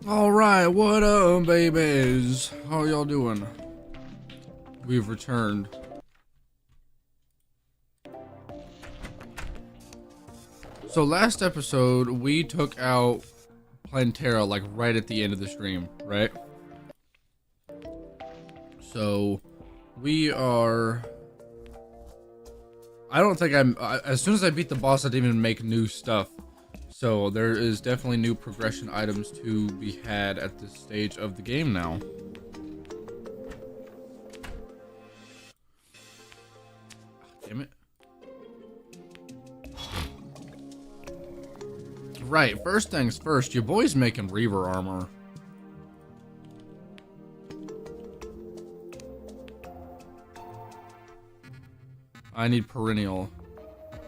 Alright, what up, babies? How y'all doing? We've returned. So last episode, we took out Terraria like right at the end of the stream, right? So we are... I don't think as soon as I beat the boss, I didn't even make new stuff. So there is definitely new progression items to be had at this stage of the game now. Damn it. Right, first things first, your boy's making Reaver armor. I need perennial.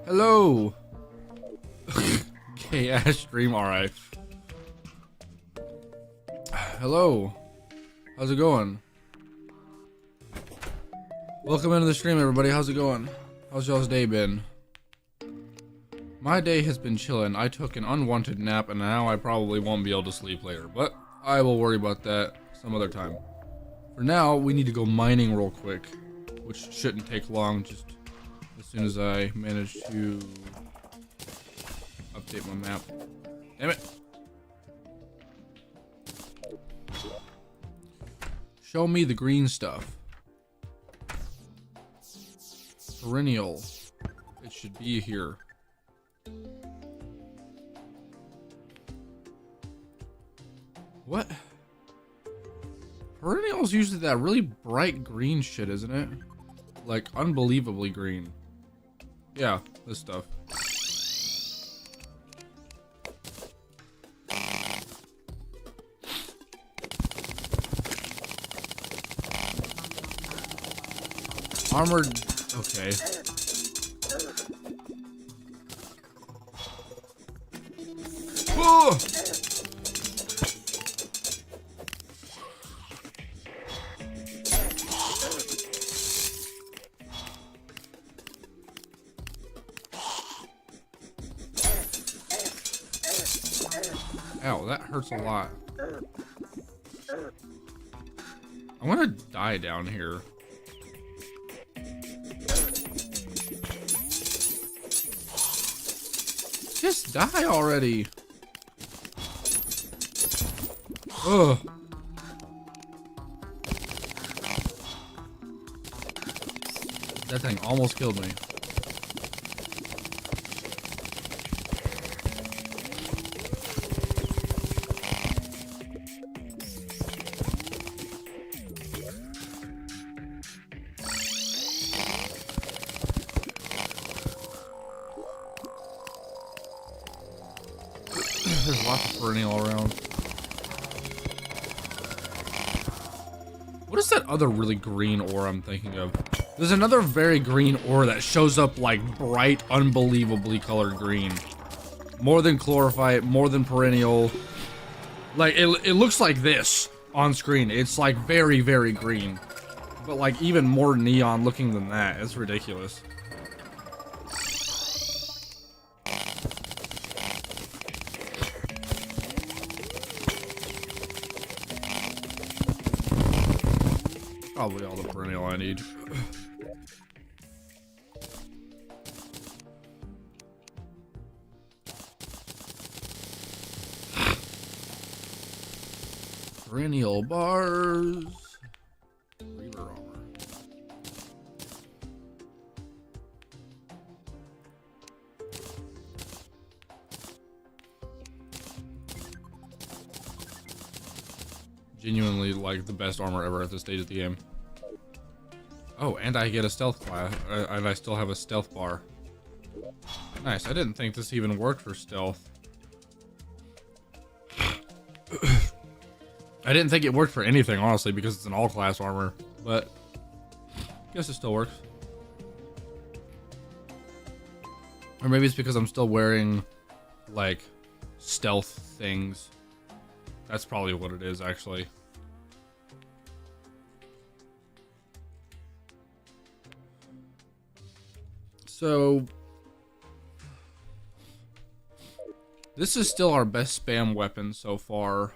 Hello! Okay, ass stream, alright. Hello. How's it going? Welcome into the stream, everybody. How's it going? How's y'all's day been? My day has been chillin'. I took an unwanted nap and now I probably won't be able to sleep later, but I will worry about that some other time. For now, we need to go mining real quick, which shouldn't take long, just as soon as I manage to update my map. Damn it. Show me the green stuff. Perennial. It should be here. What? Perennial's usually that really bright green shit, isn't it? Like, unbelievably green. Yeah, this stuff. Armored... okay. Oh! Ow, that hurts a lot. I want to die down here. Just die already. Ugh. That thing almost killed me. There's lots of perennial around. What is that other really green ore I'm thinking of? There's another very green ore that shows up like bright, unbelievably colored green. More than chlorophyte, more than perennial. Like, it looks like this on screen. It's like very, very green. But like even more neon looking than that. It's ridiculous. Probably all the perennial I need. Perennial bars. Reaver armor. Genuinely like the best armor ever at this stage of the game. Oh, and I get a stealth class, and I still have a stealth bar. Nice, I didn't think this even worked for stealth. I didn't think it worked for anything, honestly, because it's an all-class armor, but I guess it still works. Or maybe it's because I'm still wearing, like, stealth things. That's probably what it is, actually. So This is still our best spam weapon so far.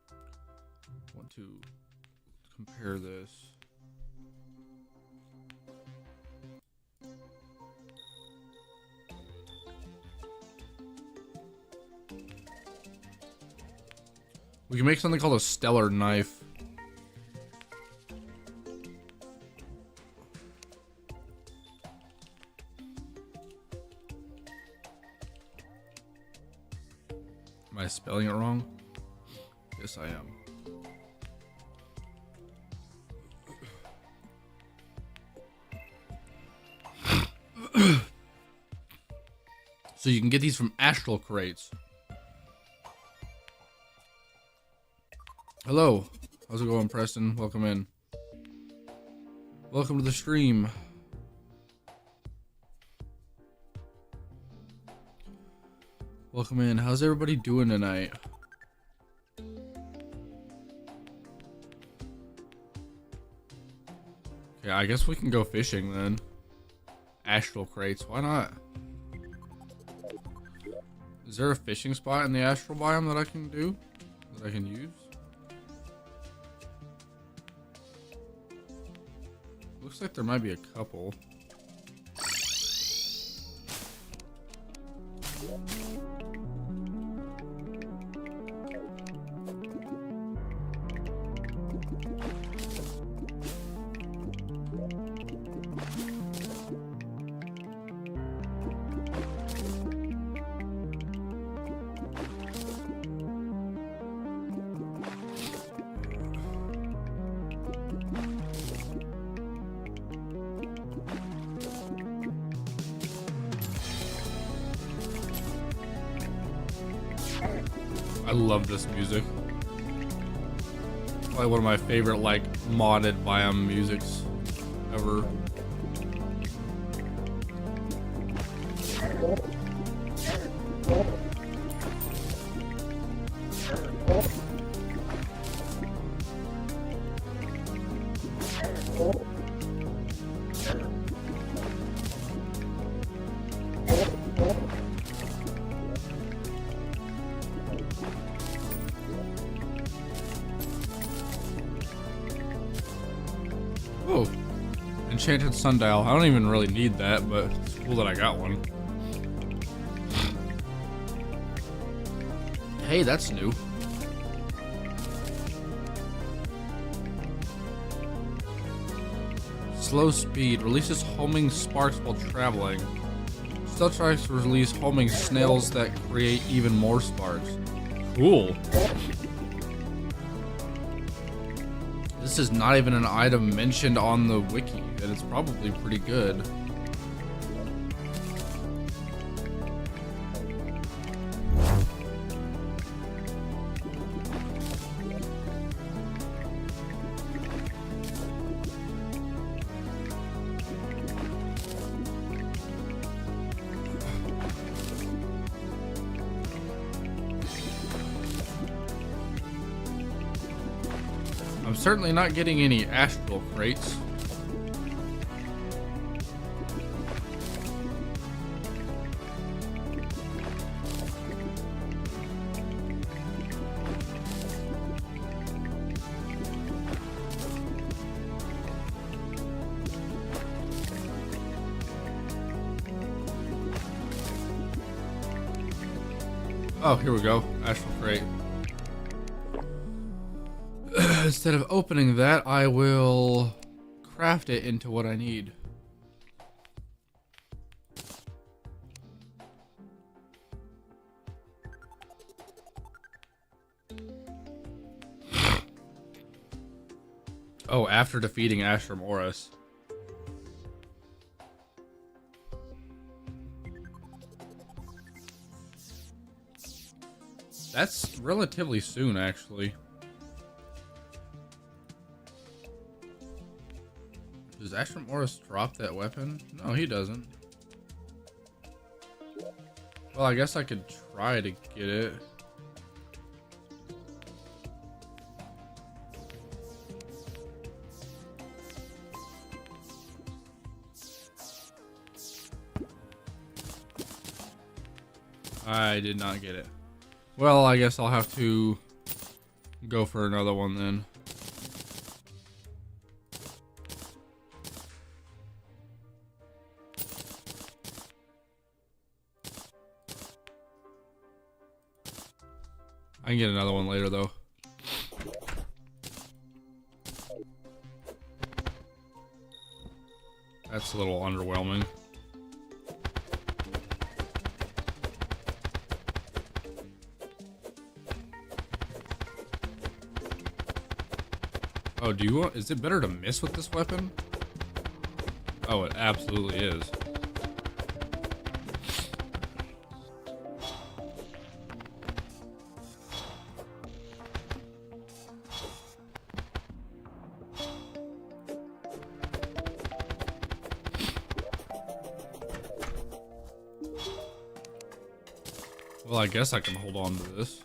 I want to compare this. We can make something called a stellar knife. Am I spelling it wrong? Yes, I am. So you can get these from astral crates. Hello. How's it going, Preston? Welcome in. Welcome to the stream. Welcome in. How's everybody doing tonight? Okay, I guess we can go fishing then. Astral crates, why not? Is there a fishing spot in the astral biome that I can do? That I can use? Looks like there might be a couple. I love this music. Probably one of my favorite, like, modded biome musics ever. Oh, enchanted sundial. I don't even really need that, but it's cool that I got one. Hey, that's new. Slow speed. Releases homing sparks while traveling. Stealth strikes release homing snails that create even more sparks. Cool. This is not even an item mentioned on the wiki, and it's probably pretty good. I'm certainly not getting any astral crates. Oh, here we go. Astral crate. Instead of opening that, I will craft it into what I need. Oh, after defeating Astrum Oris. That's relatively soon, actually. Does Astrum Oris drop that weapon? No, he doesn't. Well, I guess I could try to get it. I did not get it. Well, I guess I'll have to go for another one then. I can get another one later though. That's a little underwhelming. Oh, do you want, is it better to miss with this weapon? Oh, it absolutely is. Well, I guess I can hold on to this.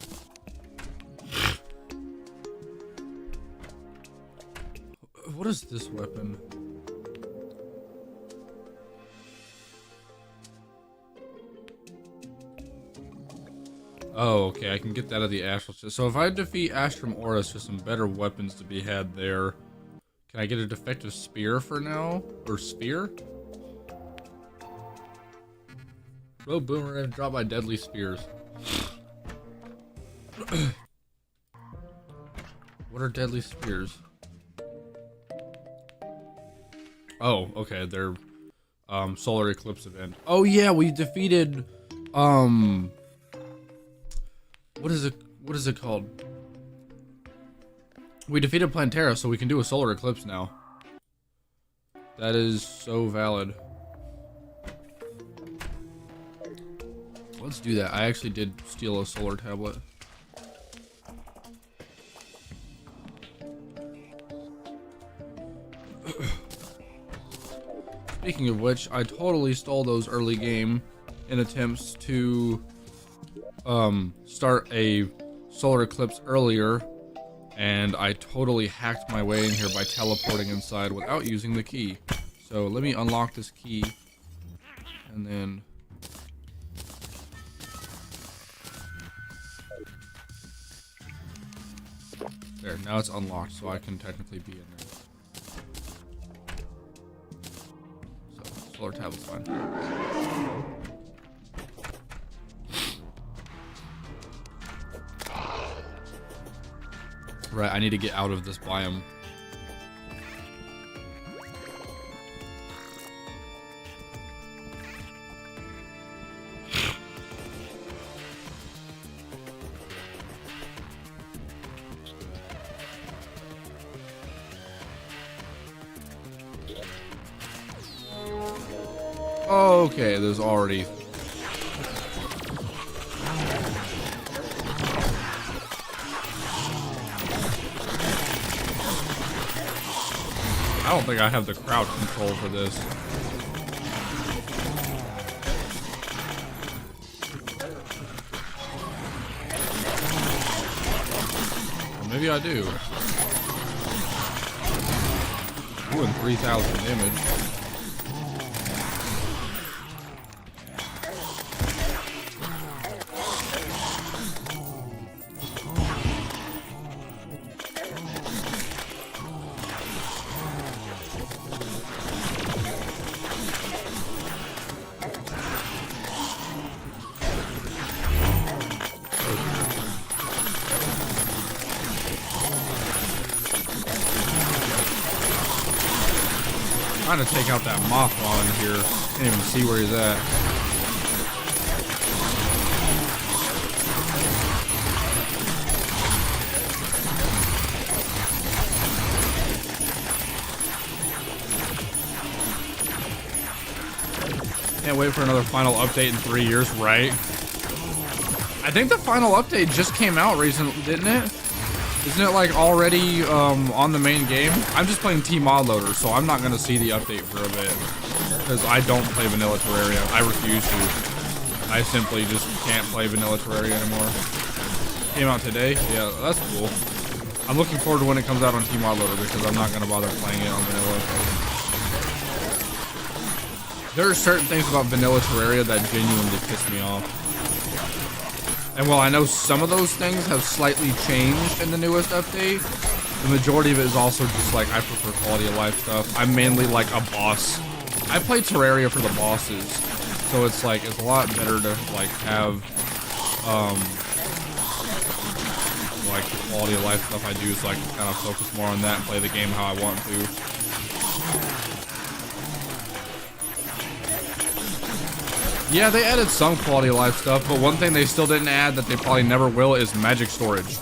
What is this weapon? Oh, okay, I can get that of the Astral Chest. So if I defeat Astrum Oris, there's some better weapons to be had there. Can I get a defective spear for now? Or spear? Rogue Boomerang dropped by deadly spears. What are deadly spears? Oh, okay, they're solar eclipse event. Oh yeah, we defeated what is it called? We defeated Plantera, so we can do a solar eclipse now. That is so valid. Let's do that. I actually did steal a solar tablet. Speaking of which, I totally stole those early game in attempts to start a solar eclipse earlier, and I totally hacked my way in here by teleporting inside without using the key. So let me unlock this key, and then there, now it's unlocked, so I can technically be in there. So, solar tablet's fine. Right, I need to get out of this biome. Okay, there's already... I don't think I have the crowd control for this. Well, maybe I do. Doing 3,000 damage. Trying to take out that Mothra in here. Can't even see where he's at. Can't wait for another final update in 3 years, right? I think the final update just came out recently, didn't it? Isn't it like already on the main game? I'm just playing T-Mod Loader, so I'm not going to see the update for a bit. Because I don't play Vanilla Terraria. I refuse to. I simply just can't play Vanilla Terraria anymore. Came out today? Yeah, that's cool. I'm looking forward to when it comes out on T-Mod Loader because I'm not going to bother playing it on Vanilla. There are certain things about Vanilla Terraria that genuinely piss me off. And while I know some of those things have slightly changed in the newest update, the majority of it is also just like, I prefer quality of life stuff. I'm mainly like a boss. I play Terraria for the bosses, so it's like, it's a lot better to like have, like the quality of life stuff I do, so I can kind of focus more on that and play the game how I want to. Yeah, they added some quality of life stuff, but one thing they still didn't add that they probably never will is magic storage.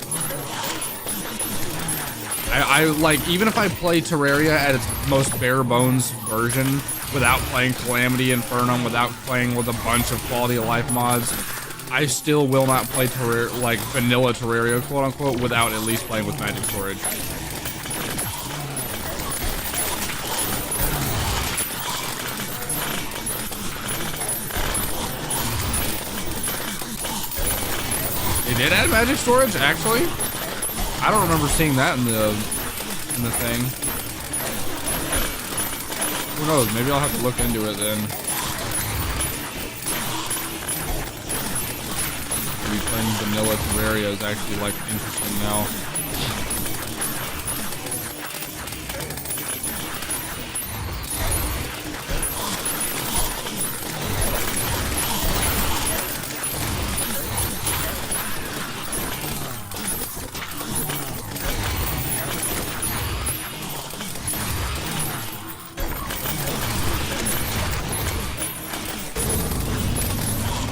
I like, even if I play Terraria at its most bare bones version, without playing Calamity, Infernum, without playing with a bunch of quality of life mods, I still will not play Terraria, like vanilla Terraria, quote unquote, without at least playing with magic storage. They did add magic storage, actually? I don't remember seeing that in the thing. Who knows? Maybe I'll have to look into it then. Maybe playing vanilla Terraria is actually like interesting now.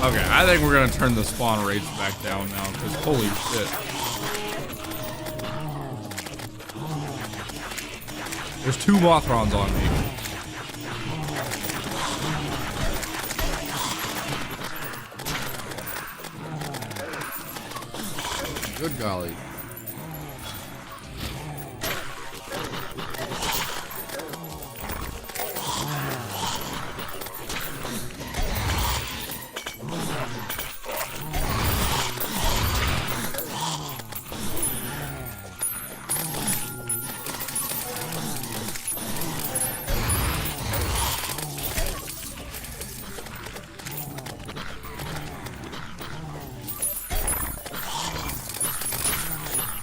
Okay, I think we're gonna turn the spawn rates back down now, because holy shit. There's 2 Mothrons on me. Good golly.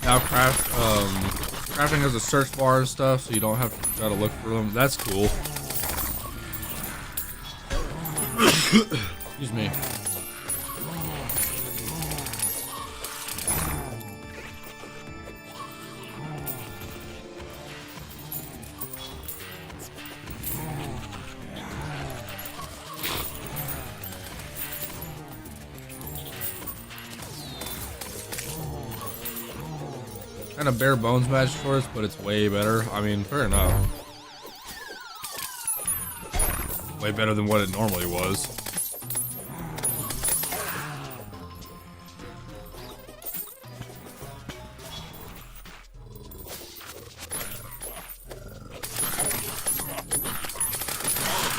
Now crafting has a search bar and stuff, so you don't have to try to look for them. That's cool. Excuse me. Kind of bare bones match for us, but it's way better. I mean, fair enough. Way better than what it normally was.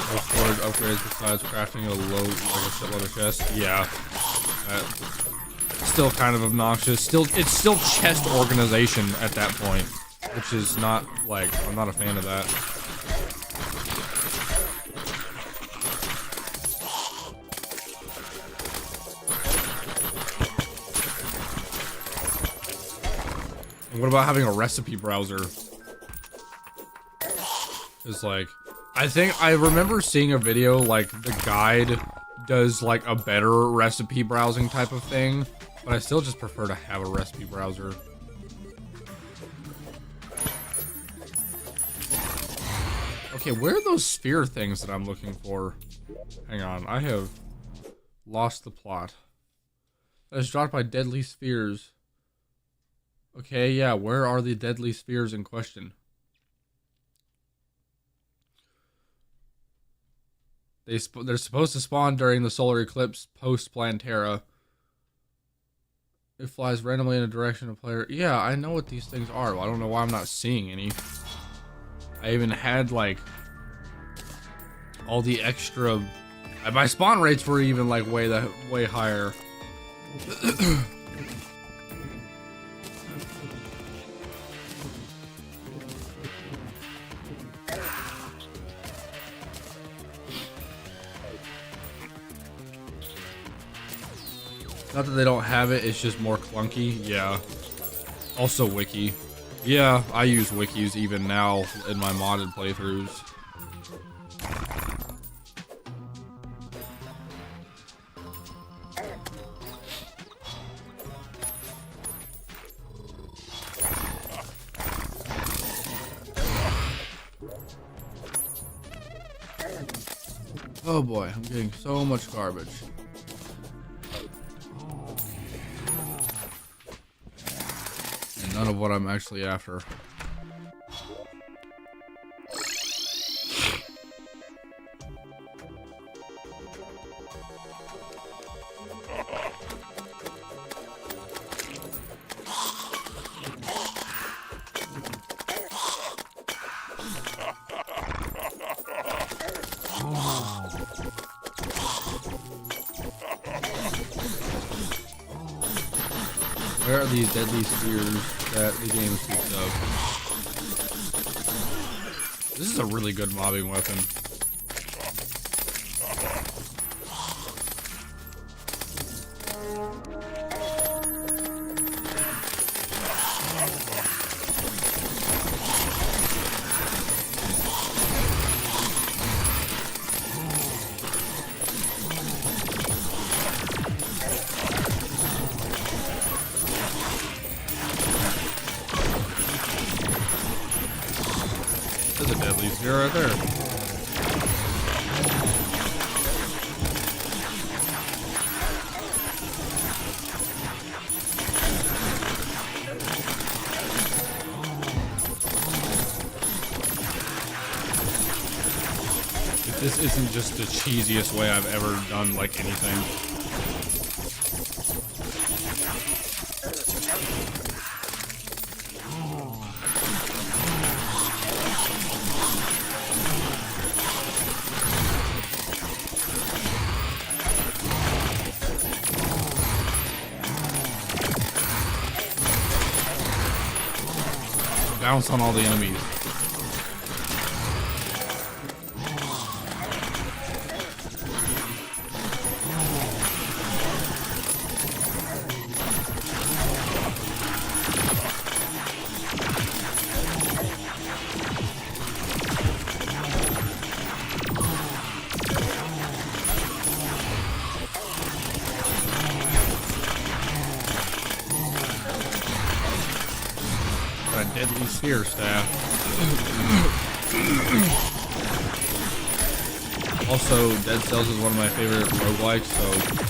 No storage upgrades besides crafting a load, like a shitload of chests. Yeah. Still kind of obnoxious. It's still chest organization at that point, which is not like, I'm not a fan of that. And what about having a recipe browser? It's like, I think I remember seeing a video like the guide does like a better recipe browsing type of thing. But I still just prefer to have a recipe browser. Okay, where are those sphere things that I'm looking for? Hang on, I have lost the plot. That is dropped by deadly spheres. Okay, yeah, where are the deadly spheres in question? They're supposed to spawn during the solar eclipse post-Plantera. It flies randomly in a direction of player. Yeah, I know what these things are. Well, I don't know why I'm not seeing any. I even had like all the extra. My spawn rates were even like way higher. Not that they don't have it, it's just more clunky. Yeah. Also wiki. Yeah, I use wikis even now in my modded playthroughs. Oh boy, I'm getting so much garbage. And none of what I'm actually after. Where are these deadly spears that the game speaks of? This is a really good mobbing weapon. There's a deadly spear right there. If this isn't just the cheesiest way I've ever done like anything. Bounce on all the enemies. Got a deadly spear staff. Also, Dead Cells is one of my favorite roguelikes, so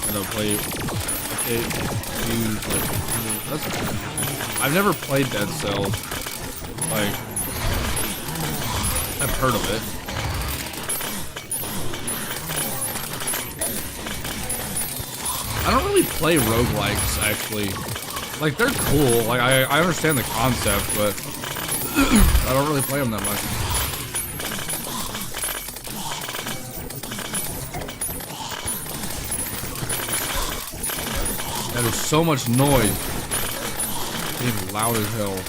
I'm gonna play it. I've never played Dead Cells. Like, I've heard of it. I don't really play roguelikes, actually. Like, they're cool. Like, I understand the concept, but I don't really play them that much. That is so much noise. It's loud as hell.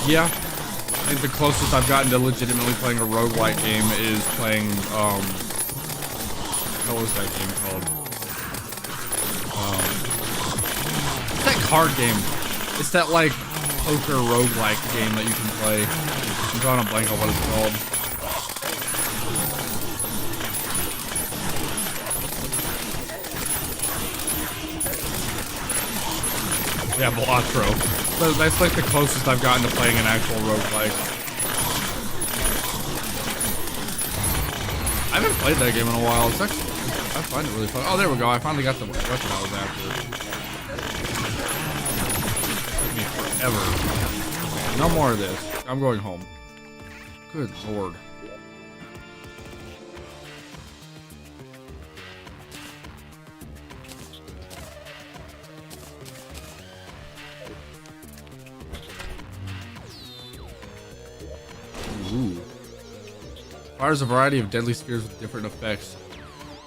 Yeah, I think the closest I've gotten to legitimately playing a roguelike game is playing, what was that game called? It's that card game. It's that, like, poker roguelike game that you can play. I'm drawing a blank on what it's called. Yeah, Balatro. So that's like the closest I've gotten to playing an actual roguelike. I haven't played that game in a while. It's actually, I find it really fun. Oh, there we go. I finally got the weapon I was after. It took me forever. No more of this. I'm going home. Good lord. Ooh. Fires a variety of deadly spears with different effects.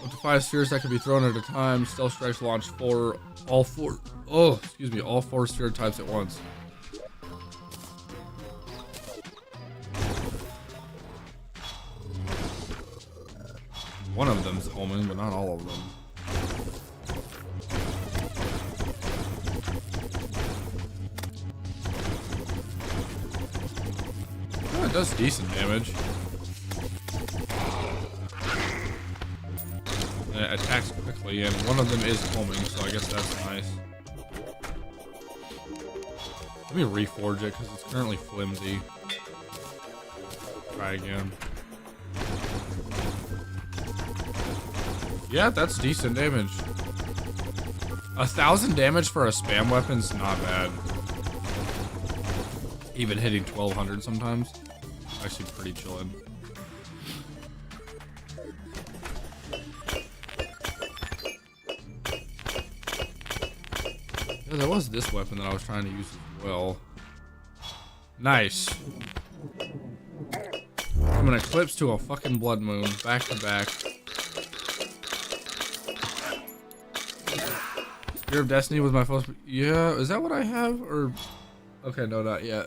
What the 5 spheres that can be thrown at a time. Stealth strikes launch all four sphere types at once. One of them's homing, but not all of them. Oh, it does decent damage. And it attacks quickly, and one of them is homing, so I guess that's nice. Let me reforge it, because it's currently flimsy. Try again. Yeah, that's decent damage. 1,000 damage for a spam weapon's not bad. Even hitting 1,200 sometimes. Actually pretty chillin'. Yeah, there was this weapon that I was trying to use as well. Nice. From an eclipse to a fucking blood moon, back to back. Spear of Destiny was my first. Yeah, is that what I have? Or. Okay, no, not yet.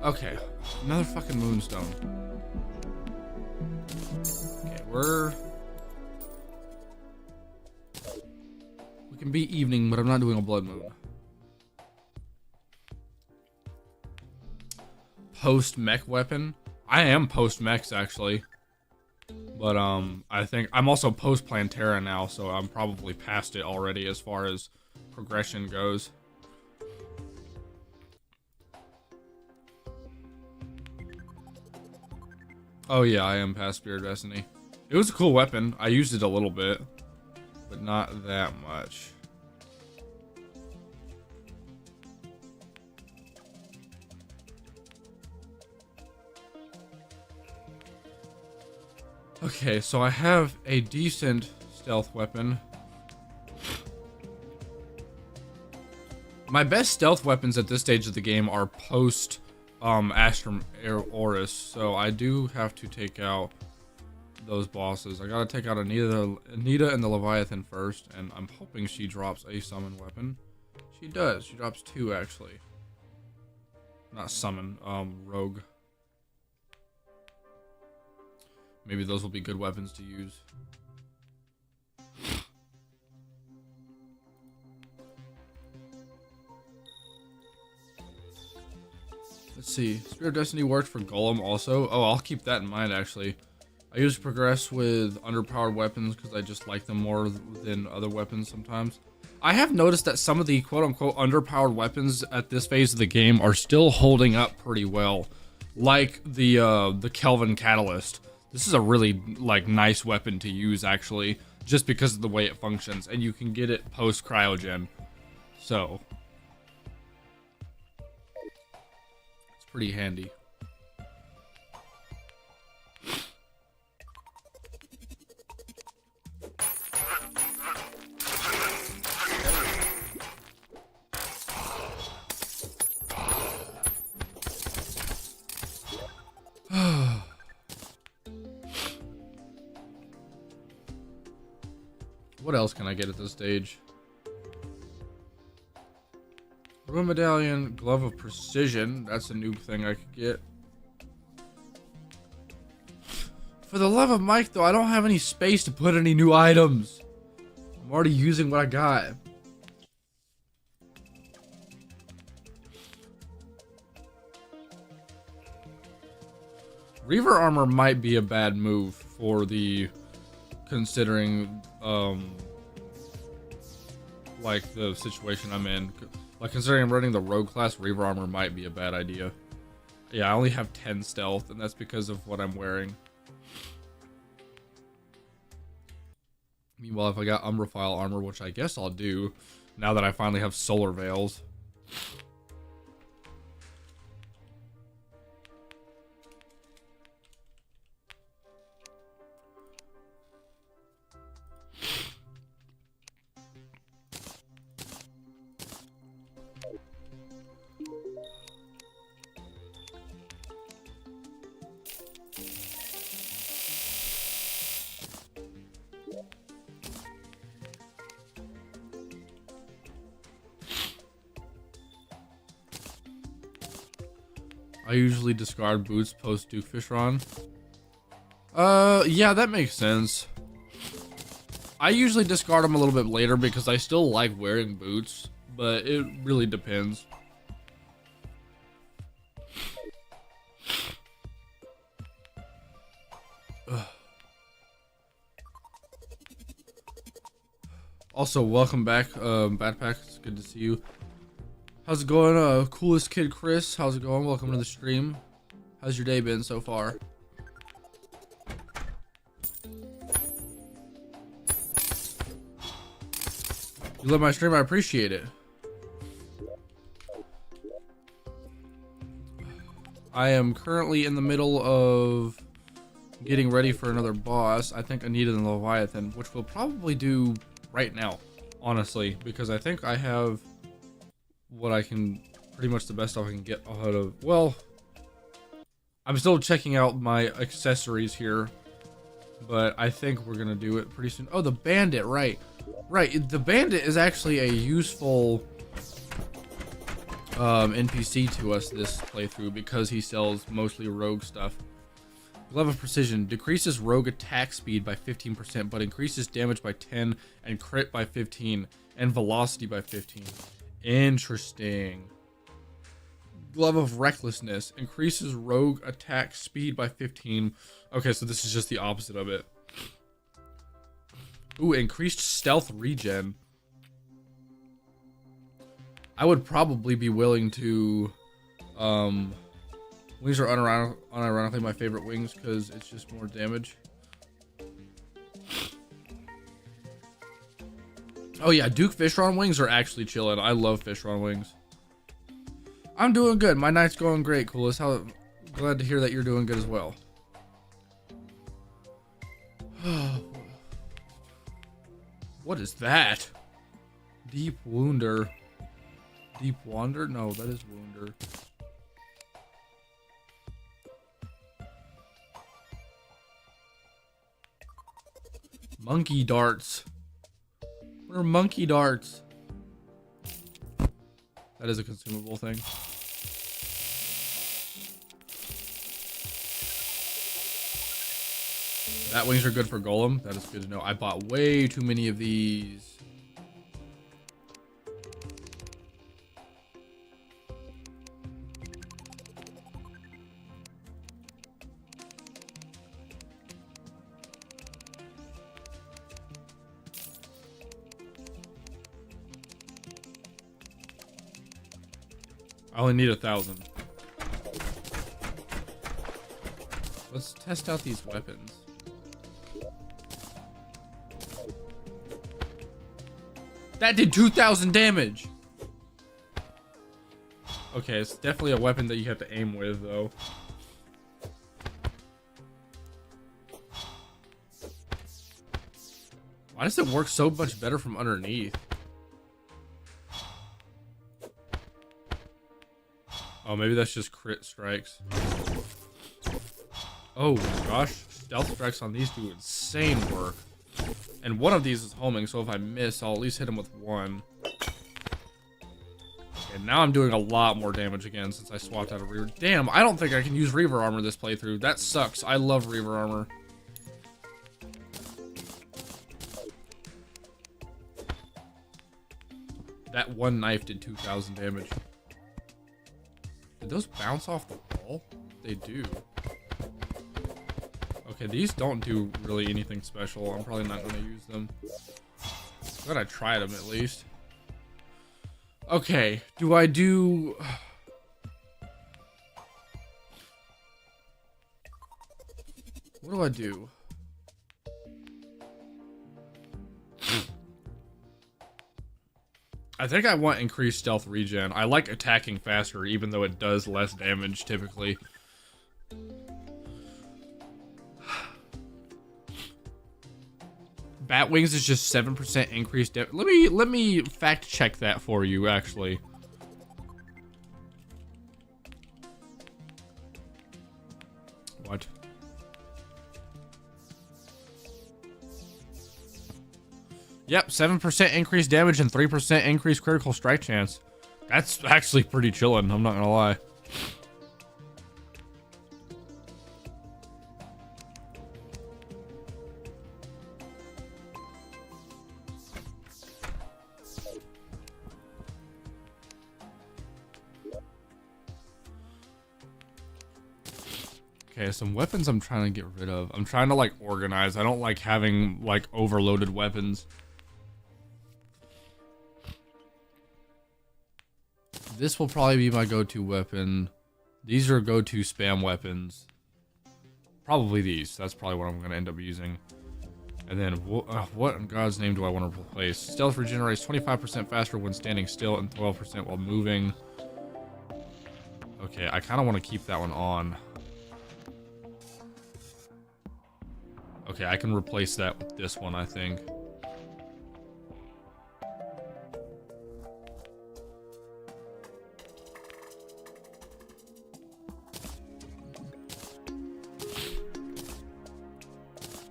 Okay, another fucking moonstone. Okay, we can be evening, but I'm not doing a blood moon. Post mech weapon. I am post mechs actually, but I think I'm also post Plantera now, so I'm probably past it already as far as progression goes. Oh yeah, I am past Spear of Destiny. It was a cool weapon. I used it a little bit, but not that much. Okay, so I have a decent stealth weapon. My best stealth weapons at this stage of the game are post Astrum Oris, so I do have to take out those bosses. I gotta take out Anita and the Leviathan first, and I'm hoping she drops a summon weapon. She does. She drops 2 actually. Not summon, rogue. Maybe those will be good weapons to use. Let's see. Spear of Destiny worked for Golem also. Oh, I'll keep that in mind actually. I usually progress with underpowered weapons because I just like them more than other weapons sometimes. I have noticed that some of the quote-unquote underpowered weapons at this phase of the game are still holding up pretty well. Like the Kelvin Catalyst. This is a really like nice weapon to use actually, just because of the way it functions, and you can get it post cryogen. So it's pretty handy. What else can I get at this stage? Room Medallion, Glove of Precision. That's a new thing I could get. For the love of Mike, though, I don't have any space to put any new items. I'm already using what I got. Reaver armor might be a bad move for the, considering like the situation I'm in. Like considering I'm running the rogue class, Reaver armor might be a bad idea. Yeah, I only have 10 stealth, and that's because of what I'm wearing. Meanwhile, if I got Umbraphile armor, which I guess I'll do now that I finally have solar veils. I usually discard boots post Duke Fishron. Yeah, that makes sense. I usually discard them a little bit later because I still like wearing boots, but it really depends. Ugh. Also, welcome back, Backpack. It's good to see you. How's it going, coolest kid Chris? How's it going? Welcome to the stream. How's your day been so far? You love my stream, I appreciate it. I am currently in the middle of getting ready for another boss. I think Anita and Leviathan, which we'll probably do right now, honestly, because I think I have what I can, pretty much the best I can get out of, well, I'm still checking out my accessories here, but I think we're gonna do it pretty soon. Oh, the bandit, right. Right, the bandit is actually a useful NPC to us this playthrough because he sells mostly rogue stuff. Glove of Precision decreases rogue attack speed by 15%, but increases damage by 10 and crit by 15 and velocity by 15. Interesting. Glove of Recklessness increases rogue attack speed by 15. Okay, so this is just the opposite of it. Ooh, increased stealth regen. I would probably be willing to, wings are unironically my favorite wings because it's just more damage. Oh yeah, Duke Fishron wings are actually chilling. I love Fishron wings. I'm doing good. My night's going great, Coolest. How glad to hear that you're doing good as well. What is that? Deep Wounder. Deep Wander? No, that is Wounder. Monkey darts. What are monkey darts? That is a consumable thing. Bat wings are good for Golem. That is good to know. I bought way too many of these. I only need 1,000. Let's test out these weapons. That did 2,000 damage. Okay, it's definitely a weapon that you have to aim with, though. Why does it work so much better from underneath? Oh, maybe that's just crit strikes. Oh gosh, stealth strikes on these do insane work. And one of these is homing, so if I miss, I'll at least hit him with one. And now I'm doing a lot more damage again since I swapped out a Reaver. Damn, I don't think I can use Reaver armor this playthrough. That sucks. I love Reaver armor. That one knife did 2,000 damage. Did those bounce off the wall? They do. Okay, these don't do really anything special. I'm probably not going to use them. But I tried them at least. Okay, do I do... What do I do? I think I want increased stealth regen. I like attacking faster, even though it does less damage typically. Bat wings is just 7% increased damage. Let me fact check that for you, actually. What? Yep, 7% increased damage and 3% increased critical strike chance. That's actually pretty chillin', I'm not gonna lie. Okay, some weapons I'm trying to get rid of. I'm trying to like organize. I don't like having like overloaded weapons. This will probably be my go-to weapon. These are go-to spam weapons. Probably these. That's probably what I'm going to end up using. And then what in God's name do I want to replace? Stealth regenerates 25% faster when standing still and 12% while moving. Okay, I kind of want to keep that one on. Okay, I can replace that with this one, I think.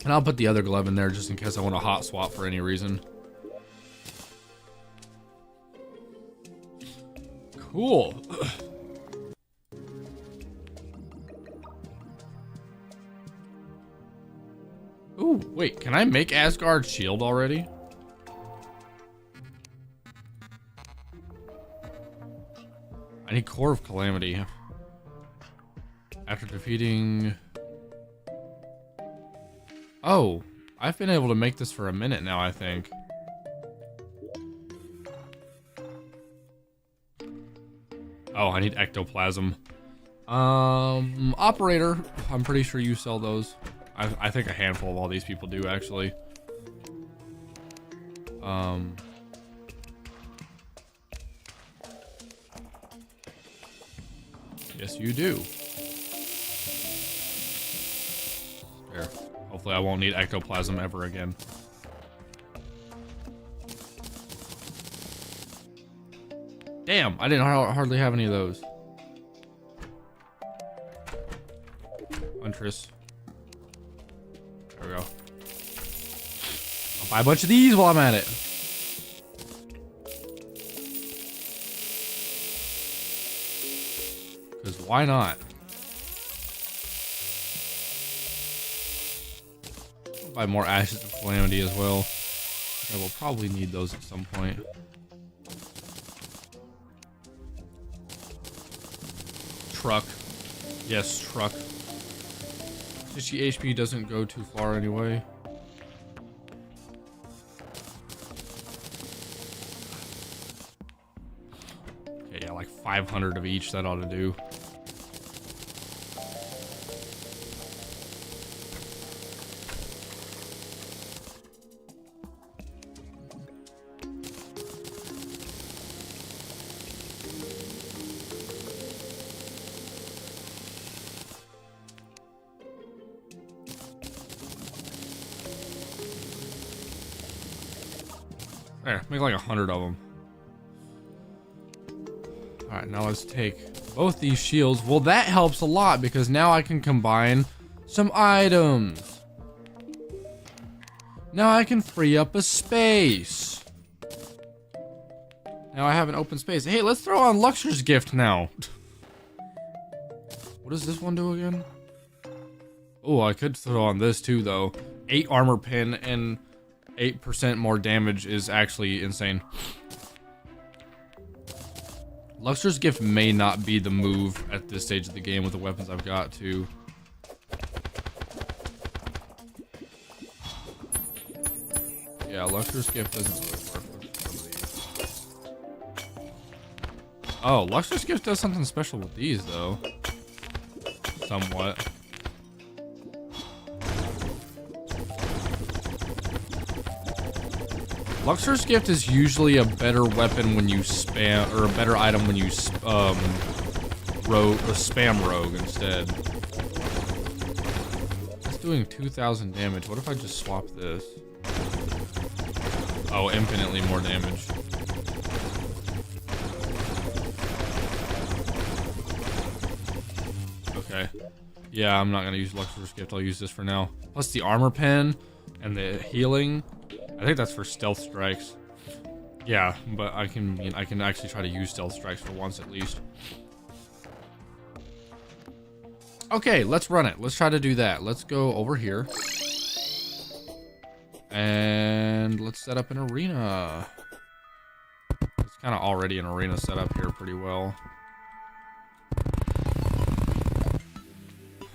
And I'll put the other glove in there just in case I want to hot swap for any reason. Cool. Ooh, wait, can I make Asgard's shield already? I need Core of Calamity. After defeating... Oh, I've been able to make this for a minute now, I think. Oh, I need ectoplasm. Operator. I'm pretty sure you sell those. I think a handful of all these people do, actually. Yes, you do. There. Hopefully I won't need ectoplasm ever again. Damn, I didn't hardly have any of those. Huntress. There we go. I'll buy a bunch of these while I'm at it. Because why not? I'll buy more Ashes of Calamity as well. I will probably need those at some point. Truck. Yes, truck. 60 HP doesn't go too far anyway. Okay, yeah, like 500 of each, that ought to do. There, make like 100 of them. Alright, now let's take both these shields. Well, that helps a lot because now I can combine some items. Now I can free up a space. Now I have an open space. Hey, let's throw on Luxor's Gift now. What does this one do again? Oh, I could throw on this too, though. 8 armor pin and 8% more damage is actually insane. Luxor's Gift may not be the move at this stage of the game with the weapons I've got, too. Yeah, Luxor's Gift doesn't really work with some of these. Oh, Luxor's Gift does something special with these, though. Somewhat. Luxor's Gift is usually a better weapon when you spam, or a better item when you spam rogue instead. It's doing 2,000 damage. What if I just swap this? Oh, infinitely more damage. Okay. Yeah, I'm not gonna use Luxor's Gift. I'll use this for now. Plus the armor pen and the healing. I think that's for stealth strikes. Yeah, but I can actually try to use stealth strikes for once at least. Okay, let's run it. Let's try to do that. Let's go over here. And let's set up an arena. It's kind of already an arena set up here pretty well.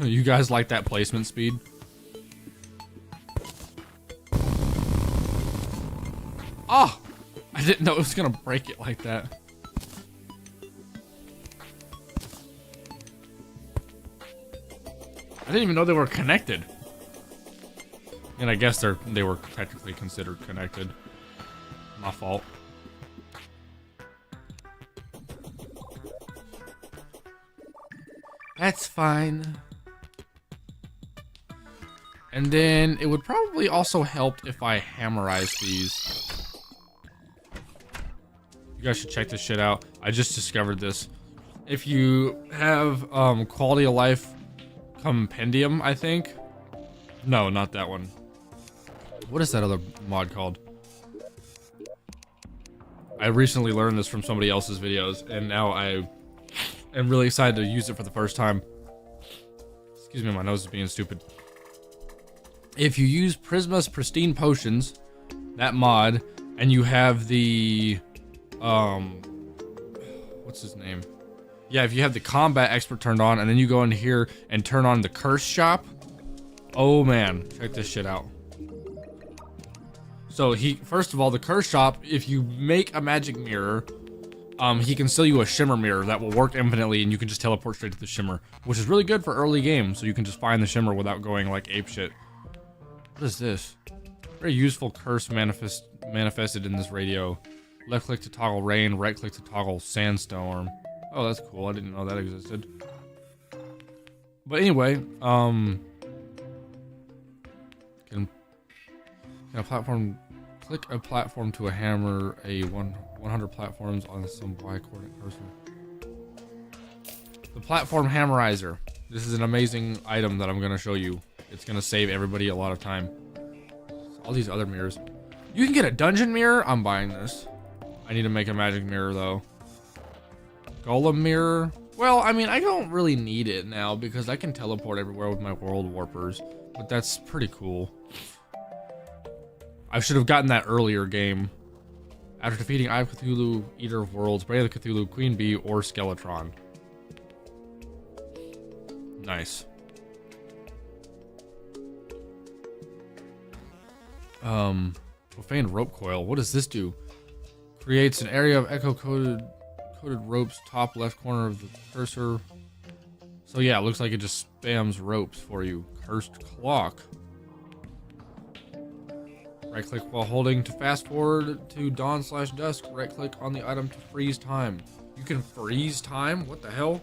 You guys like that placement speed? Oh! I didn't know it was gonna break it like that. I didn't even know they were connected. And I guess they were technically considered connected. My fault. That's fine. And then it would probably also help if I hammerize these. You guys should check this shit out. I just discovered this. If you have quality of life compendium, I think. No, not that one. What is that other mod called? I recently learned this from somebody else's videos, and now I am really excited to use it for the first time. Excuse me, my nose is being stupid. If you use Prisma's Pristine Potions, that mod, and you have the, what's his name? Yeah, if you have the Combat Expert turned on, and then you go into here and turn on the Curse Shop. Oh man, check this shit out. So first of all, the Curse Shop, if you make a magic mirror, he can sell you a shimmer mirror that will work infinitely, and you can just teleport straight to the shimmer, which is really good for early game, so you can just find the shimmer without going like apeshit. What is this? Very useful curse manifested in this radio. Left click to toggle rain, right click to toggle sandstorm. Oh, that's cool. I didn't know that existed. But anyway, can a platform click a platform to a hammer a 100 platforms on some Y coordinate cursor. The platform hammerizer. This is an amazing item that I'm gonna show you. It's gonna save everybody a lot of time. All these other mirrors. You can get a dungeon mirror. I'm buying this. I need to make a magic mirror though. Golem mirror. Well, I mean, I don't really need it now because I can teleport everywhere with my world warpers, but that's pretty cool. I should have gotten that earlier game. After defeating Eye of Cthulhu, Eater of Worlds, Brave of Cthulhu, Queen Bee, or Skeletron. Nice. Profane rope coil. What does this do? Creates an area of echo coated ropes, top left corner of the cursor. So yeah, it looks like it just spams ropes for you. Cursed clock. Right click while holding to fast forward to dawn/dusk. Right click on the item to freeze time. You can freeze time? What the hell?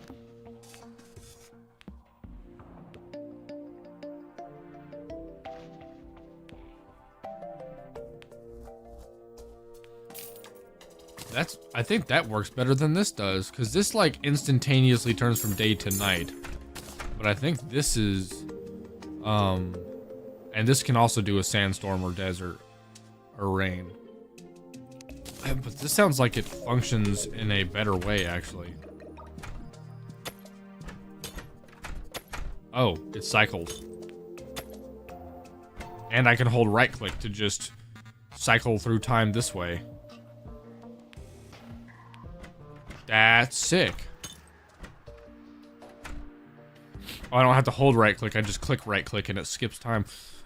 I think that works better than this does, because this like instantaneously turns from day to night. But I think this is, and this can also do a sandstorm or desert or rain. But this sounds like it functions in a better way, actually. Oh, it cycles. And I can hold right click to just cycle through time this way. That's sick. Oh, I don't have to hold right click, I just click right click and it skips time.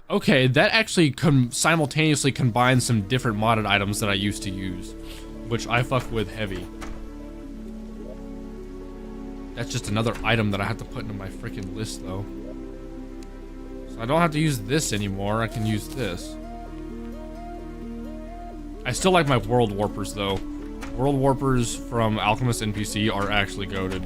Okay, that actually simultaneously combines some different modded items that I used to use, which I fuck with heavy. That's just another item that I have to put into my freaking list though. So I don't have to use this anymore, I can use this. I still like my world warpers though. World warpers from Alchemist NPC are actually goated.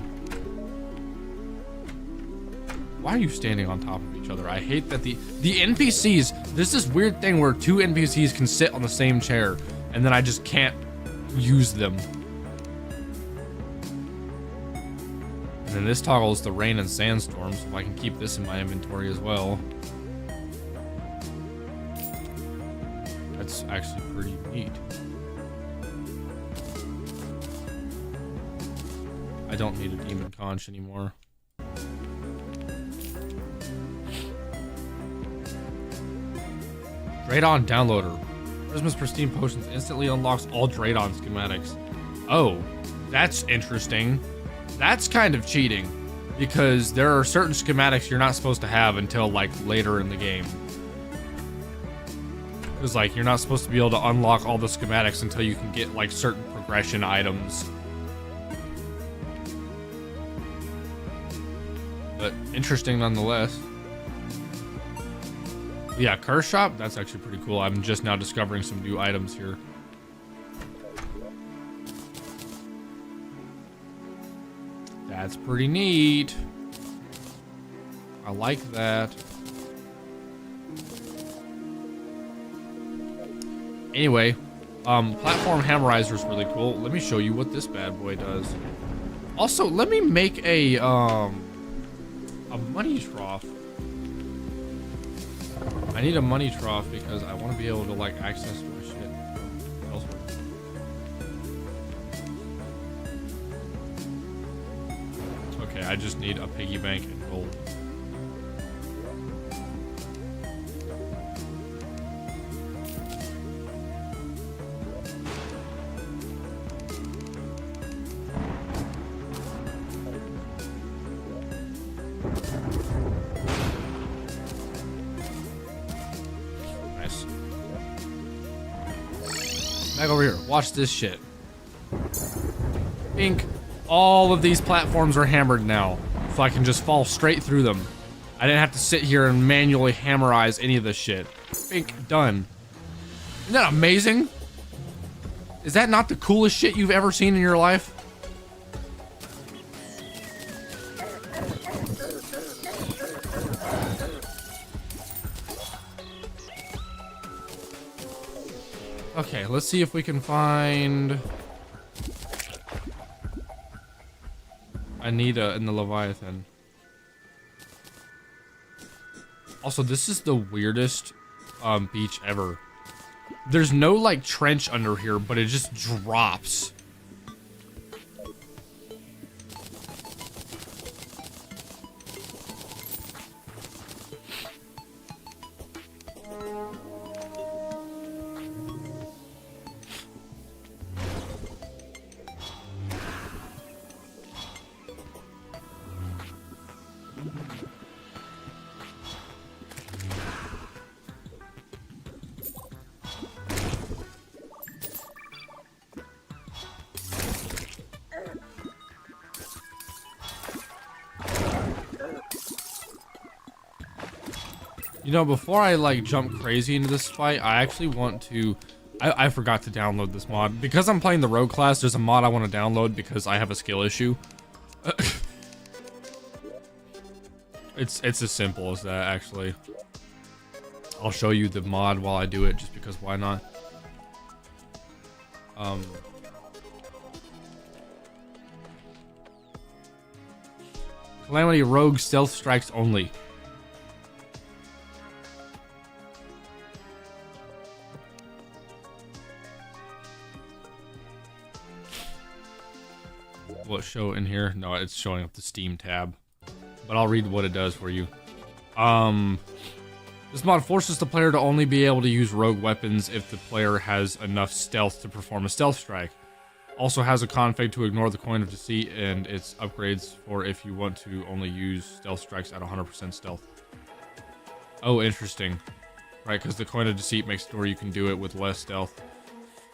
Why are you standing on top of each other? I hate that the NPCs, there's this weird thing where two NPCs can sit on the same chair and then I just can't use them. And then this toggles the rain and sandstorm, so I can keep this in my inventory as well. That's actually pretty neat. I don't need a demon conch anymore. Draydon downloader. Prisma's Pristine Potions instantly unlocks all Draydon schematics. Oh, that's interesting. That's kind of cheating. because there are certain schematics you're not supposed to have until like later in the game. Because like you're not supposed to be able to unlock all the schematics until you can get like certain progression items. But interesting nonetheless. Yeah, Curse Shop, that's actually pretty cool. I'm just now discovering some new items here. That's pretty neat. I like that. Anyway, platform hammerizer is really cool. Let me show you what this bad boy does. Also, let me make a money trough. I need a money trough because I want to be able to like access my shit elsewhere. Okay, I just need a piggy bank and gold. Nice. Back over here. Watch this shit. Pink. All of these platforms are hammered now, so I can just fall straight through them. I didn't have to sit here and manually hammerize any of this shit. Pink, done. Isn't that amazing? Is that not the coolest shit you've ever seen in your life? Okay, let's see if we can find Anita in the Leviathan. Also, this is the weirdest beach ever. There's no like trench under here, but it just drops. You know, before I like jump crazy into this fight, I actually want to... I forgot to download this mod. Because I'm playing the rogue class, there's a mod I want to download because I have a skill issue. It's as simple as that, actually. I'll show you the mod while I do it, just because why not? Calamity Rogue Stealth Strikes Only. Will it show in here? No, it's showing up the Steam tab. But I'll read what it does for you. This mod forces the player to only be able to use rogue weapons if the player has enough stealth to perform a stealth strike. Also has a config to ignore the coin of deceit and its upgrades for if you want to only use stealth strikes at 100% stealth. Oh, interesting. Right, because the coin of deceit makes it where you can do it with less stealth.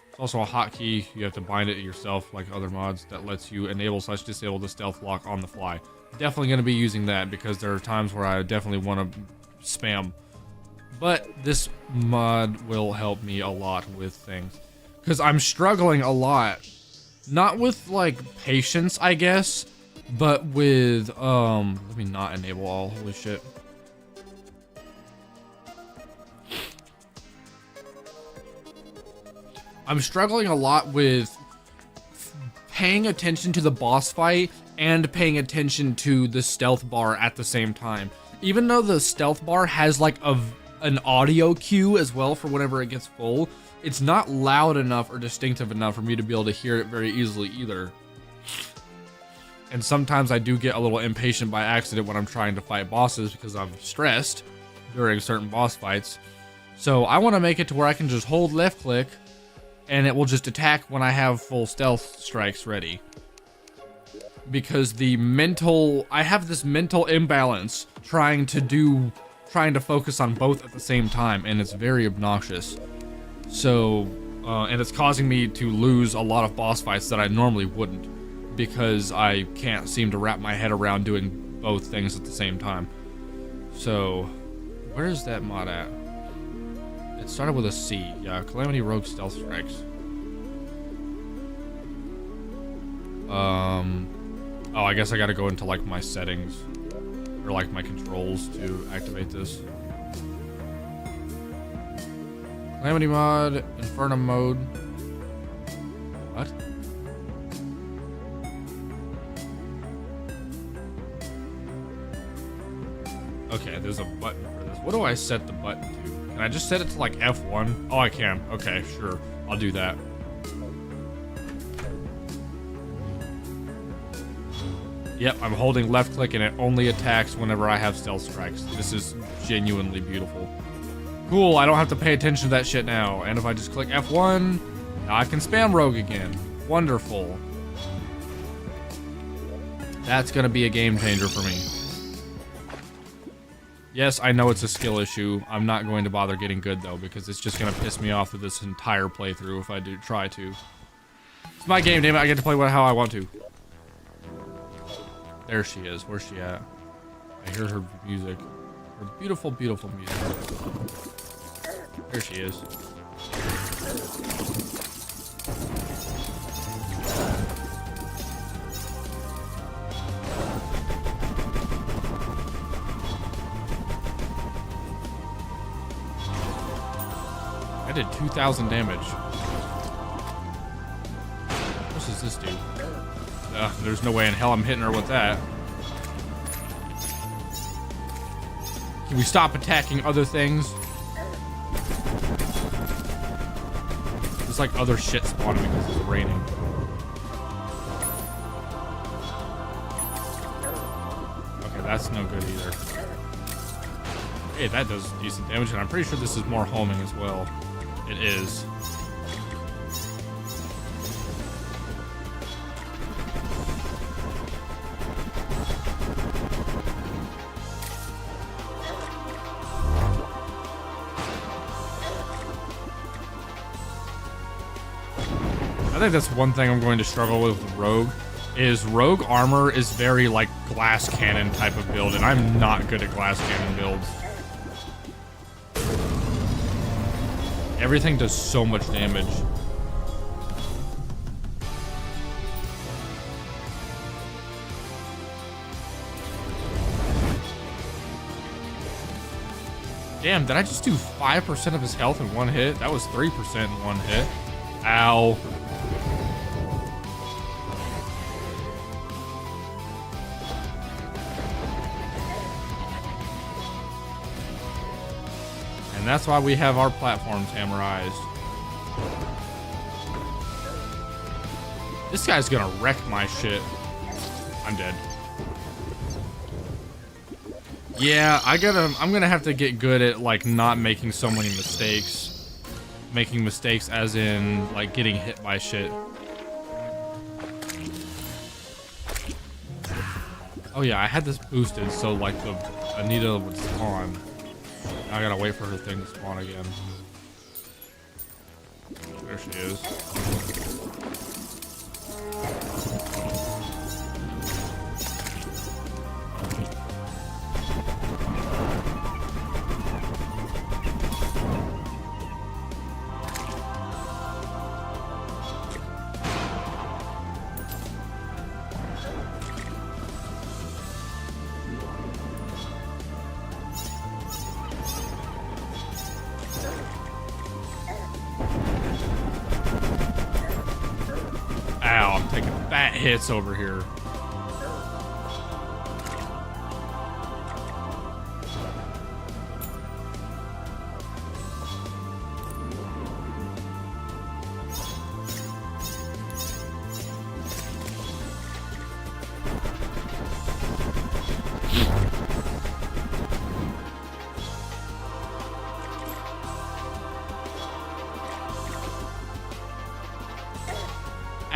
It's also a hotkey. You have to bind it yourself like other mods that lets you enable/disable the stealth lock on the fly. Definitely going to be using that because there are times where I definitely want to spam. But this mod will help me a lot with things. Because I'm struggling a lot. Not with, like, patience, I guess. But with, let me not enable all. Holy shit. I'm struggling a lot with paying attention to the boss fight and paying attention to the stealth bar at the same time. Even though the stealth bar has like an audio cue as well for whenever it gets full, it's not loud enough or distinctive enough for me to be able to hear it very easily either. And sometimes I do get a little impatient by accident when I'm trying to fight bosses because I'm stressed during certain boss fights. So I want to make it to where I can just hold left click and it will just attack when I have full stealth strikes ready. because I have this mental imbalance trying to focus on both at the same time, and it's very obnoxious. So, and it's causing me to lose a lot of boss fights that I normally wouldn't, because I can't seem to wrap my head around doing both things at the same time. So, where is that mod at? It started with a C. Yeah, Calamity Rogue Stealth Strikes. Oh, I guess I gotta go into like my settings or like my controls to activate this. Calamity mod, Infernum mode. What? Okay, there's a button for this. What do I set the button to? Can I just set it to like F1? Oh, I can. Okay, sure. I'll do that. Yep, I'm holding left click and it only attacks whenever I have stealth strikes. This is genuinely beautiful. Cool, I don't have to pay attention to that shit now. And if I just click F1, now I can spam rogue again. Wonderful. That's gonna be a game changer for me. Yes, I know it's a skill issue. I'm not going to bother getting good though, because it's just gonna piss me off through this entire playthrough if I do try to. It's my game, damn it, I get to play how I want to. There she is. Where's she at? I hear her music. Her beautiful, beautiful music. There she is. I did 2,000 damage. What does this do? There's no way in hell I'm hitting her with that. Can we stop attacking other things? There's like other shit spawning because it's raining. Okay, that's no good either. Hey, that does decent damage, and I'm pretty sure this is more homing as well. It is. I think that's one thing I'm going to struggle with Rogue, is Rogue armor is very like glass cannon type of build, and I'm not good at glass cannon builds. Everything does so much damage. Damn, did I just do 5% of his health in one hit? That was 3% in one hit. Ow. And that's why we have our platforms hammerized. This guy's gonna wreck my shit. I'm dead. Yeah, I'm gonna have to get good at like not making so many mistakes. Making mistakes as in like getting hit by shit. Oh yeah, I had this boosted so like the Anita would spawn. Now I gotta wait for her thing to spawn again. There she is. Ow, I'm taking fat hits over here.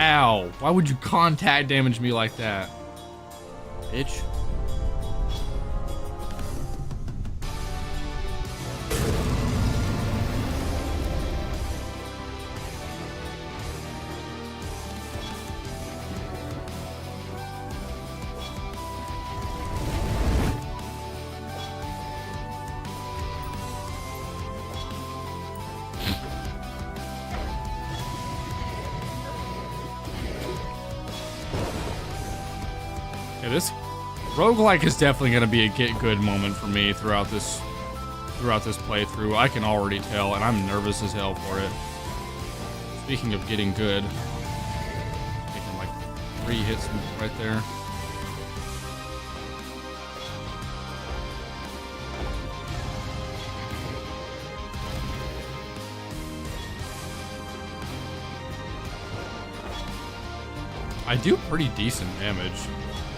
Ow, why would you contact damage me like that? bitch. Yeah, this roguelike is definitely going to be a get good moment for me throughout this playthrough. I can already tell, and I'm nervous as hell for it. Speaking of getting good, taking like 3 hits right there. I do pretty decent damage.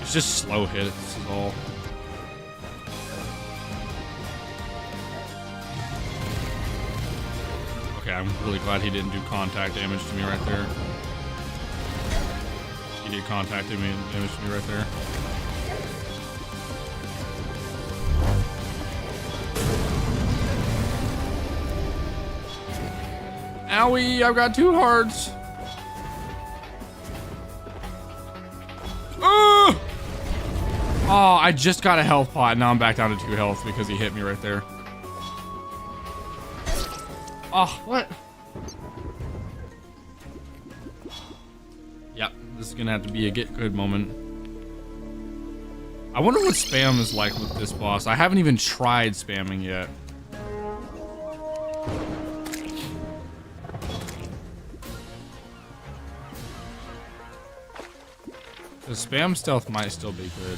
It's just slow hits is all. Okay, I'm really glad he didn't do contact damage to me right there. He did contact damage to me right there. Owie, I've got 2 hearts. Oh, I just got a health pot. Now I'm back down to 2 health because he hit me right there. Oh, what? Yep, this is gonna have to be a get good moment. I wonder what spam is like with this boss. I haven't even tried spamming yet. The spam stealth might still be good.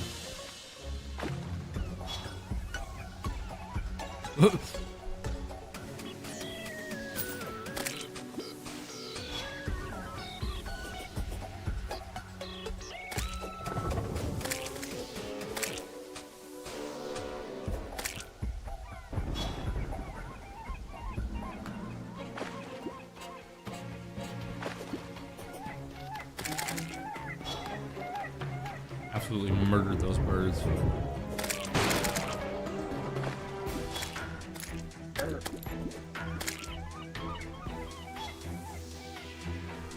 Absolutely murdered those birds.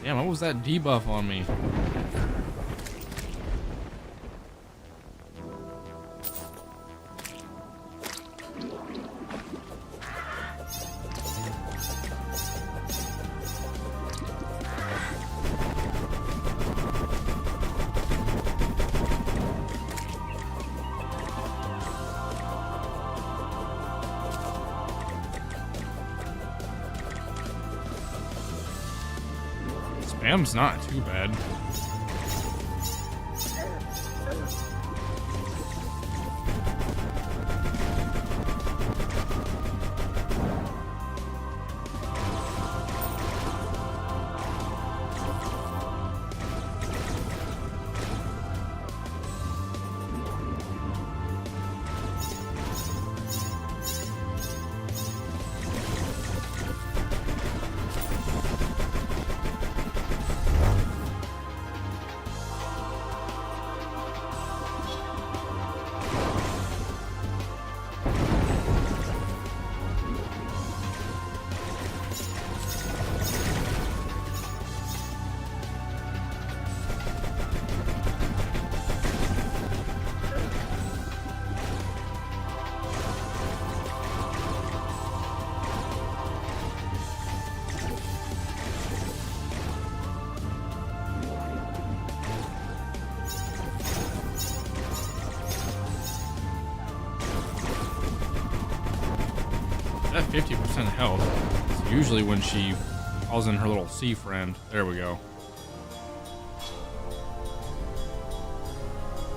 Damn, what was that debuff on me? Spam's not too bad. At 50% health. It's usually when she calls in her little sea friend. There we go.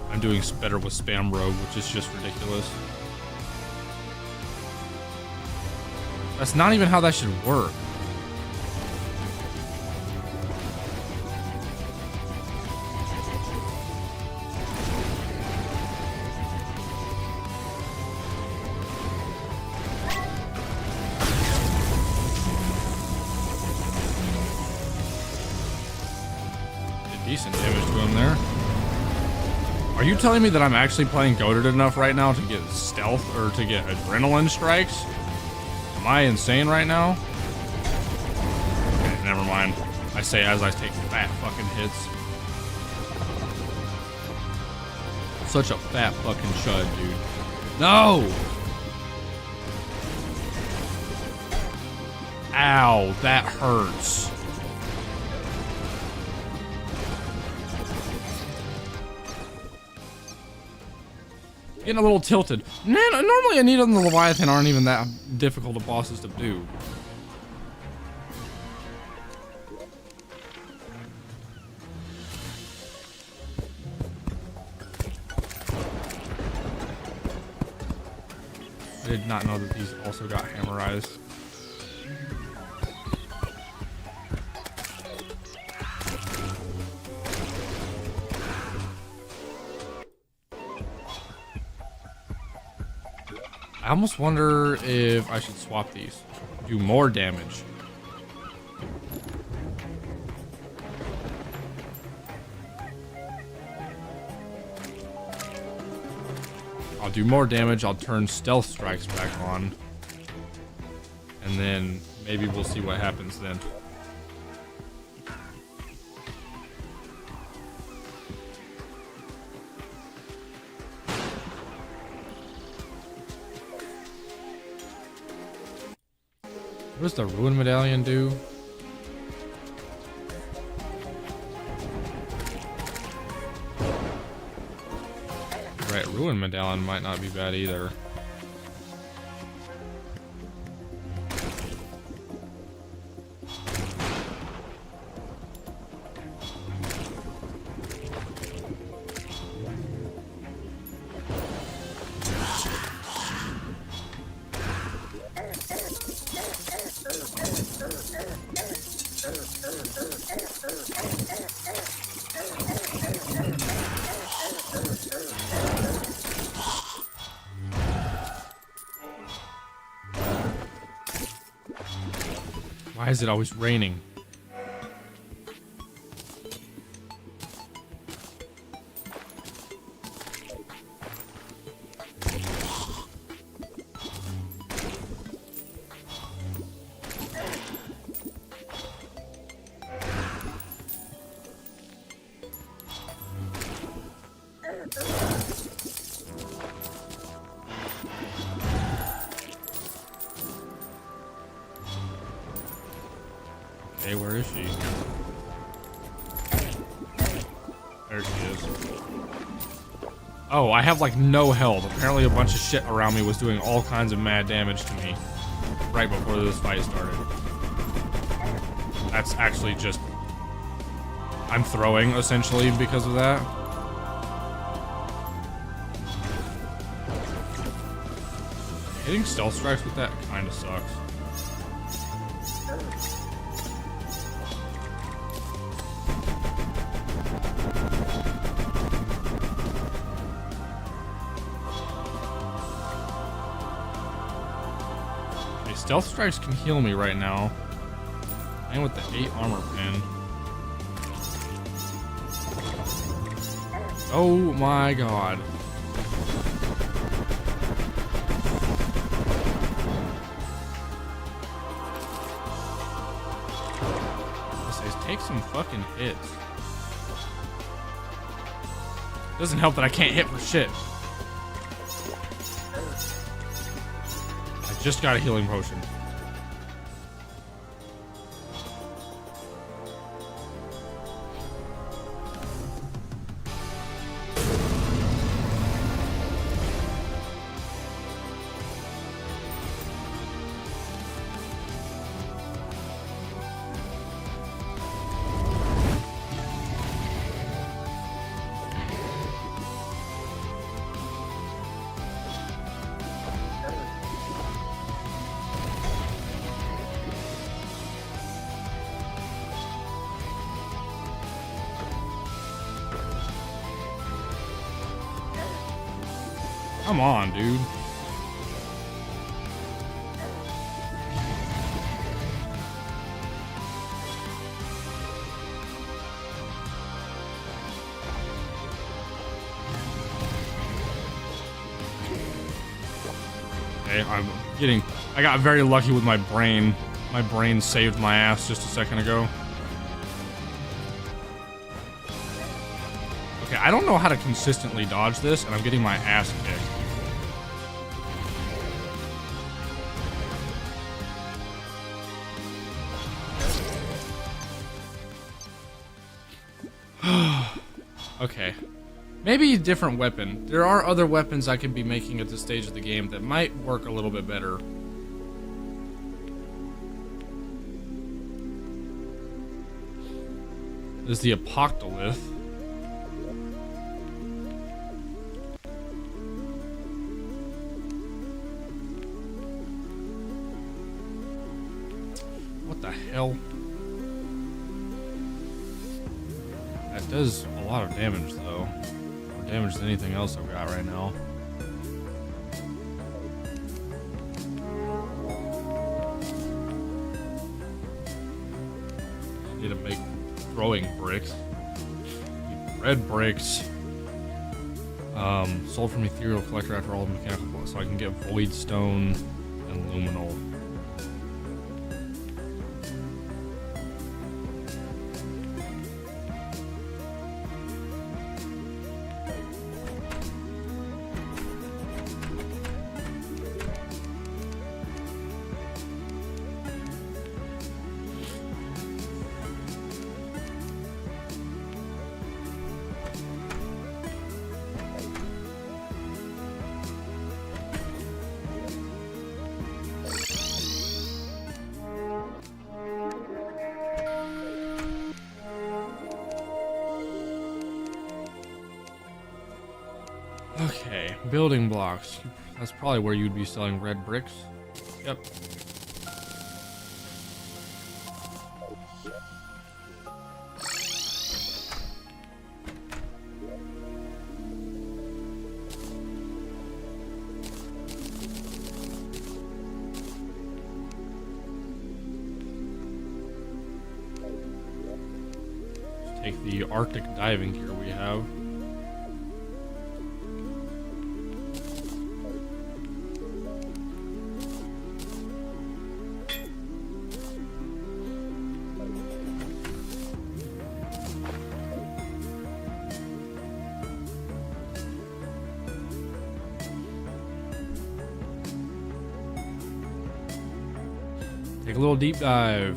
I'm doing better with Spam Rogue, which is just ridiculous. That's not even how that should work. Decent damage to him there. Are you telling me that I'm actually playing goated enough right now to get stealth or to get adrenaline strikes? Am I insane right now? Okay, never mind. I say as I take fat fucking hits. Such a fat fucking chud, dude. No! Ow, that hurts. Getting a little tilted. Man, normally Anita and the Leviathan aren't even that difficult of bosses to do. I did not know that these also got hammerized. I almost wonder if I should swap these. Do more damage. I'll do more damage, I'll turn stealth strikes back on. And then maybe we'll see what happens then. What does the Ruin Medallion do? Right, Ruin Medallion might not be bad either. Why is it always raining? Okay, where is she? There she is. Oh, I have like no health. Apparently a bunch of shit around me was doing all kinds of mad damage to me right before this fight started. That's actually just... I'm throwing, essentially, because of that. Hitting stealth strikes with that kind of sucks. Stealth strikes can heal me right now. And with the 8 armor pin. Oh my god. This says take some fucking hits. Doesn't help that I can't hit for shit. Just got a healing potion. Come on, dude. Okay, I got very lucky with my brain. My brain saved my ass just a second ago. Okay, I don't know how to consistently dodge this, and I'm getting my ass kicked. Okay. Maybe a different weapon. There are other weapons I could be making at this stage of the game that might work a little bit better. There's the Apocalypse. What the hell? That does a lot of damage, though. More damage than anything else I've got right now. Need to make throwing bricks. Red bricks. Sold from Ethereal Collector after all the mechanical blocks, so I can get Void Stone and Luminol. Okay, building blocks. That's probably where you'd be selling red bricks. Yep. Let's take the Arctic diving gear we have. Take a little deep dive.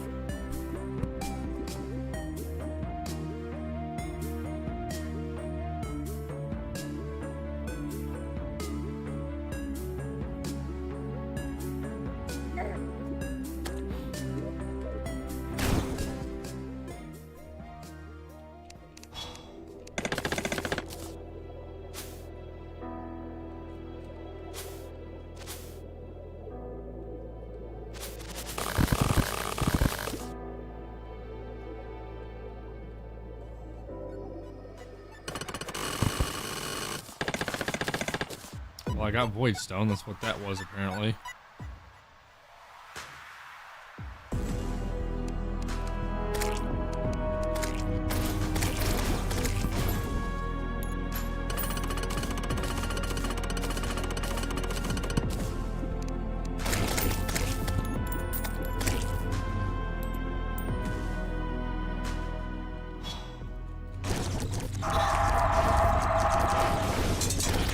Well, I got Void Stone, that's what that was apparently.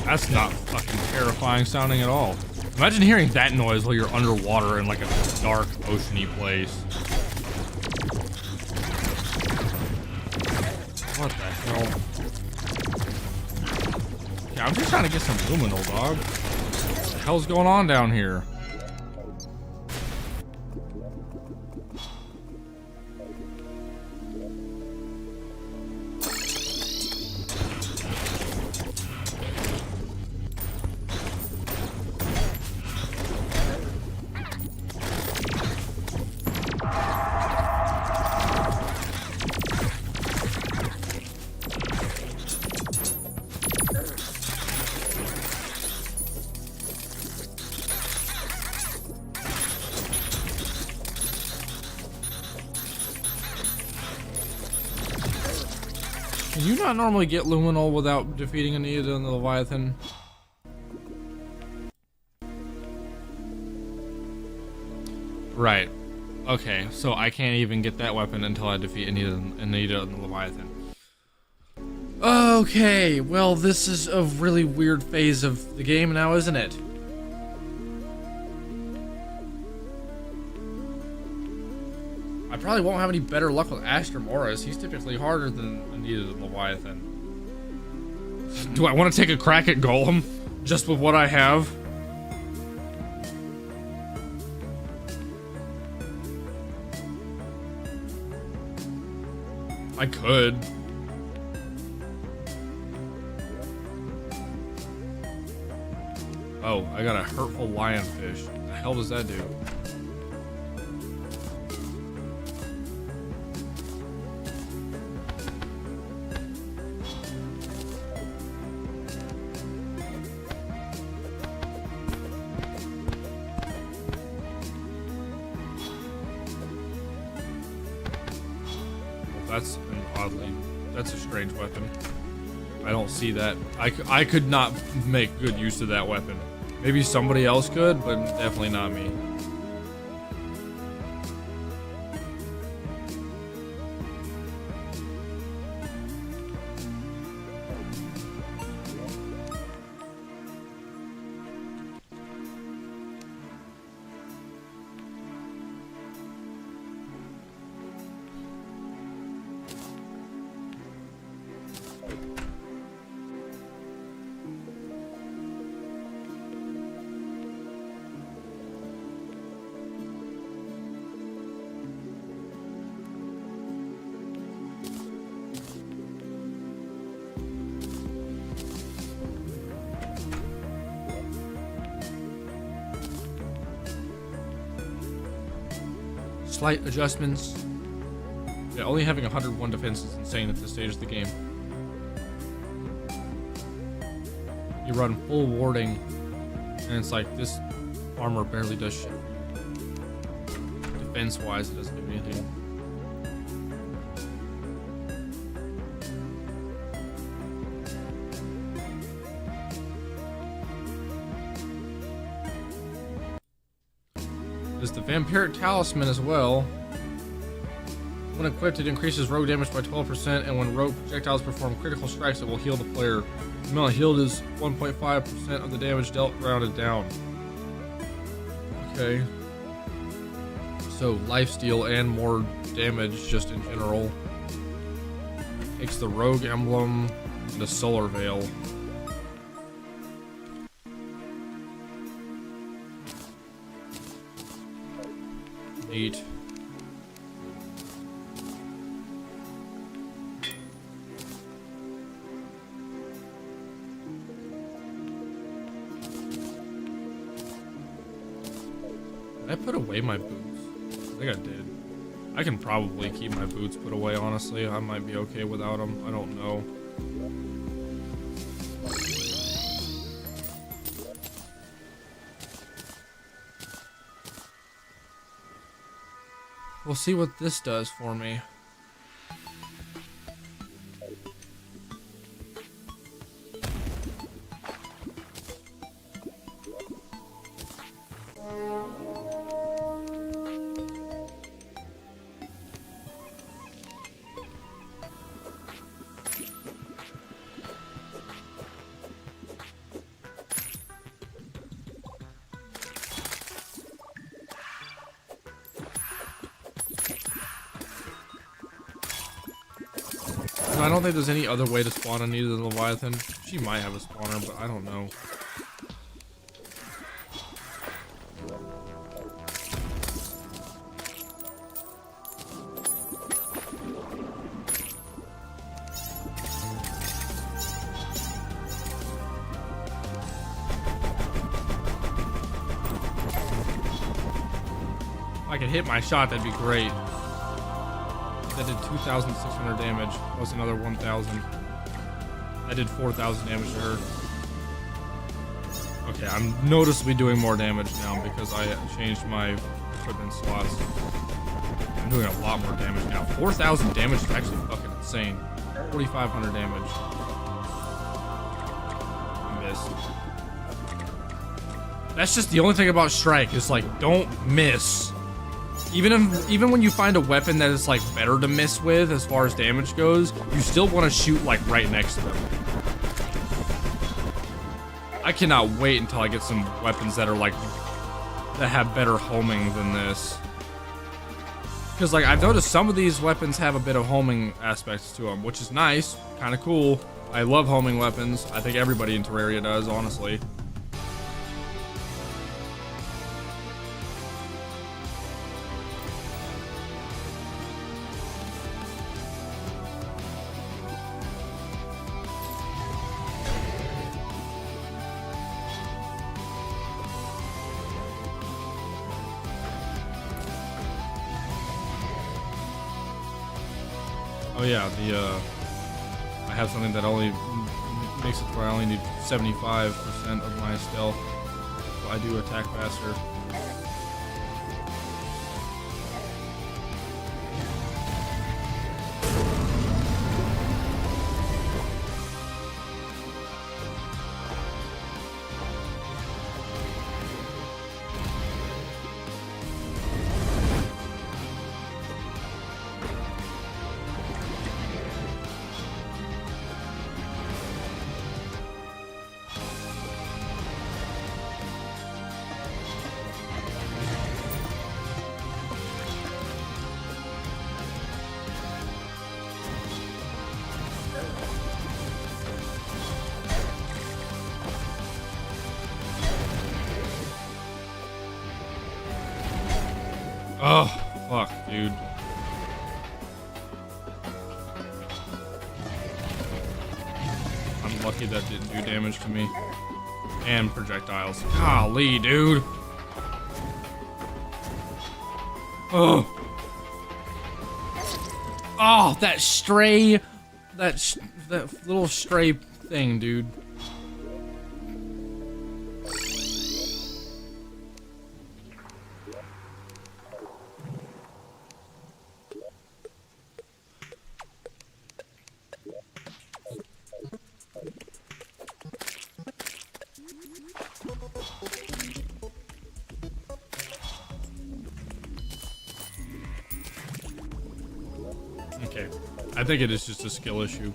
That's not fucking terrifying sounding at all. Imagine hearing that noise while you're underwater in like a dark, oceany place. What the hell? Yeah, I'm just trying to get some luminol, dog. What the hell's going on down here? Can you not normally get luminol without defeating a Needa and the Leviathan? Right. Okay, so I can't even get that weapon until I defeat Anita and the Leviathan. Okay, well, this is a really weird phase of the game now, isn't it? I probably won't have any better luck with Astor Morris. He's typically harder than Anita the Leviathan. Do I want to take a crack at Golem just with what I have? I could. Oh, I got a hurtful lionfish. What the hell does that do? That's a strange weapon. I don't see that. I could not make good use of that weapon. Maybe somebody else could, but definitely not me. Slight adjustments. Yeah, only having 101 defense is insane at this stage of the game. You run full warding, and it's like this armor barely does shit. Defense-wise, it doesn't do anything. There's the Vampiric Talisman as well. When equipped, it increases rogue damage by 12%, and when rogue projectiles perform critical strikes, it will heal the player. The amount healed is 1.5% of the damage dealt rounded down. Okay. So, lifesteal and more damage just in general. Takes the rogue emblem and the solar veil. Neat. Did I put away my boots? I think I did. I can probably keep my boots put away, honestly. I might be okay without them. I don't know. We'll see what this does for me. I don't think there's any other way to spawn Anita the Leviathan. She might have a spawner, but I don't know. If I could hit my shot, that'd be great. That did 2,600 damage, plus another 1,000. That did 4,000 damage to her. Okay, I'm noticeably doing more damage now because I changed my equipment slots. I'm doing a lot more damage now. 4,000 damage is actually fucking insane. 4,500 damage. I missed. That's just the only thing about Strike, is like, don't miss. even when you find a weapon that is like better to miss with as far as damage goes, you still want to shoot like right next to them. I cannot wait until I get some weapons that are like that have better homing than this. Because like I've noticed some of these weapons have a bit of homing aspects to them, which is nice, kind of cool. I love homing weapons. I think everybody in Terraria does, honestly. Oh yeah, I have something that only makes it where I only need 75% of my stealth, so I do attack faster. Oh, fuck, dude. I'm lucky that didn't do damage to me. And projectiles. Golly, dude. Oh. Oh, that stray. That little stray thing, dude. Okay, I think it is just a skill issue.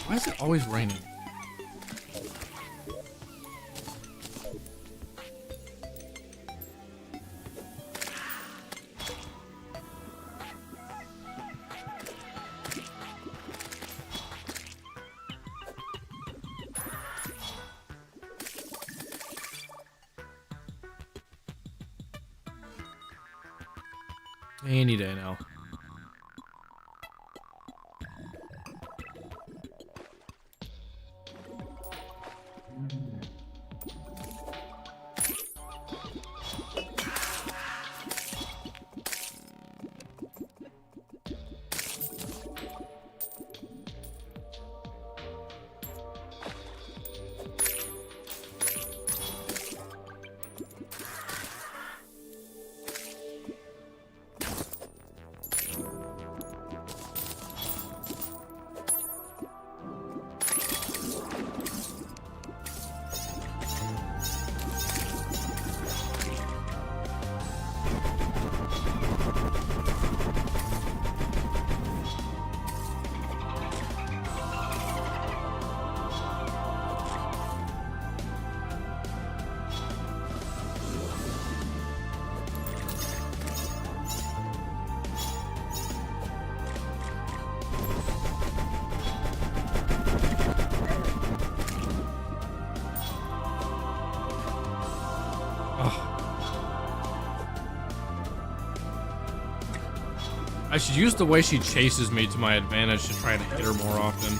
Why is it always raining? Any day now. I should use the way she chases me to my advantage to try to hit her more often.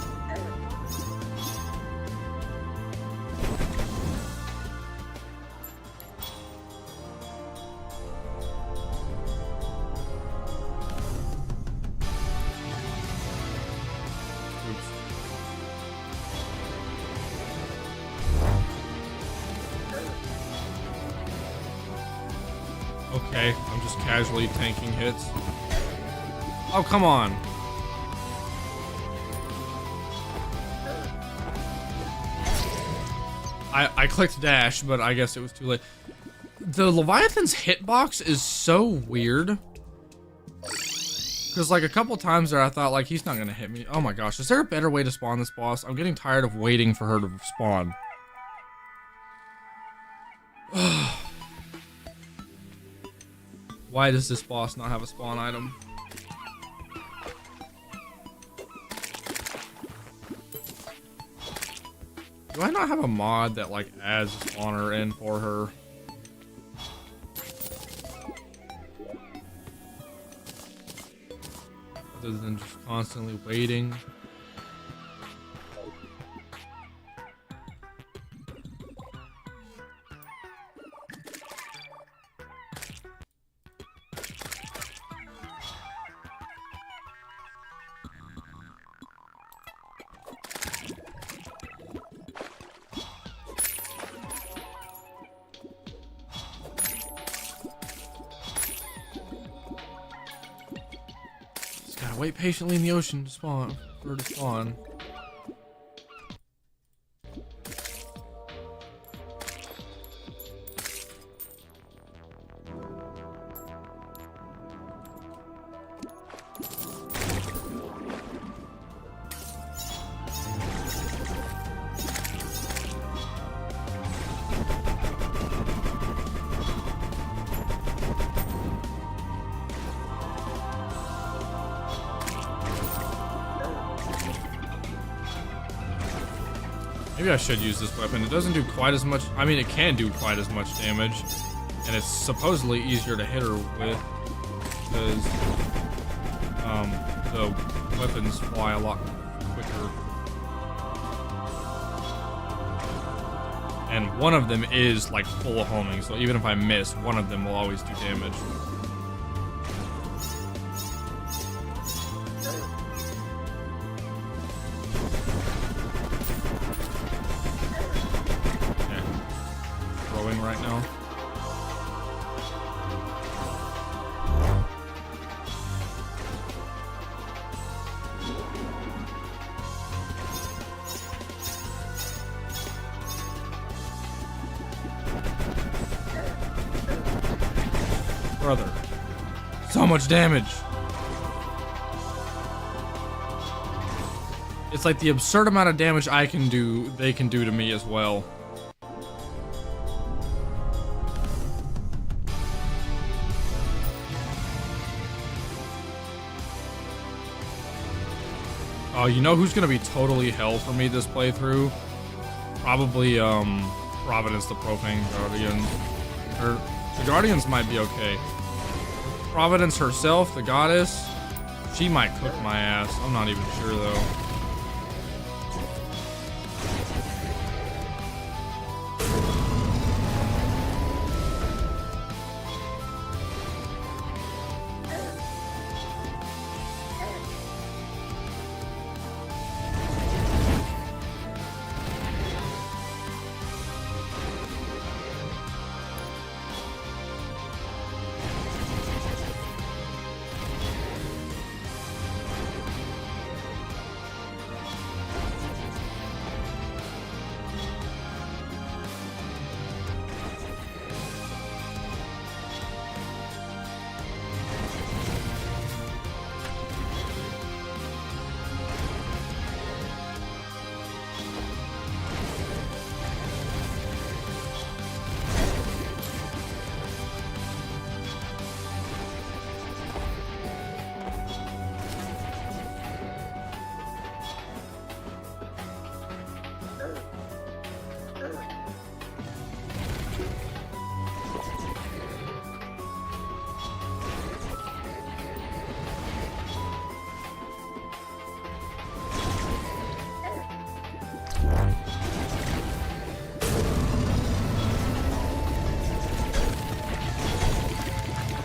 just casually tanking hits. Oh, come on. I clicked dash, but I guess it was too late. The Leviathan's hitbox is so weird. Because like a couple times there I thought like he's not gonna hit me. Oh my gosh, is there a better way to spawn this boss? I'm getting tired of waiting for her to spawn. Why does this boss not have a spawn item? Do I not have a mod that like adds a spawner in for her? Other than just constantly waiting. Just gotta wait patiently in the ocean to spawn, for her to spawn. Maybe I should use this weapon. It doesn't do quite as much. I mean, it can do quite as much damage, and it's supposedly easier to hit her with because the weapons fly a lot quicker. And one of them is like full homing, so even if I miss, one of them will always do damage. Right now. Brother, so much damage. It's like the absurd amount of damage I can do, they can do to me as well. Oh, you know who's gonna be totally hell for me this playthrough? Probably, Providence the Profane Guardian. Or, the Guardians might be okay. Providence herself, the goddess, she might cook my ass. I'm not even sure though.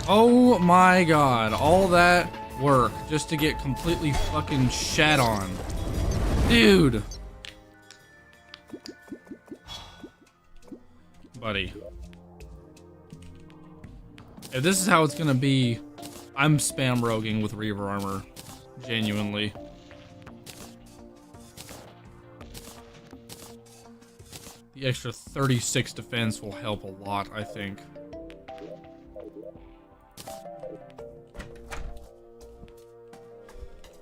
Oh my god, all that work just to get completely fucking shat on. Dude. Buddy. If this is how it's gonna be, I'm spam roguing with Reaver armor. Genuinely. The extra 36 defense will help a lot, I think.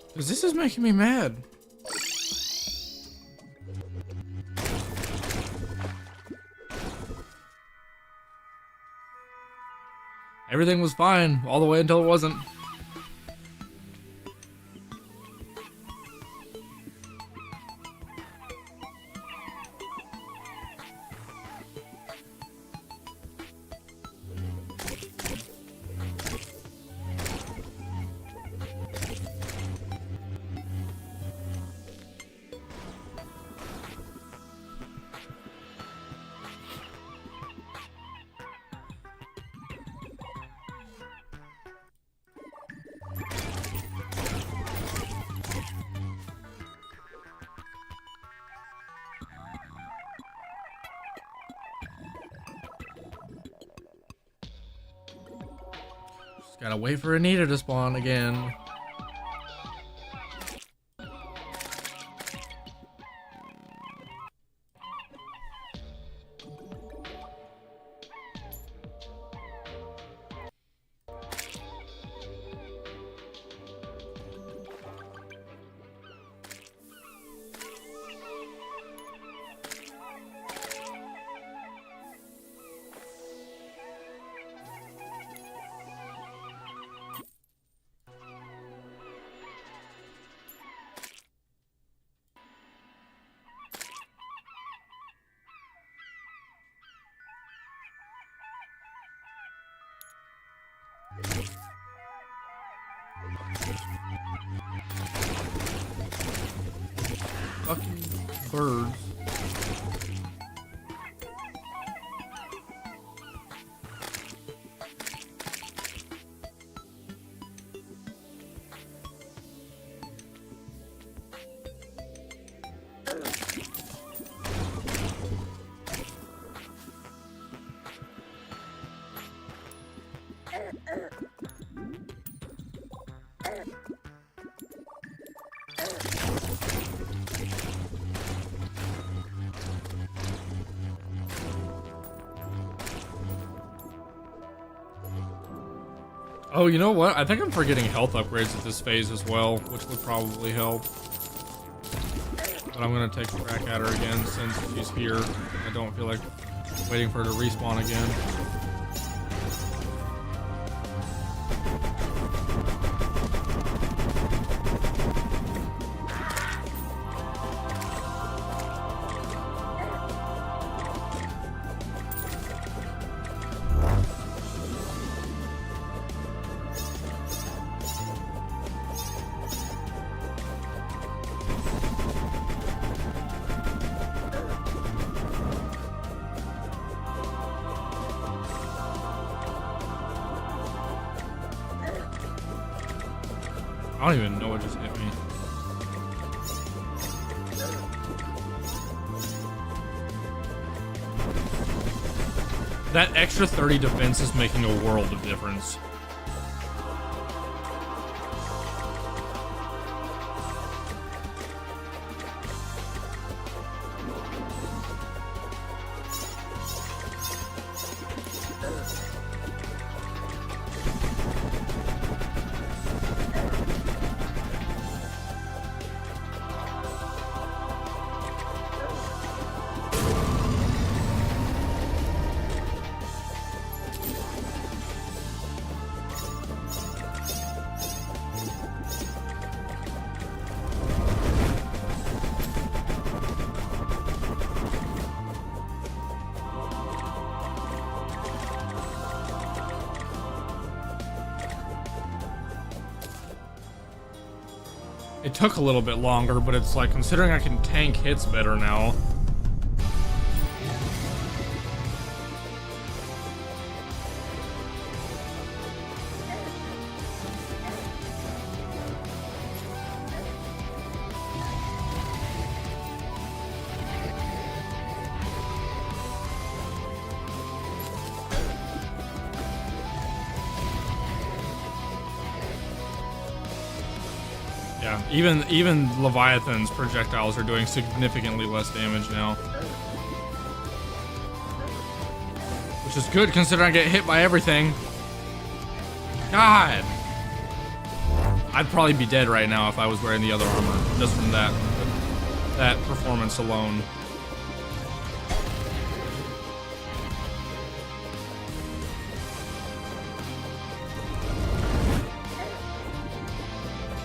Because this is making me mad. Everything was fine all the way until it wasn't. Gotta wait for Anita to spawn again. Fucking birds. Oh, you know what? I think I'm forgetting health upgrades at this phase as well, which would probably help. But I'm gonna take a crack at her again since she's here. I don't feel like waiting for her to respawn again. I don't even know what just hit me. That extra 30 defense is making a world of difference. It took a little bit longer, but it's like, considering I can tank hits better now. Yeah, even Leviathan's projectiles are doing significantly less damage now. Which is good considering I get hit by everything. God! I'd probably be dead right now if I was wearing the other armor, just from that performance alone.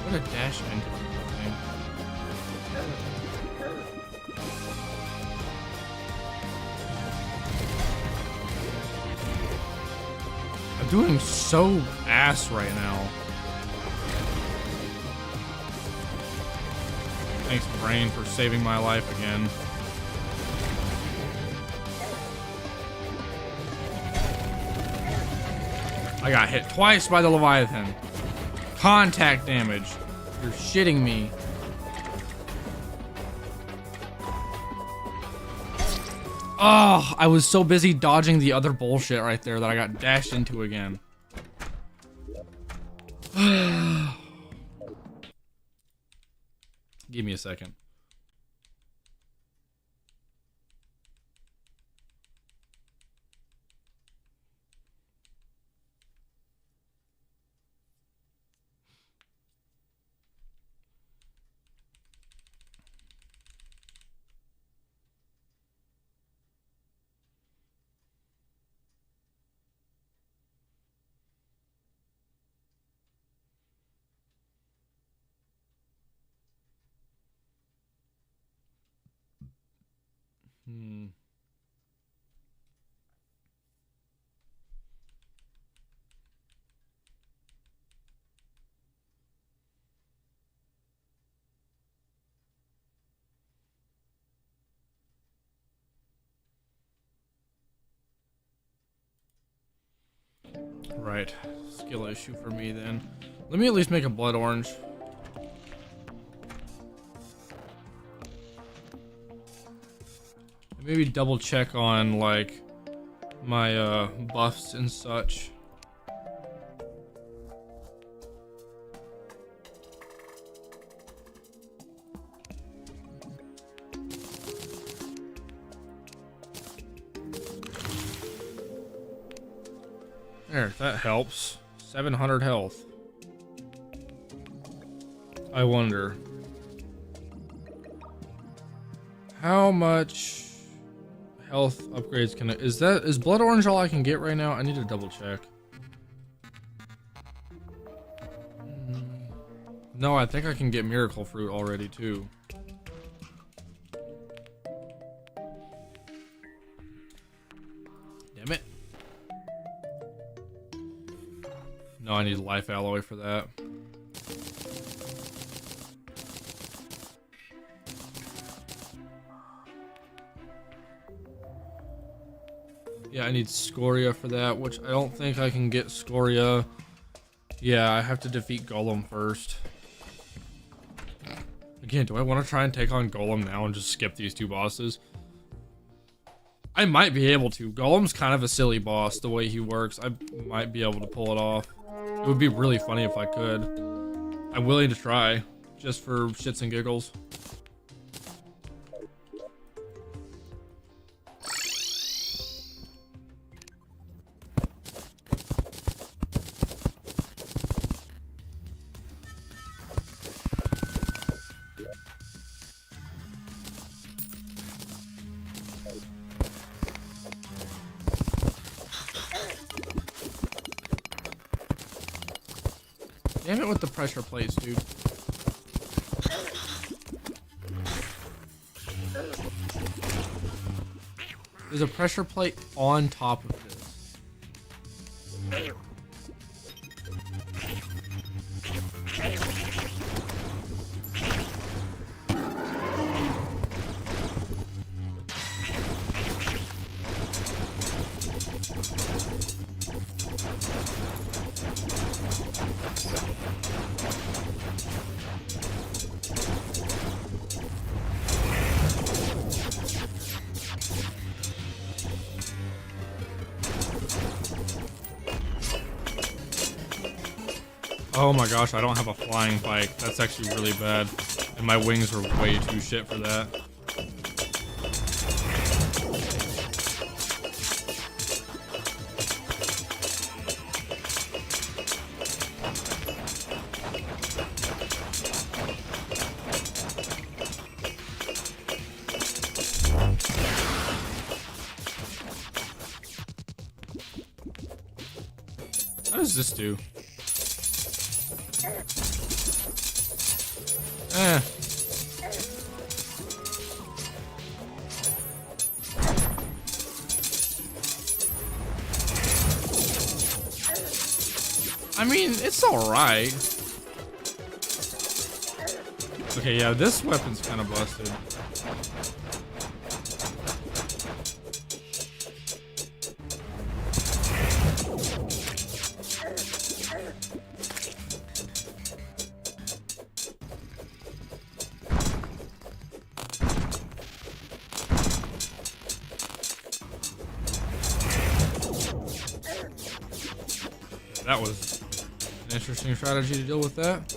What a dash into the thing. I'm doing so ass right now. Thanks, brain, for saving my life again. I got hit twice by the Leviathan. Contact damage. You're shitting me. Oh, I was so busy dodging the other bullshit right there that I got dashed into again. Give me a second. Right. Skill issue for me then. Let me at least make a blood orange. Maybe double check on like my buffs and such. There, that helps. 700 health. I wonder how much health upgrades can I, is blood orange all I can get right now? I need to double check. No, I think I can get miracle fruit already too. Damn it. No, I need life alloy for that. Yeah, I need scoria for that, which I don't think I can get scoria. Yeah, I have to defeat Golem first. Again, do I want to try and take on Golem now and just skip these two bosses? I might be able to. Golem's kind of a silly boss, the way he works. I might be able to pull it off. It would be really funny if I could. I'm willing to try, just for shits and giggles. Damn it with the pressure plates, dude. There's a pressure plate on top of this. Oh my gosh, I don't have a flying bike. That's actually really bad. And my wings are way too shit for that. What does this do? Eh. I mean, it's alright. Okay, yeah, this weapon's kind of busted. That was an interesting strategy to deal with that.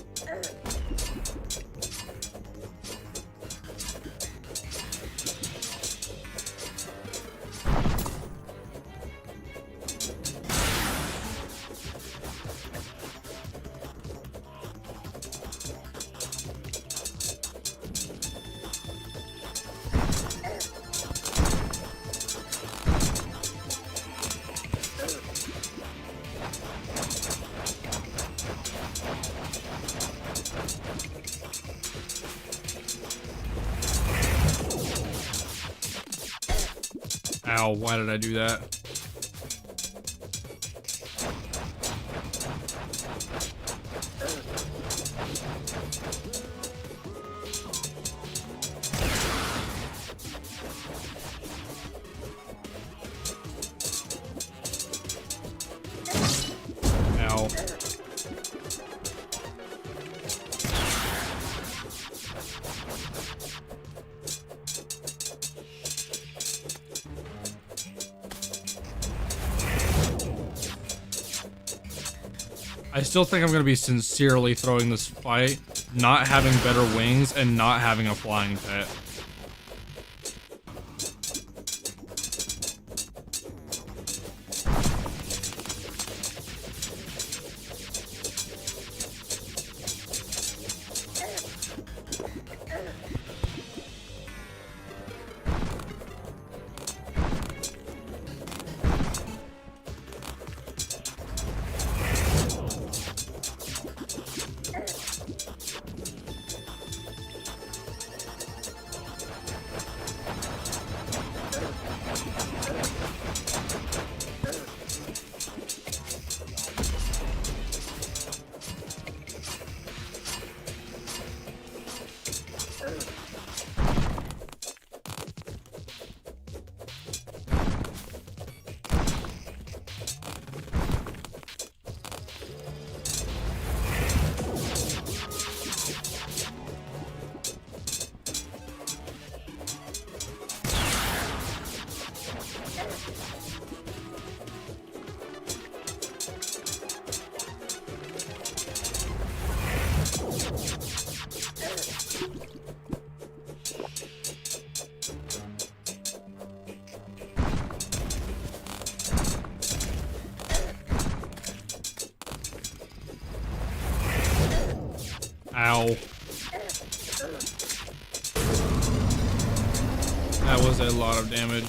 Ow, why did I do that? Ow. I still think I'm going to be sincerely throwing this fight, not having better wings and not having a flying pet. Ow. That was a lot of damage.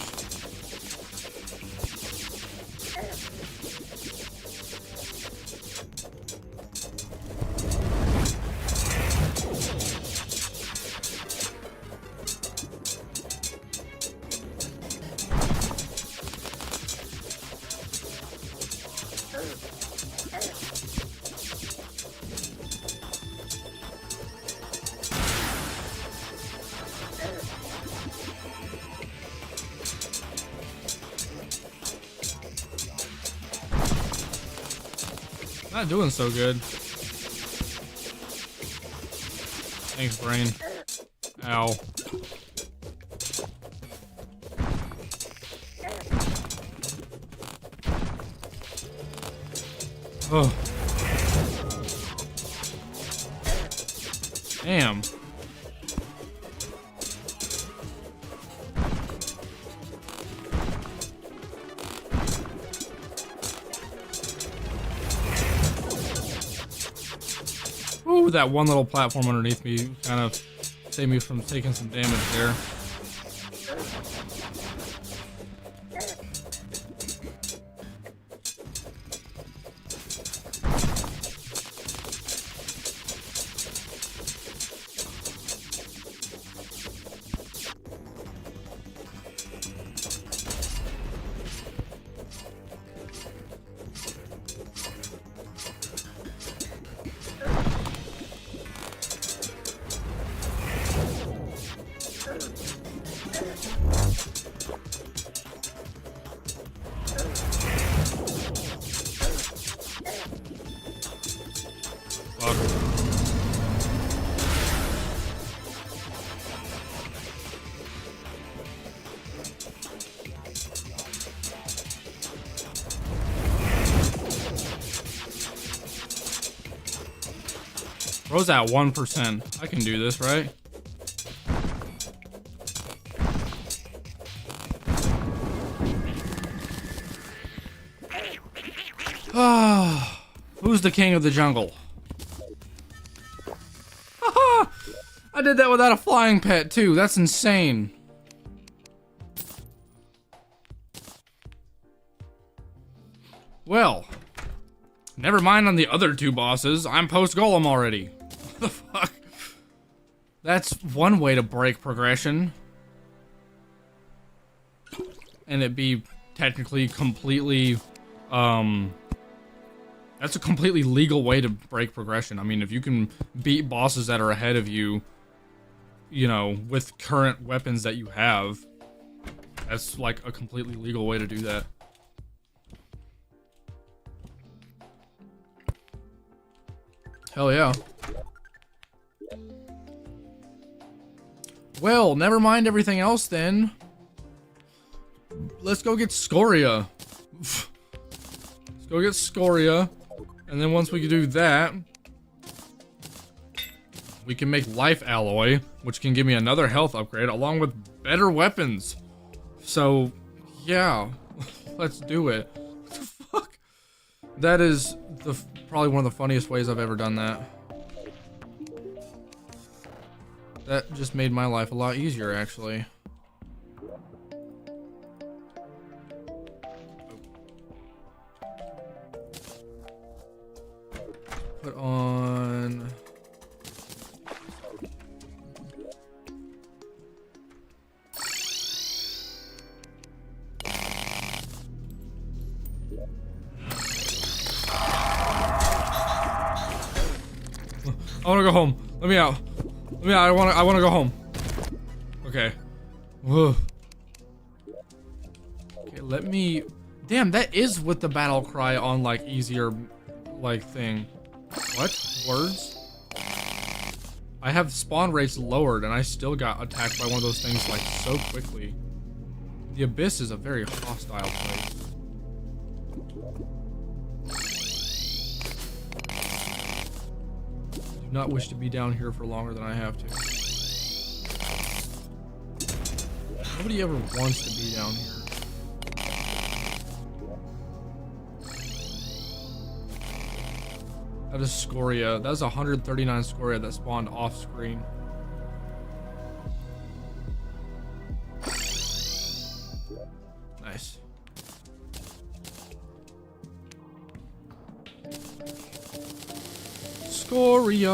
Not doing so good. Thanks, brain. Ow. Oh. Damn. Ooh, that one little platform underneath me kind of saved me from taking some damage there. Bro's at 1%. I can do this, right? Ah, who's the king of the jungle? Haha! I did that without a flying pet too. That's insane. Well, never mind on the other two bosses. I'm post golem already. What the fuck? That's one way to break progression. And it be technically completely, that's a completely legal way to break progression. I mean, if you can beat bosses that are ahead of you, you know, with current weapons that you have, that's like a completely legal way to do that. Hell yeah. Well, never mind everything else then. Let's go get Scoria. Let's go get Scoria. And then once we do that, we can make Life Alloy, which can give me another health upgrade along with better weapons. So, yeah. Let's do it. What the fuck? That is probably one of the funniest ways I've ever done that. That just made my life a lot easier, actually. Put on... I wanna go home. Let me out. Let me out. I wanna go home. Okay. Whoa. Okay, let me... Damn, that is with the battle cry on, like, easier, like, thing. What? Words? I have spawn rates lowered, and I still got attacked by one of those things, like, so quickly. The Abyss is a very hostile place. Do not wish to be down here for longer than I have to. Nobody ever wants to be down here. That is Scoria. That's 139 Scoria that spawned off screen. Nice. Scoria.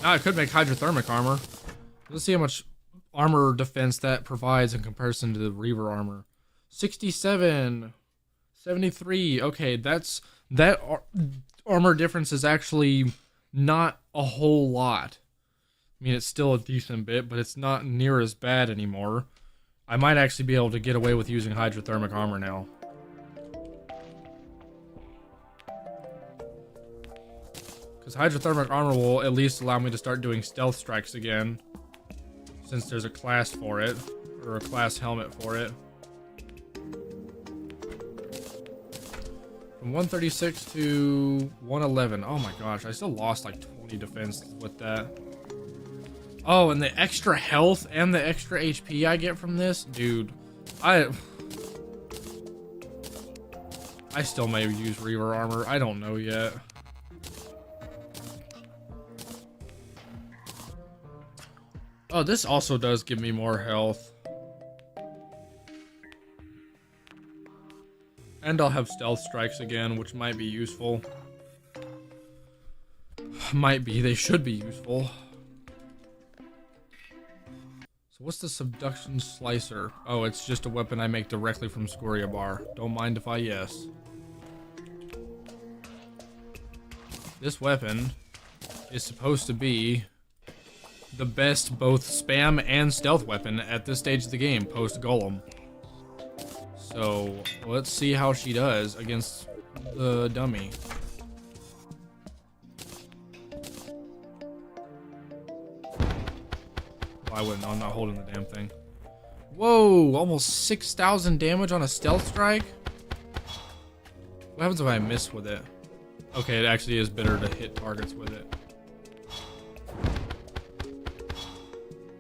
Now I could make hydrothermic armor. Let's see how much armor defense that provides in comparison to the Reaver armor. 67. 73. Okay, that armor difference is actually not a whole lot. I mean, it's still a decent bit, but it's not near as bad anymore. I might actually be able to get away with using hydrothermic armor now. Because hydrothermic armor will at least allow me to start doing stealth strikes again. Since there's a class for it. Or a class helmet for it. From 136 to 111. Oh my gosh, I still lost like 20 defense with that. Oh, and the extra health and the extra HP I get from this? Dude, I still may use Reaver armor. I don't know yet. Oh, this also does give me more health. And I'll have stealth strikes again, which might be useful. Might be. They should be useful. So what's the subduction slicer? Oh, it's just a weapon I make directly from Scoria bar. Don't mind if I yes. This weapon is supposed to be the best both spam and stealth weapon at this stage of the game, post Golem. So let's see how she does against the dummy. I wouldn't. I'm not holding the damn thing. Whoa! Almost 6,000 damage on a stealth strike? What happens if I miss with it? Okay, it actually is better to hit targets with it.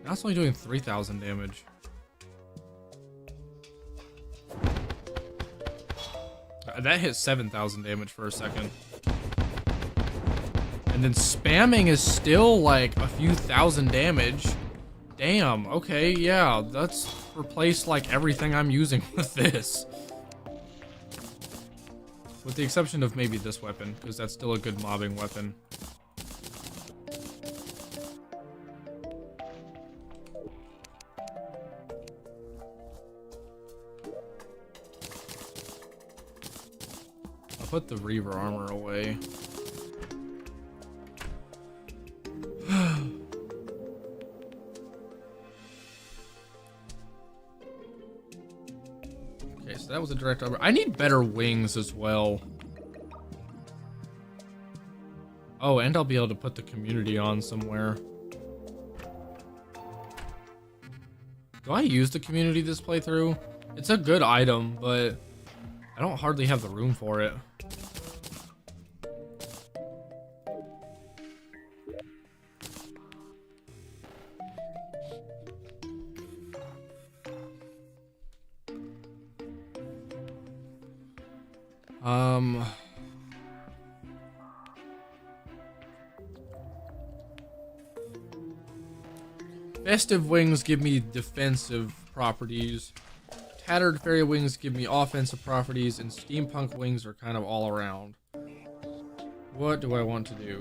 Now it's only doing 3,000 damage. That hit 7,000 damage for a second. And then spamming is still like a few thousand damage. Damn, okay, yeah, that's replaced like everything I'm using with this. With the exception of maybe this weapon, because that's still a good mobbing weapon. I'll put the Reaver armor away. Okay, so that was a direct armor. I need better wings as well. Oh, and I'll be able to put the community on somewhere. Do I use the community this playthrough? It's a good item, but I don't hardly have the room for it. Festive wings give me defensive properties. Tattered fairy wings give me offensive properties, and steampunk wings are kind of all around. What do I want to do?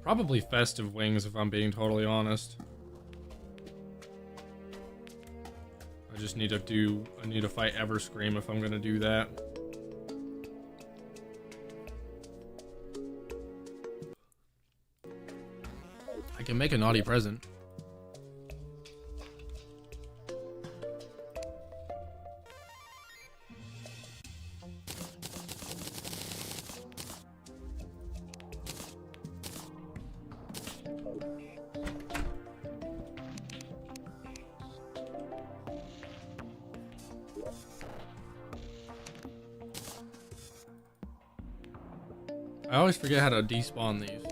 Probably festive wings, if I'm being totally honest. I just need to fight Everscream if I'm gonna do that. I can make a naughty present. I always forget how to despawn these.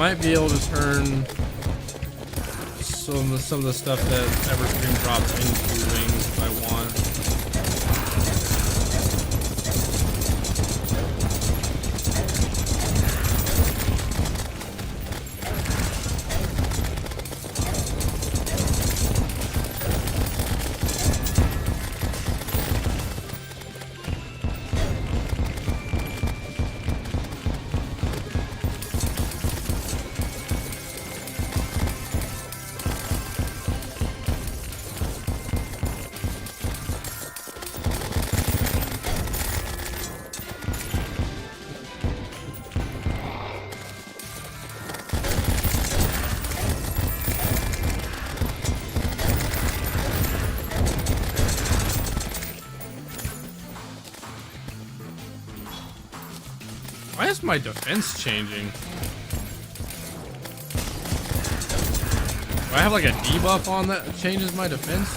might be able to turn some of the stuff that Everstream drops into wings if I want. Why is my defense changing? Do I have like a debuff on that changes my defense?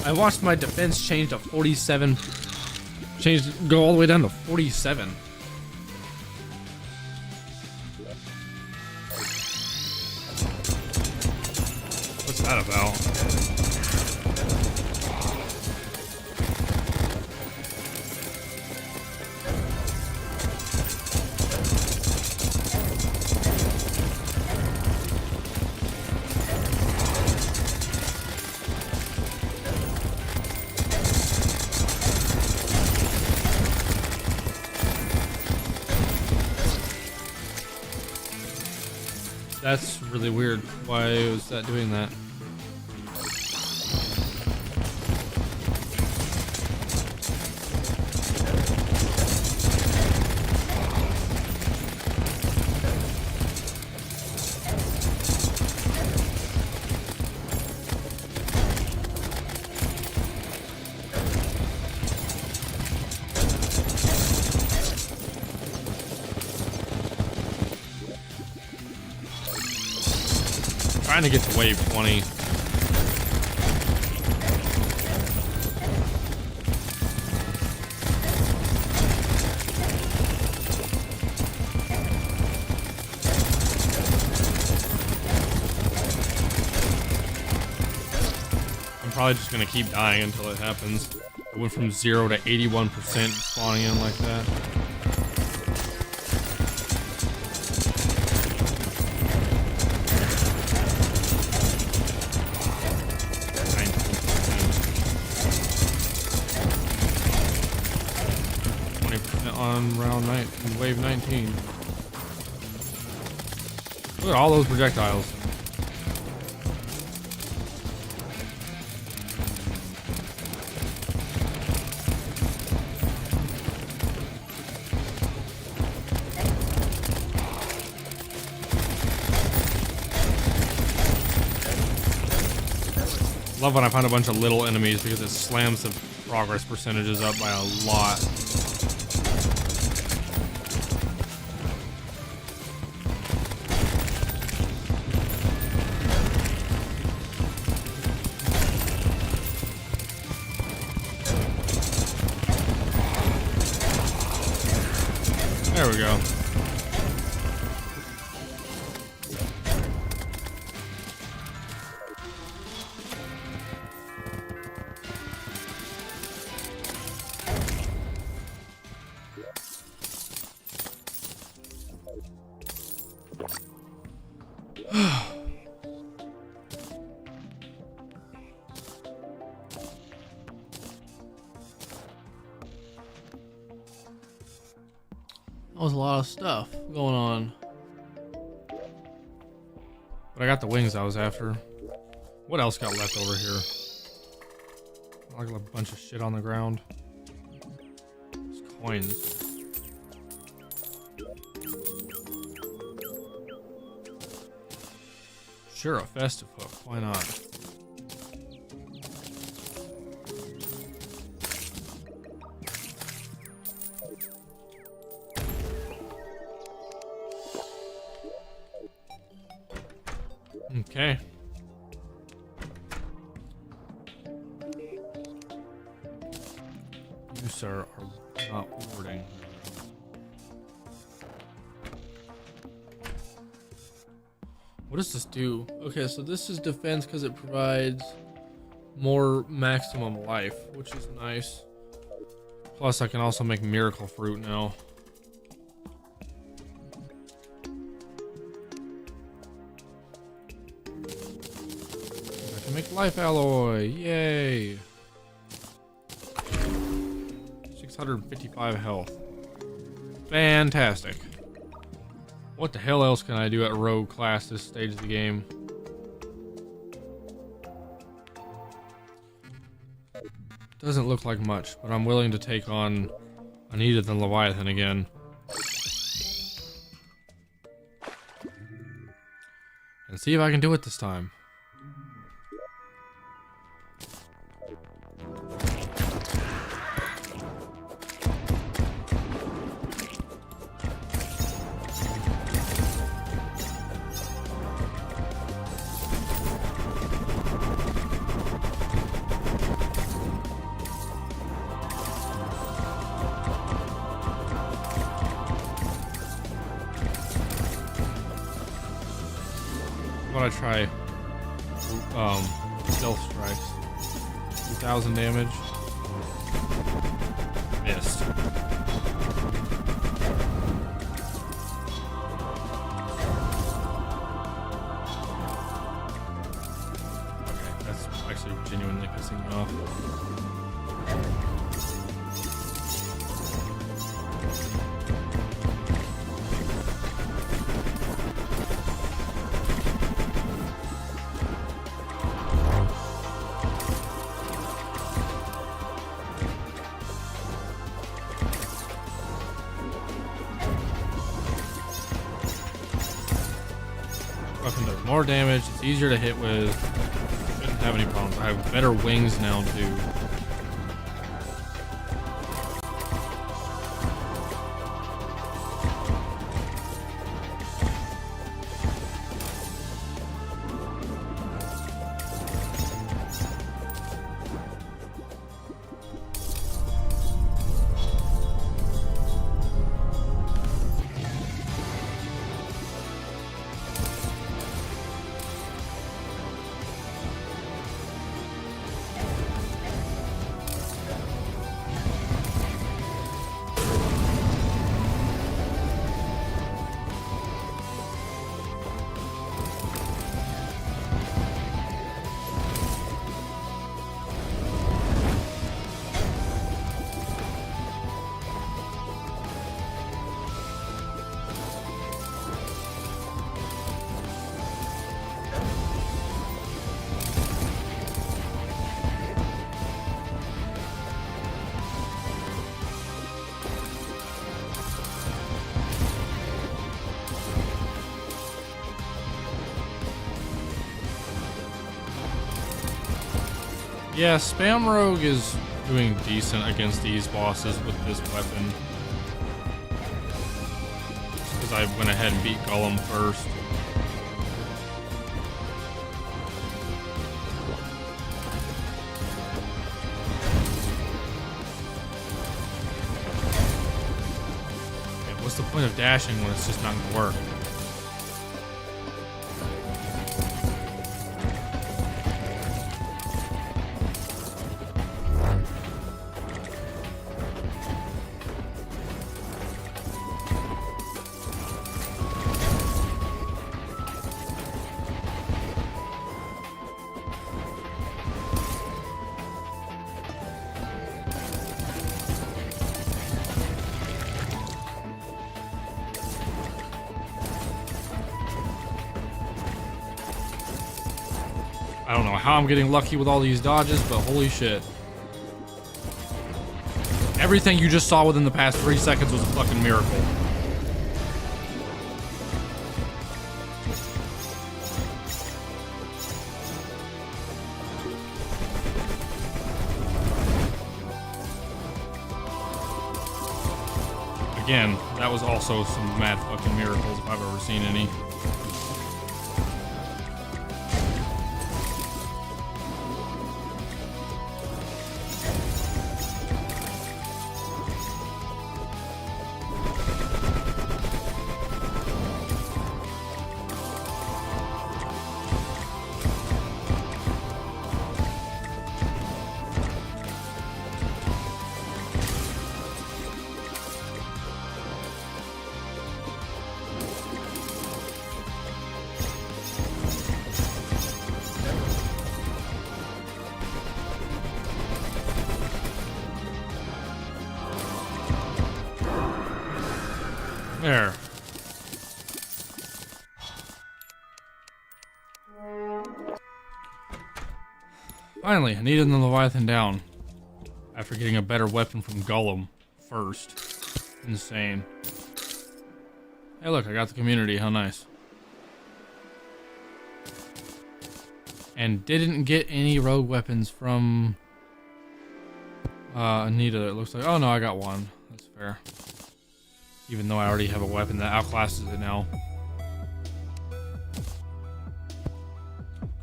I watched my defense change to 47. Go all the way down to 47. What's that about? That's really weird. Why was that doing that? Trying to get to wave 20. I'm probably just gonna keep dying until it happens. It went from 0 to 81% spawning in like that. On round 9, wave 19. Look at all those projectiles. Love when I find a bunch of little enemies because it slams the progress percentages up by a lot. There we go. That was a lot of stuff going on. But I got the wings I was after. What else got left over here? Like a bunch of shit on the ground. It's coins. Sure, a festive hook. Why not? Okay. You, sir, are not warding. What does this do? Okay, so this is defense because it provides more maximum life, which is nice. Plus, I can also make miracle fruit now. I can make life alloy. Yay! 655 health. Fantastic. What the hell else can I do at rogue class this stage of the game? Doesn't look like much, but I'm willing to take on Anita the Leviathan again. And see if I can do it this time. What I try stealth strikes. 2,000 damage. Missed. Okay, that's actually genuinely pissing me off. Weapon does more damage, it's easier to hit with, shouldn't have any problems. I have better wings now too. Yeah, Spam Rogue is doing decent against these bosses with this weapon. Just because I went ahead and beat Golem first. Okay, what's the point of dashing when it's just not going to work? I don't know how I'm getting lucky with all these dodges, but holy shit. Everything you just saw within the past 3 seconds was a fucking miracle. Again, that was also some mad fucking miracles if I've ever seen any. There. Finally, I needed the Leviathan down. After getting a better weapon from Golem first. Insane. Hey look, I got the community, how nice. And didn't get any rogue weapons from Anita, it looks like. Oh no, I got one. That's fair. Even though I already have a weapon that outclasses it now.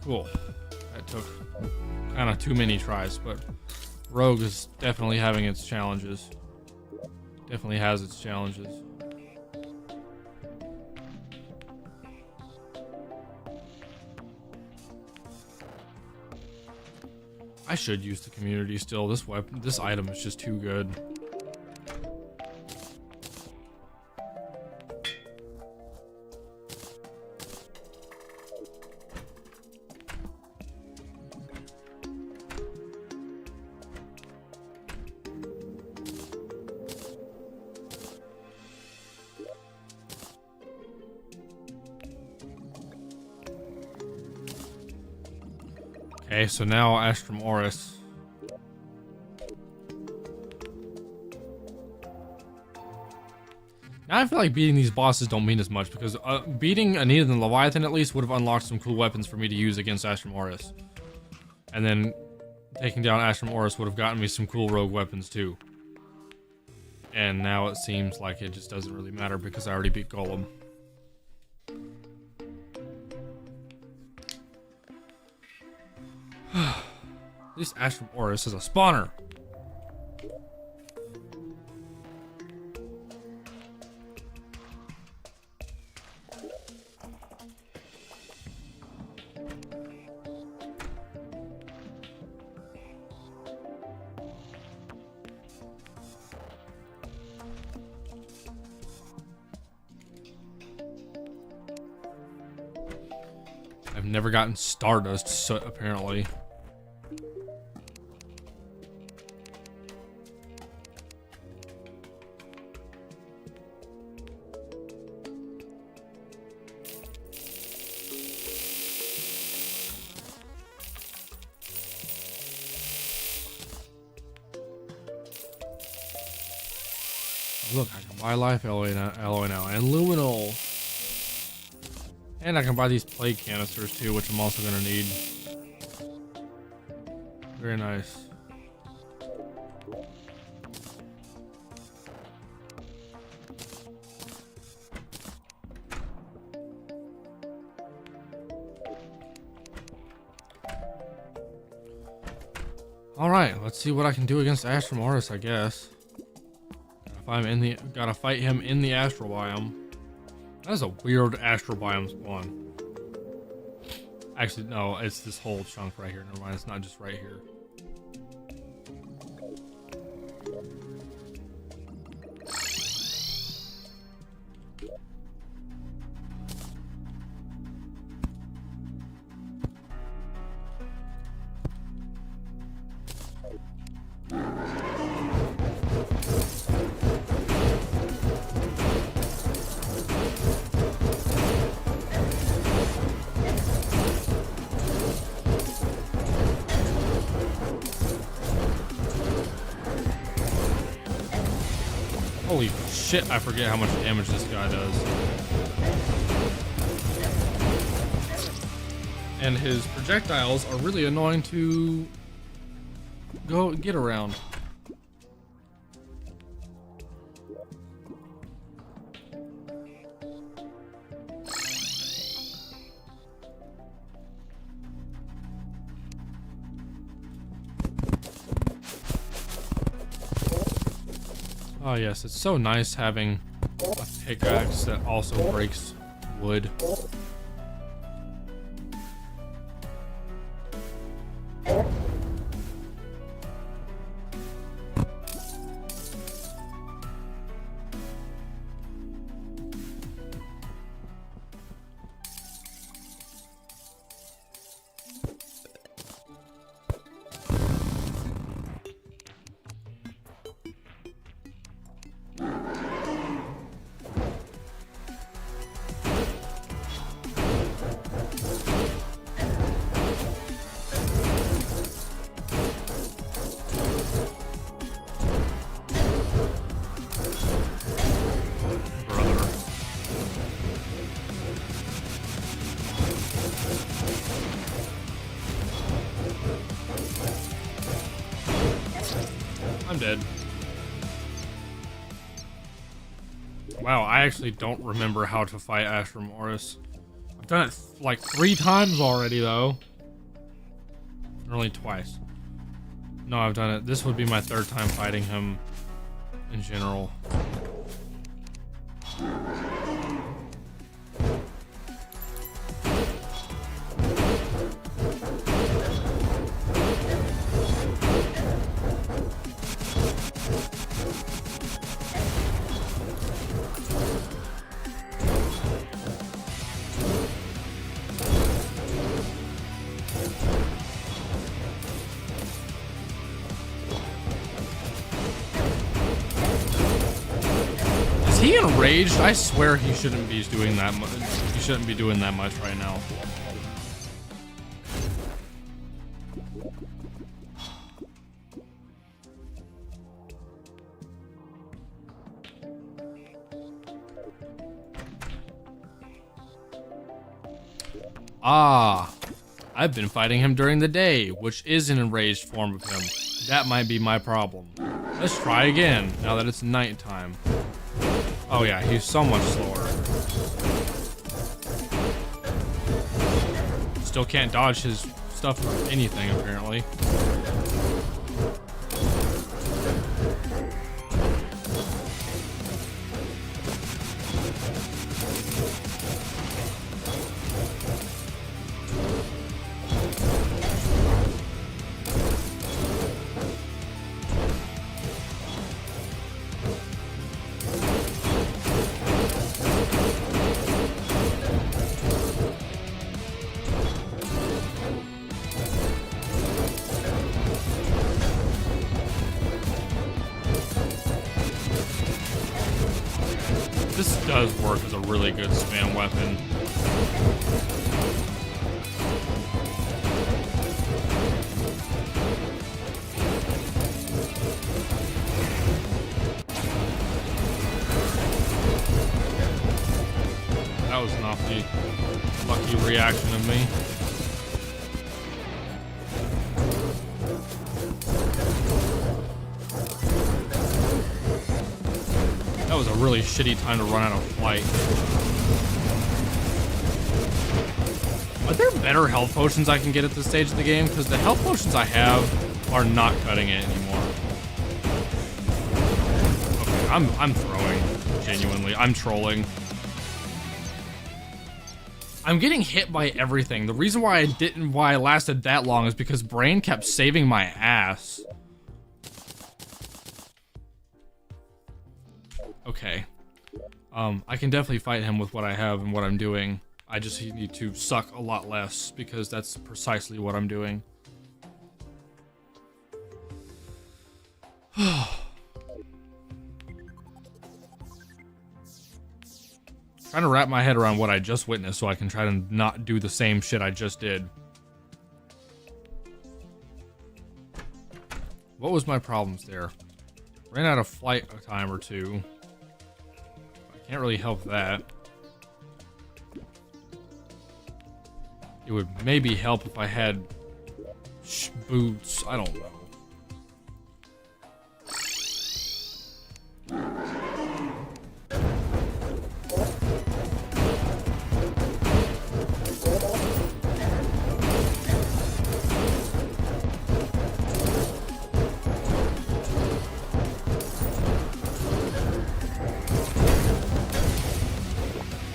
Cool. That took kind of too many tries, but rogue is definitely having its challenges. Definitely has its challenges. I should use the community still. This weapon, this item is just too good. Okay, so now Astrum Oris. Now I feel like beating these bosses don't mean as much because beating Anita and Leviathan at least would have unlocked some cool weapons for me to use against Astrum Oris. And then taking down Astrum Oris would have gotten me some cool rogue weapons too. And now it seems like it just doesn't really matter because I already beat Golem. At least Astrum Oris is a spawner. I've never gotten Stardust soot apparently. Look, I can buy life alloy now, and luminol. And I can buy these plague canisters too, which I'm also gonna need. Very nice. Alright, let's see what I can do against Astrum Oris, I guess. Gotta fight him in the astral biome. That is a weird astral biome spawn. Actually, no, it's this whole chunk right here. Never mind, it's not just right here. Holy shit, I forget how much damage this guy does. And his projectiles are really annoying to go get around. Oh yes, it's so nice having a pickaxe that also breaks wood. I'm dead. Wow, I actually don't remember how to fight Ashram Oris. I've done it like 3 times already, though. Or only twice. No, I've done it. This would be my 3rd time fighting him in general. Is he enraged? I swear he shouldn't be doing that much. He shouldn't be doing that much right now. Ah, I've been fighting him during the day, which is an enraged form of him. That might be my problem. Let's try again, now that it's nighttime. Oh yeah, he's so much slower. Still can't dodge his stuff or anything, apparently. This does work as a really good spam weapon. That was an awfully lucky reaction of me. That was a really shitty time to run out of flight. Are there better health potions I can get at this stage of the game? Because the health potions I have are not cutting it anymore. Okay, I'm throwing. Genuinely, I'm trolling. I'm getting hit by everything. The reason why I lasted that long is because Brain kept saving my ass. Okay. I can definitely fight him with what I have and what I'm doing. I just need to suck a lot less because that's precisely what I'm doing. Trying to wrap my head around what I just witnessed so I can try to not do the same shit I just did. What was my problems there? Ran out of flight a time or two. I can't really help that. It would maybe help if I had boots. I don't know.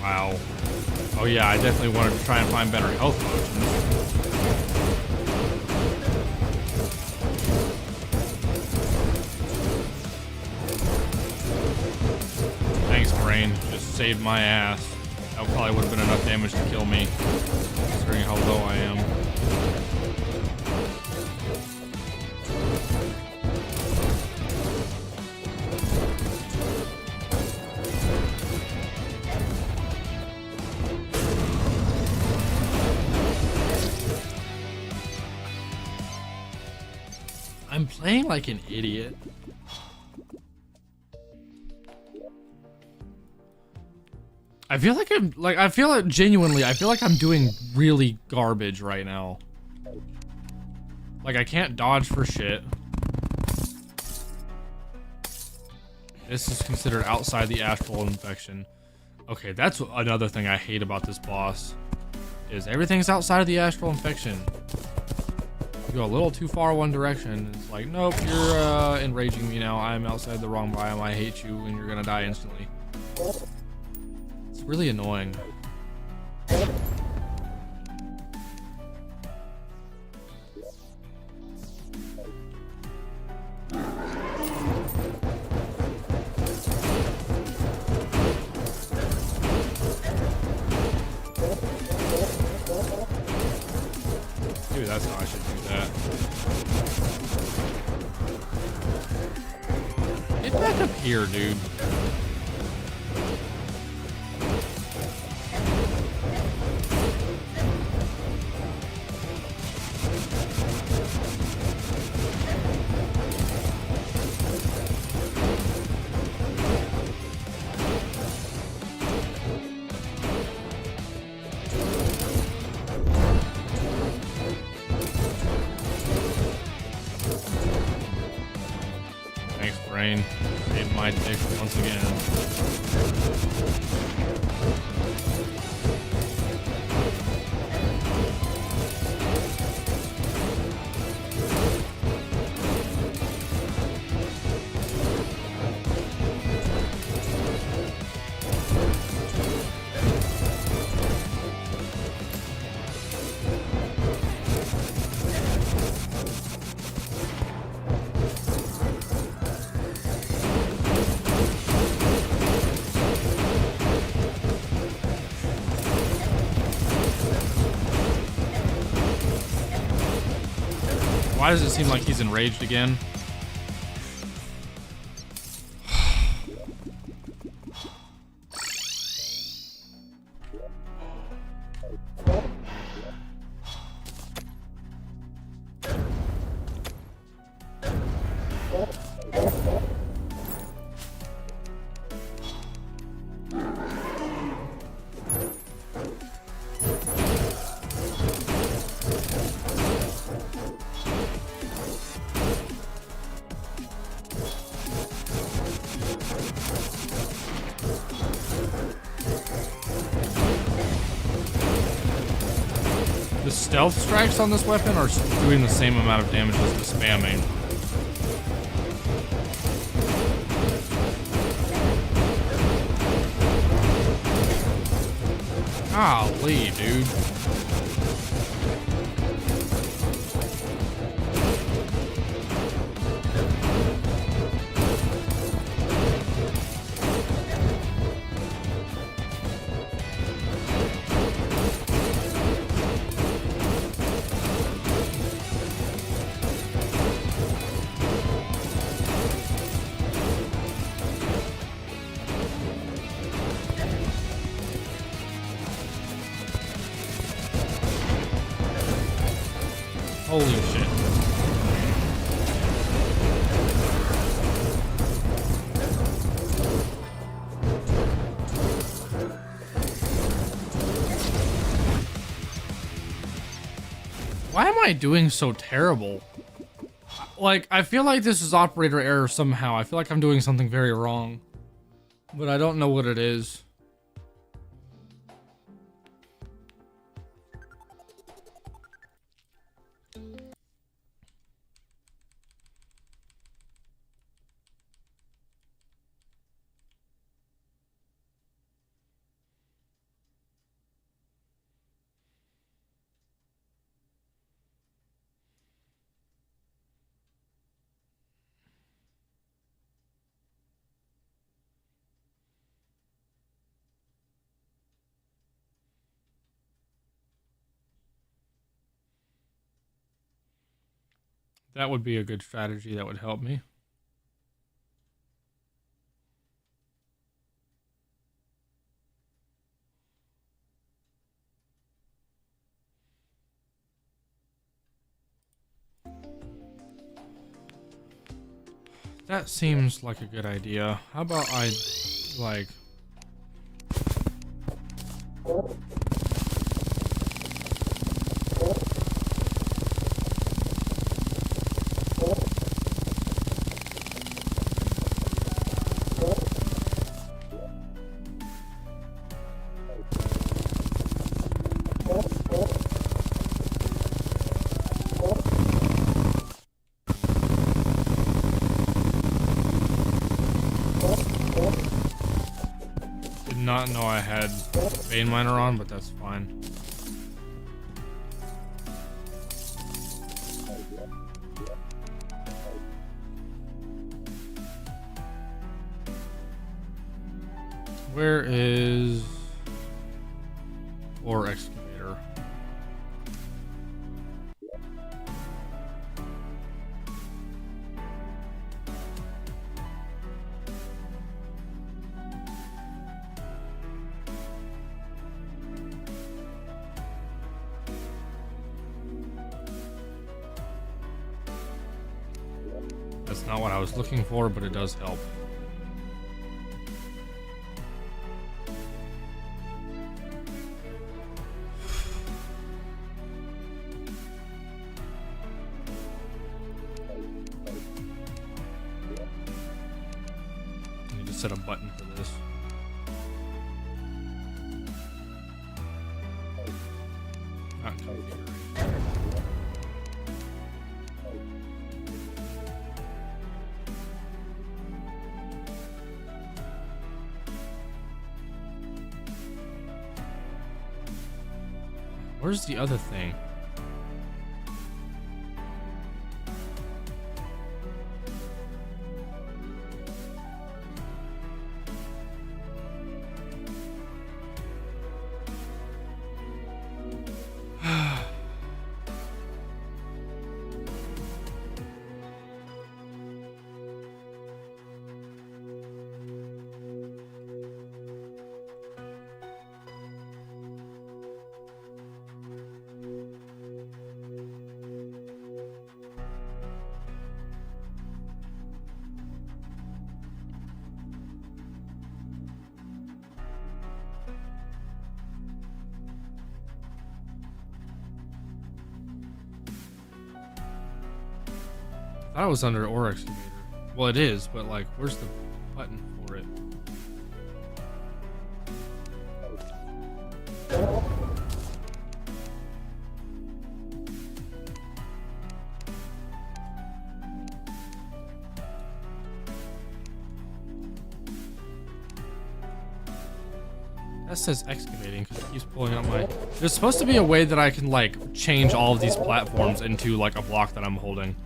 Wow. Oh yeah, I definitely wanted to try and find better health potions. Thanks, Brain. Just saved my ass. That probably would have been enough damage to kill me, considering how low I am. I'm playing like an idiot. I feel like genuinely, I feel like I'm doing really garbage right now. Like I can't dodge for shit. This is considered outside the astral infection. Okay, that's another thing I hate about this boss. Is everything's outside of the astral infection. You go a little too far one direction, it's like, nope, you're enraging me now. I'm outside the wrong biome. I hate you, and you're gonna die instantly. It's really annoying. Maybe that's how I should do that. Get back up here, dude. Thanks, brain. Saved my dick once again. Why does it seem like he's enraged again? The stealth strikes on this weapon are doing the same amount of damage as the spamming. Golly, dude. Holy shit. Why am I doing so terrible? Like, I feel like this is operator error somehow. I feel like I'm doing something very wrong. But I don't know what it is. That would be a good strategy that would help me. That seems like a good idea. How about I, like... not know I had vein miner on, but that's fine. Where is ore excavator? That's not what I was looking for, but it does help. I need to set a button for this. Not configuration. Where's the other thing? I thought it was under ore excavator. Well, it is, but like, where's the button for it? That says excavating because it keeps pulling up my... There's supposed to be a way that I can like change all of these platforms into like a block that I'm holding.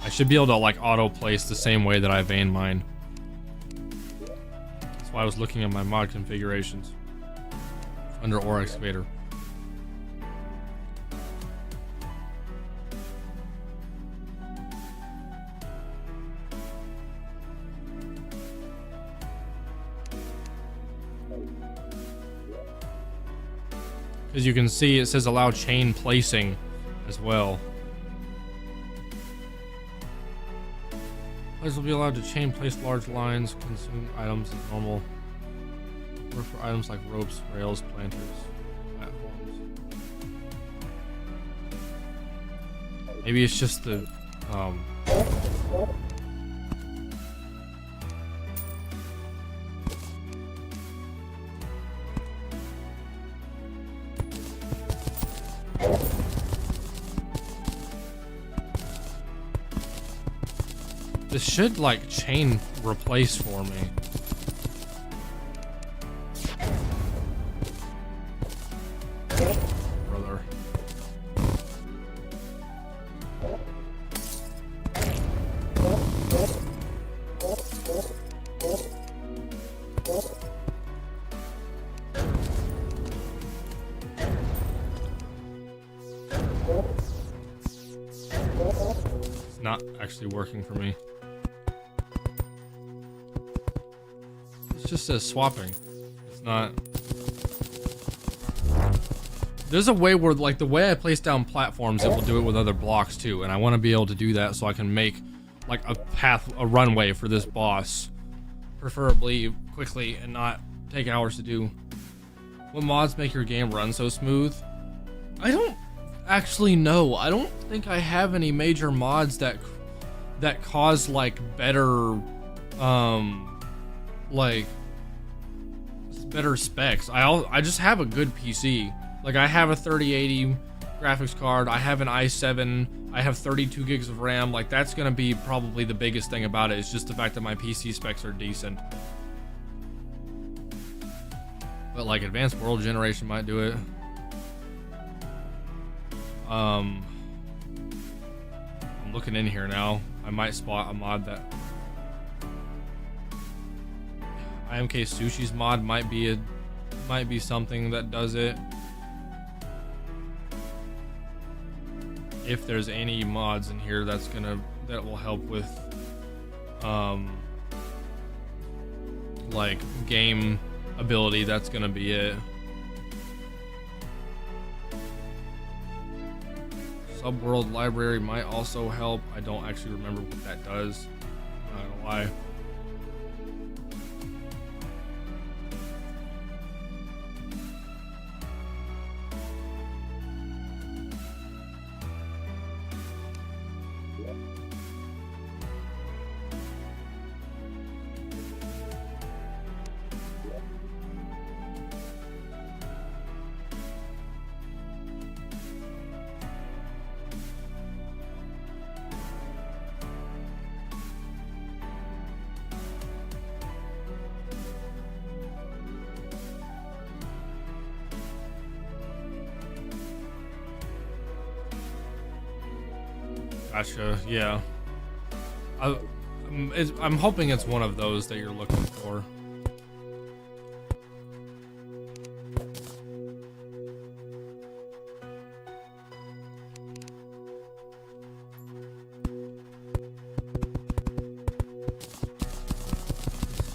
I should be able to like auto place the same way that I vein mine. That's why I was looking at my mod configurations under ore excavator. As you can see, it says allow chain placing as well. Players will be allowed to chain place large lines, consume items as normal. Or for items like ropes, rails, planters, platforms. Maybe it's just the this should like chain replace for me. Brother. It's not actually working for me. Just says swapping. It's not. There's a way where like the way I place down platforms, it will do it with other blocks too, and I want to be able to do that so I can make like a path, a runway for this boss, preferably quickly and not take hours to do. What mods make your game run so smooth? I don't actually know. I don't think I have any major mods that cause like better like better specs. I just have a good PC. Like I have a 3080 graphics card, I have an i7, I have 32 gigs of RAM. Like that's gonna be probably the biggest thing about it, is just the fact that my PC specs are decent. But like advanced world generation might do it. I'm looking in here now. I might spot a mod that IMK Sushi's mod might be something that does it. If there's any mods in here that will help with like game ability, that's gonna be it. Subworld library might also help. I don't actually remember what that does. I'm not gonna lie. Gotcha, yeah. I'm hoping it's one of those that you're looking for.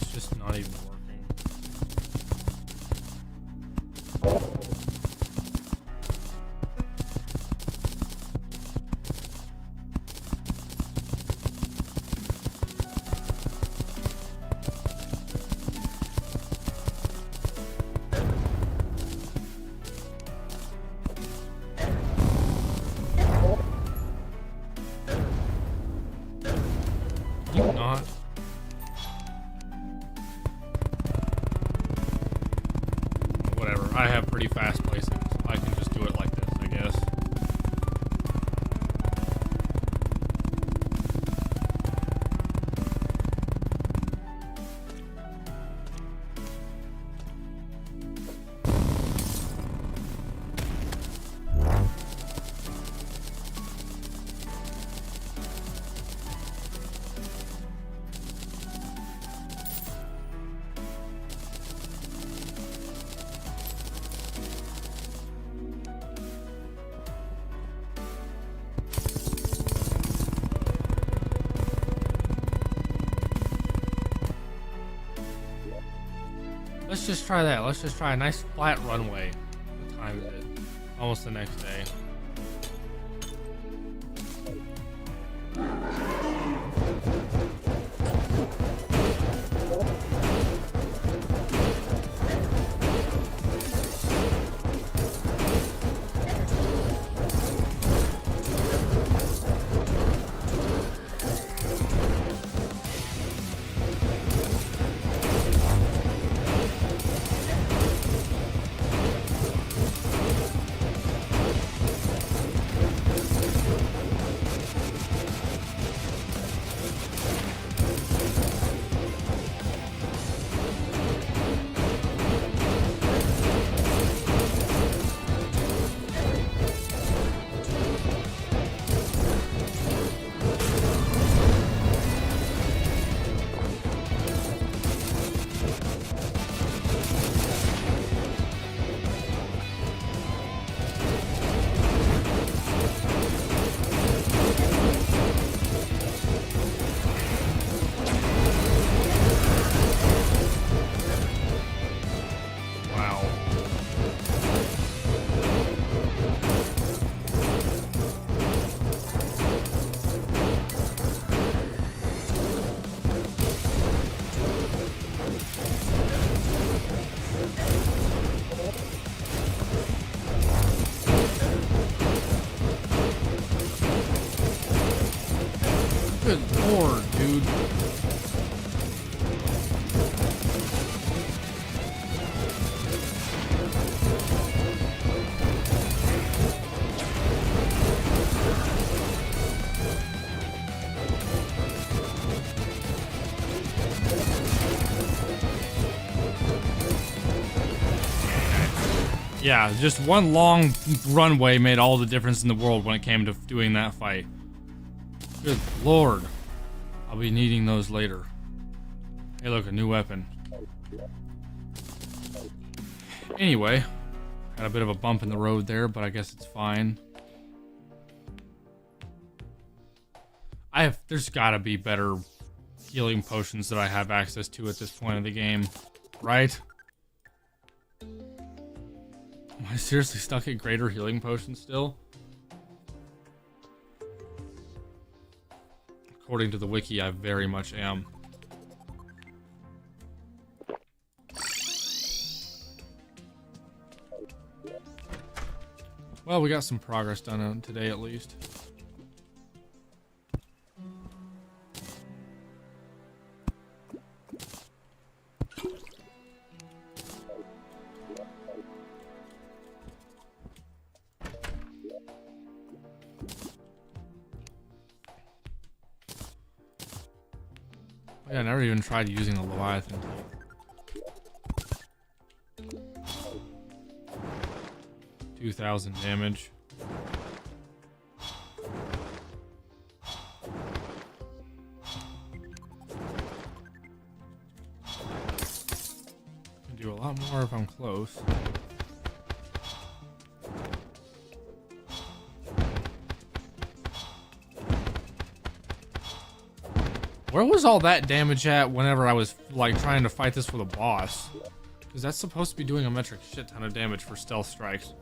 It's just not even working. Not. Whatever. I have pretty fast placing, so I can just do it like this, I guess. Let's just try that. Let's just try a nice flat runway. What time is it? Almost the next day. Good lord, dude. Yeah, just one long runway made all the difference in the world when it came to doing that fight. Good lord. I'll be needing those later. Hey look, a new weapon. Anyway, had a bit of a bump in the road there, but I guess it's fine. There's gotta be better healing potions that I have access to at this point of the game, right? Am I seriously stuck at greater healing potions still? According to the wiki, I very much am. Well, we got some progress done on today at least. Yeah, I never even tried using the Leviathan teeth. 2,000 damage. Can do a lot more if I'm close. Where was all that damage at whenever I was like trying to fight this with a boss? Because that's supposed to be doing a metric shit ton of damage for stealth strikes.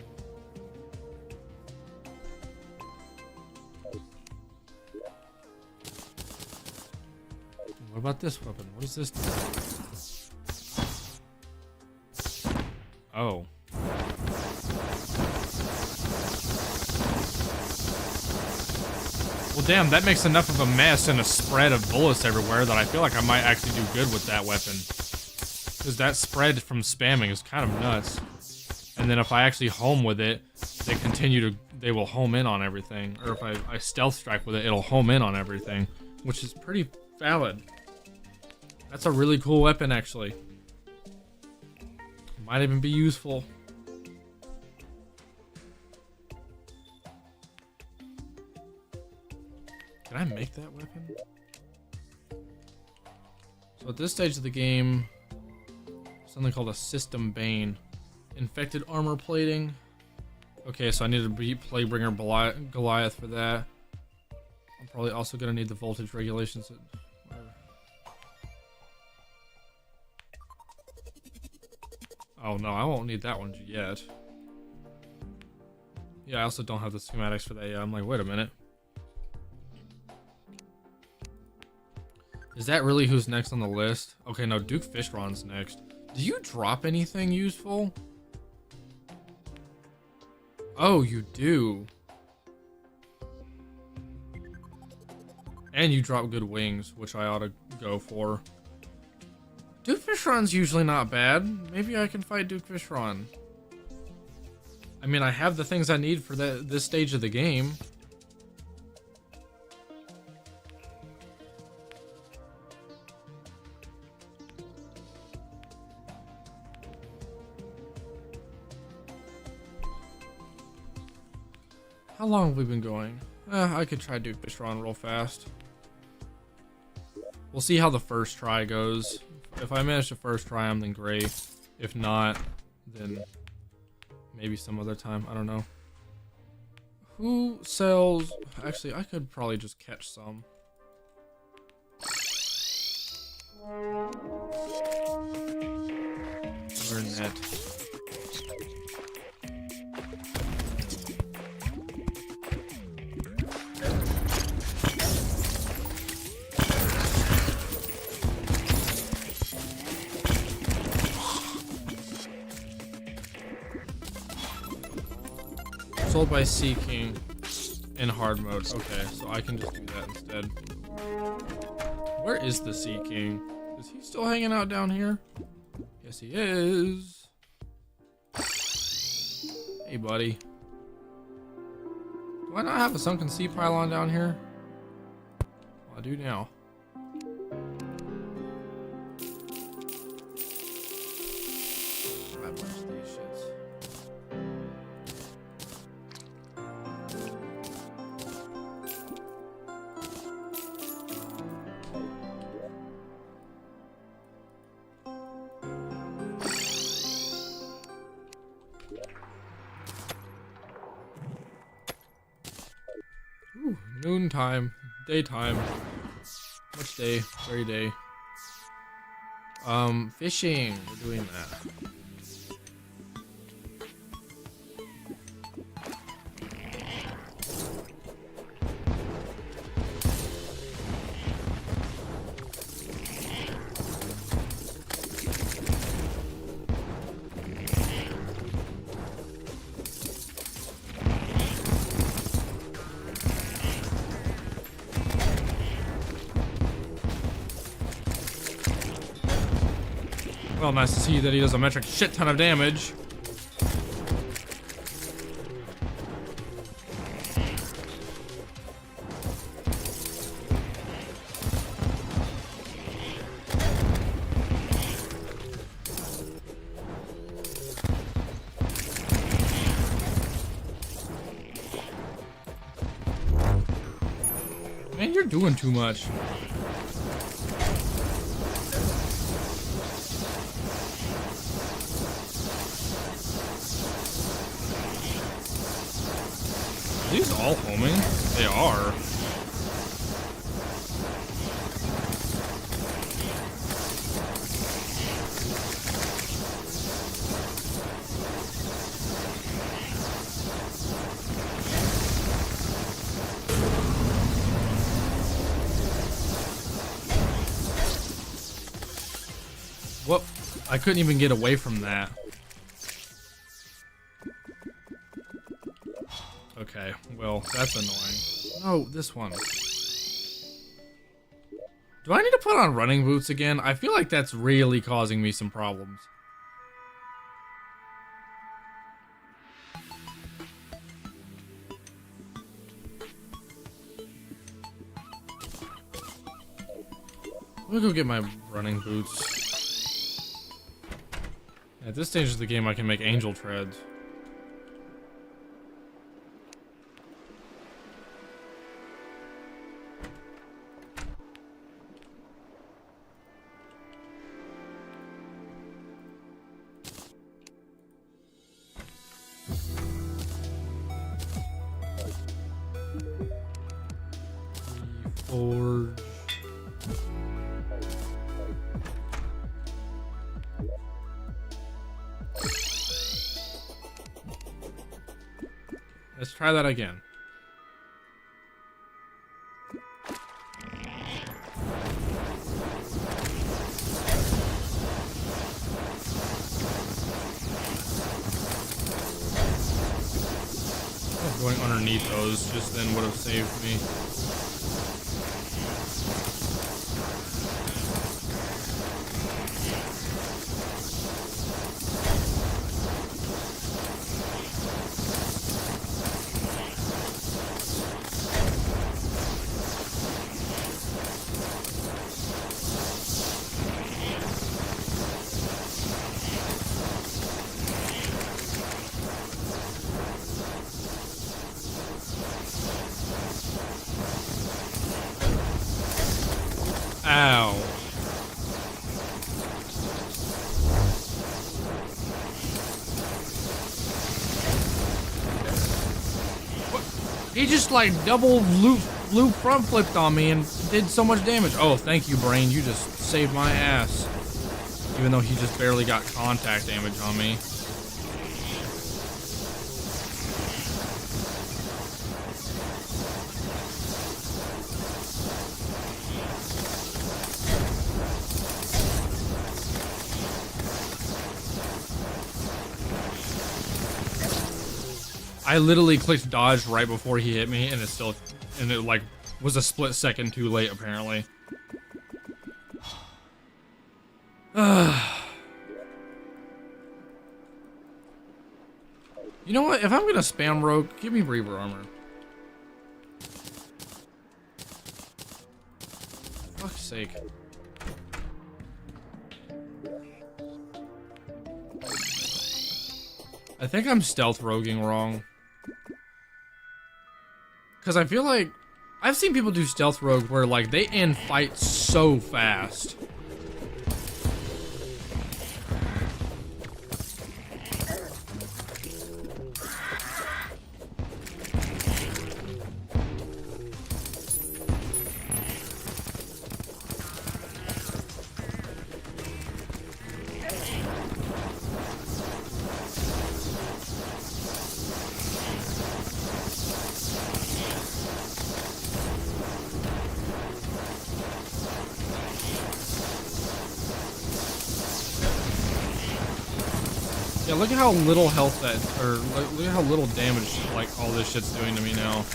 What about this weapon? What does this do? Oh. Well, damn, that makes enough of a mess and a spread of bullets everywhere that I feel like I might actually do good with that weapon. Because that spread from spamming is kind of nuts. And then if I actually home with it, they will home in on everything. Or if I stealth strike with it, it'll home in on everything. Which is pretty valid. That's a really cool weapon, actually. Might even be useful. Can I make that weapon? So at this stage of the game, something called a System Bane. Infected armor plating. Okay, so I need to beat Plaguebringer Goliath for that. I'm probably also going to need the voltage regulations. Oh no, I won't need that one yet. Yeah, I also don't have the schematics for that yet. I'm like, wait a minute. Is that really who's next on the list? Okay, no, Duke Fishron's next. Do you drop anything useful? Oh, you do. And you drop good wings, which I ought to go for. Duke Fishron's usually not bad. Maybe I can fight Duke Fishron. I mean, I have the things I need for this stage of the game. How long have we been going? I could try Duke Fishron real fast. We'll see how the first try goes. If I manage the first try, then great. If not, then maybe some other time. I don't know. Who sells... Actually, I could probably just catch some. Learn that. Sold by Sea King in hard mode. Okay, so I can just do that instead. Where is the Sea King? Is he still hanging out down here? Yes, he is. Hey, buddy. Do I not have a sunken sea pylon down here? Well, I do now. I bunch these shits. Noontime. Daytime. Much day. Very day. Fishing. We're doing that. Well, nice to see that he does a metric shit ton of damage. Man, you're doing too much. Are these all homing? They are. What? I couldn't even get away from that. Okay, well, that's annoying. No, this one. Do I need to put on running boots again? I feel like that's really causing me some problems. Let me go get my running boots. At this stage of the game, I can make angel treads. Forge. Let's try that again. Going underneath those just then would have saved me. Ow. What? He just like double loop front flipped on me and did so much damage. Oh, thank you, brain. You just saved my ass. Even though he just barely got contact damage on me. I literally clicked dodge right before he hit me, and it like was a split second too late apparently. You know what? If I'm gonna spam rogue, give me Reaver armor. For fuck's sake. I think I'm stealth roguing wrong. Because I feel like I've seen people do stealth rogue where like they end fights so fast. Yeah, look at how little health that, or look at how little damage, like, all this shit's doing to me now.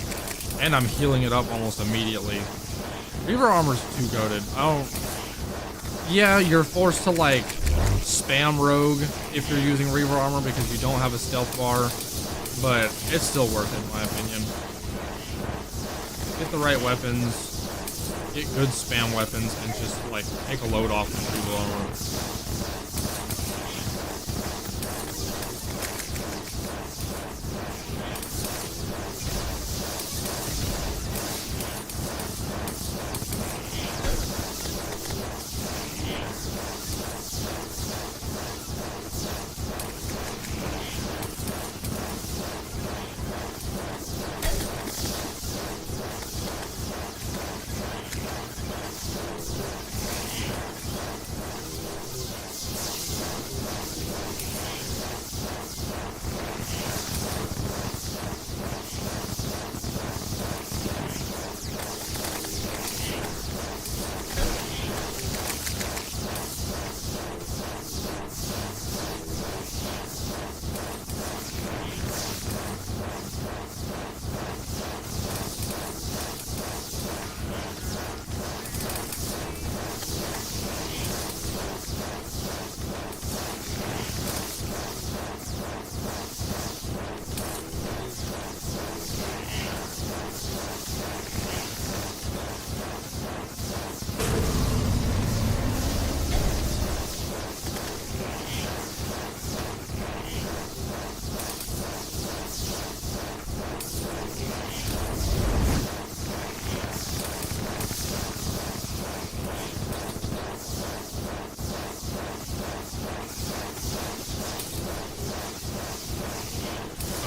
And I'm healing it up almost immediately. Reaver armor's too goated. I don't... Yeah, you're forced to, like, spam rogue if you're using Reaver armor because you don't have a stealth bar. But it's still worth it, in my opinion. Get the right weapons, get good spam weapons, and just, like, take a load off from Reaver armor.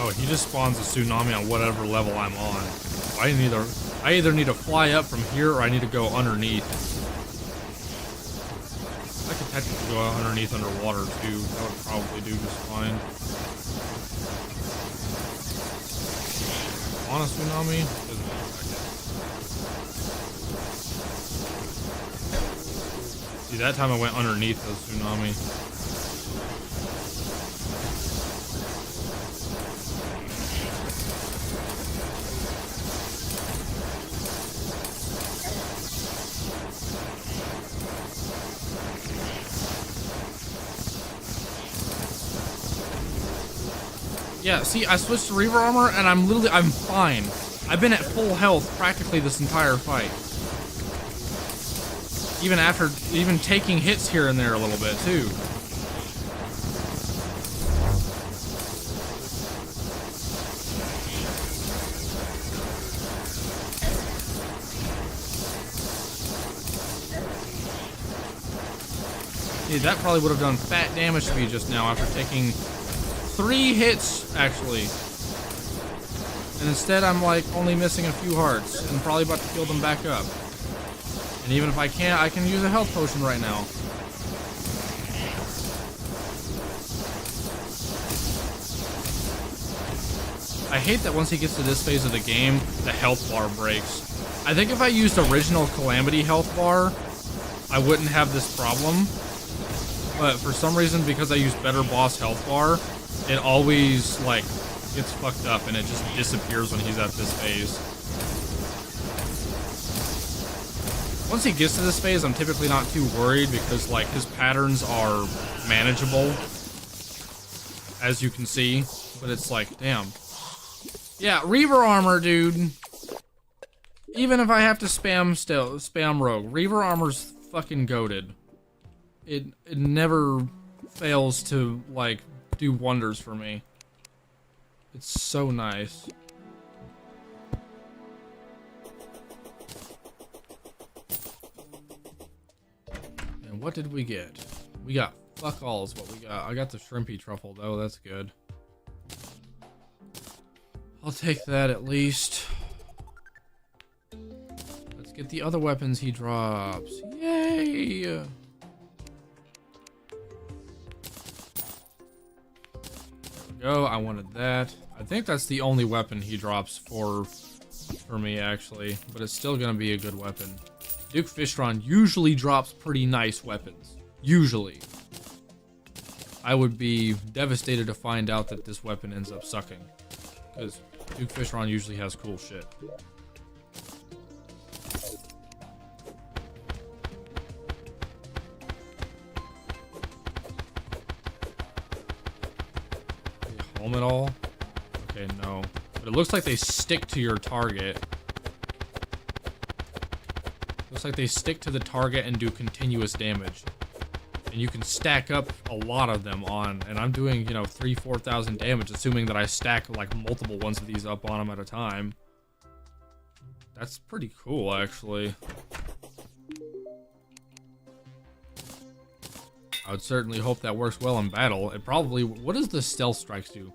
Oh, he just spawns a tsunami on whatever level I'm on. I either need to fly up from here or I need to go underneath. I could technically go underneath underwater too. That would probably do just fine. On a tsunami? Doesn't matter. See, that time I went underneath the tsunami. Yeah, see, I switched to Reaver armor, and I'm fine. I've been at full health practically this entire fight. Even taking hits here and there a little bit, too. See, that probably would have done fat damage to me just now after taking 3 hits, actually. And instead I'm like only missing a few hearts and probably about to heal them back up. And even if I can't, I can use a health potion right now. I hate that once he gets to this phase of the game, the health bar breaks. I think if I used original Calamity health bar, I wouldn't have this problem. But for some reason, because I use better boss health bar, it always, like, gets fucked up and it just disappears when he's at this phase. Once he gets to this phase, I'm typically not too worried because, like, his patterns are manageable, as you can see. But it's like, damn. Yeah, Reaver armor, dude. Even if I have to spam rogue, Reaver armor's fucking goated. It never fails to, like, do wonders for me. It's so nice. And what did we get? We got fuck all is what we got. I got the shrimpy truffle though, that's good. I'll take that at least. Let's get the other weapons he drops. Yay! Go, I wanted that. I think that's the only weapon he drops for me, actually, but it's still gonna be a good weapon. Duke Fishron usually drops pretty nice weapons. Usually. I would be devastated to find out that this weapon ends up sucking. Because Duke Fishron usually has cool shit. Home at all? Okay, no. But it looks like they stick to your target. Looks like they stick to the target and do continuous damage. And you can stack up a lot of them on, and I'm doing, you know, 3,000-4,000 damage, assuming that I stack like multiple ones of these up on them at a time. That's pretty cool, actually. I would certainly hope that works well in battle. It probably... What does the stealth strikes do?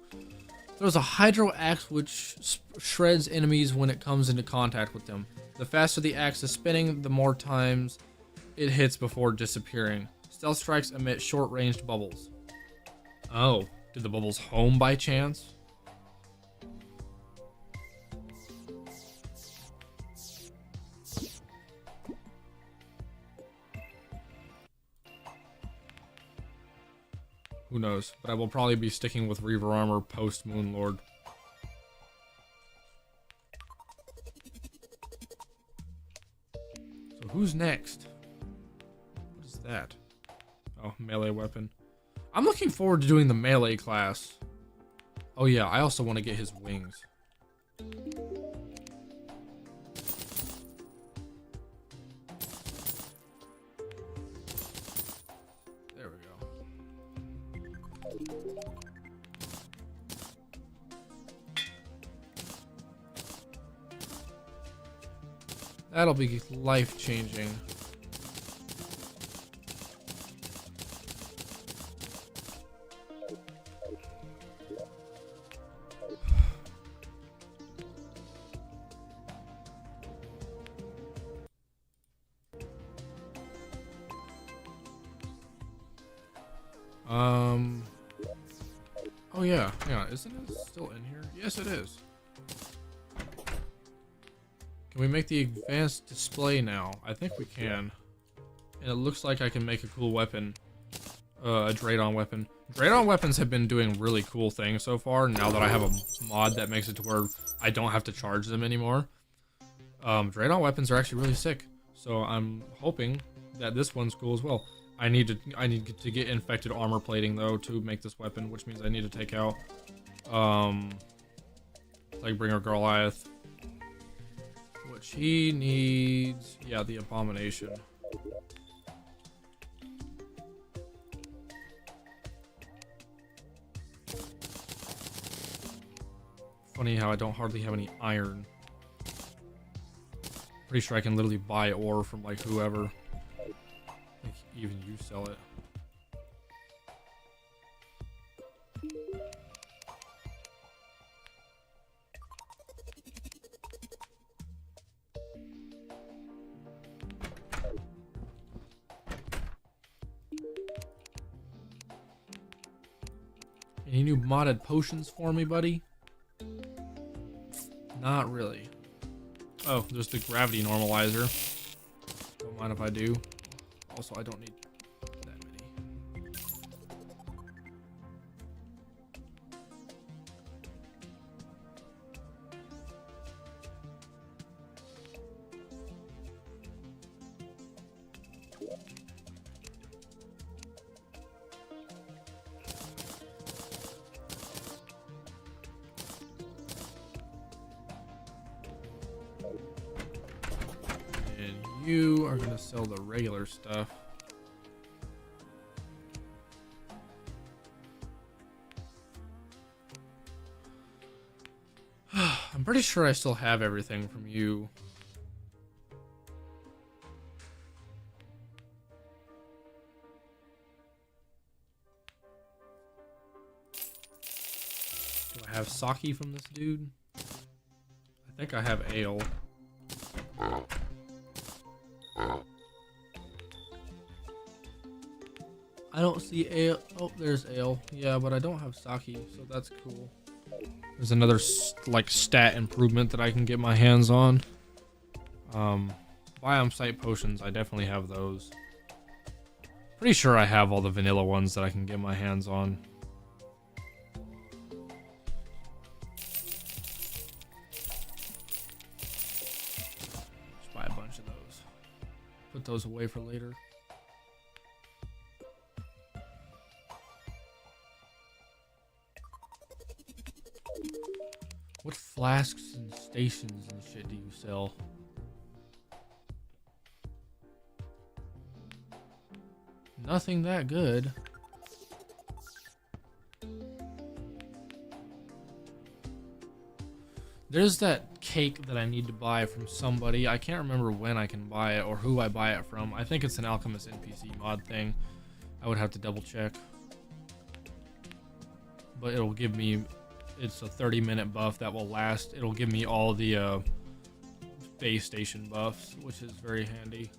There's a hydro axe which shreds enemies when it comes into contact with them. The faster the axe is spinning, the more times it hits before disappearing. Stealth strikes emit short-ranged bubbles. Oh, did the bubbles home by chance? Who knows, but I will probably be sticking with Reaver Armor post Moonlord. So who's next? What is that? Oh, melee weapon. I'm looking forward to doing the melee class. Oh yeah, I also want to get his wings. There we go. That'll be life-changing. Oh yeah, hang on, isn't it still in here? Yes, it is. Can we make the advanced display now? I think we can. And it looks like I can make a cool weapon. A Draydon weapon. Draydon weapons have been doing really cool things so far, now that I have a mod that makes it to where I don't have to charge them anymore. Draydon weapons are actually really sick. So I'm hoping that this one's cool as well. I need to get infected armor plating though to make this weapon, which means I need to take out like Bringer Goliath, which he needs, yeah, the Abomination. Funny how I don't hardly have any iron. Pretty sure I can literally buy ore from like whoever. I think even you sell it. Any new modded potions for me, buddy? Not really. Oh, there's the gravity normalizer. Don't mind if I do. Also, I don't need that many. You are gonna sell the regular stuff. I'm pretty sure I still have everything from you. Do I have sake from this dude? I think I have ale. I don't see ale. Oh, there's ale. Yeah, but I don't have sake, so that's cool. There's another like stat improvement that I can get my hands on. Biome site potions, I definitely have those. Pretty sure I have all the vanilla ones that I can get my hands on. Just buy a bunch of those. Put those away for later. What flasks and stations and shit do you sell? Nothing that good. There's that cake that I need to buy from somebody. I can't remember when I can buy it or who I buy it from. I think it's an Alchemist NPC mod thing. I would have to double check. But it'll give me, it's a 30-minute buff that will last. It'll give me all the base station buffs, which is very handy.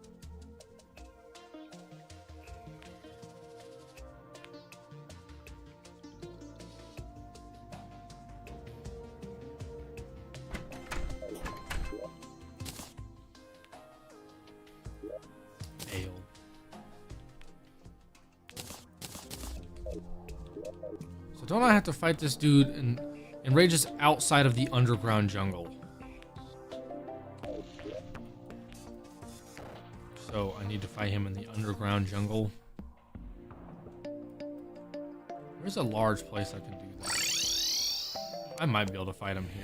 Don't I have to fight this dude in rages outside of the underground jungle? So I need to fight him in the underground jungle. Where's a large place I can do that? I might be able to fight him here.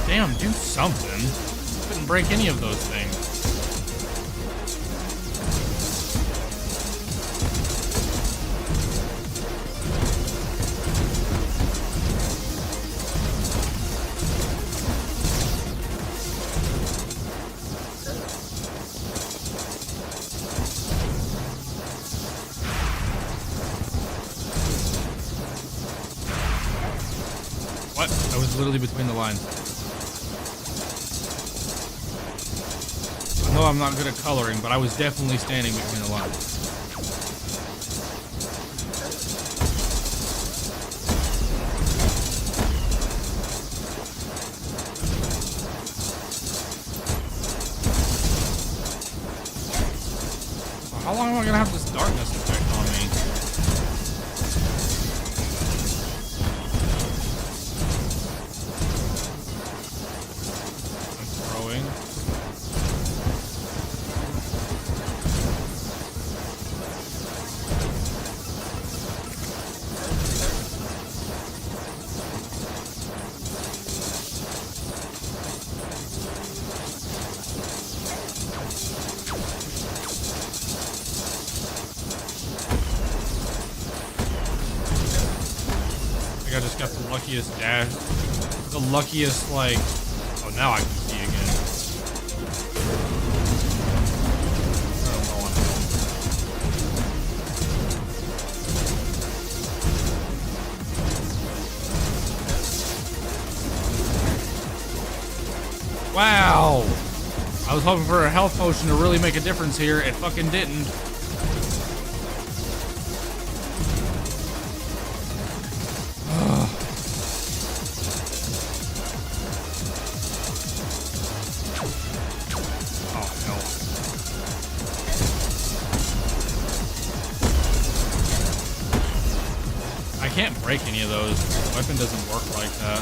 Damn, do something. Couldn't break any of those things. What? I was literally between the lines. I know I'm not good at coloring, but I was definitely standing between the lines. So how long am I gonna have this darkness effect on me? luckiest dash. The luckiest, like... Oh, now I can see again. Wow! I was hoping for a health potion to really make a difference here. It fucking didn't. I can't break any of those. The weapon doesn't work like that.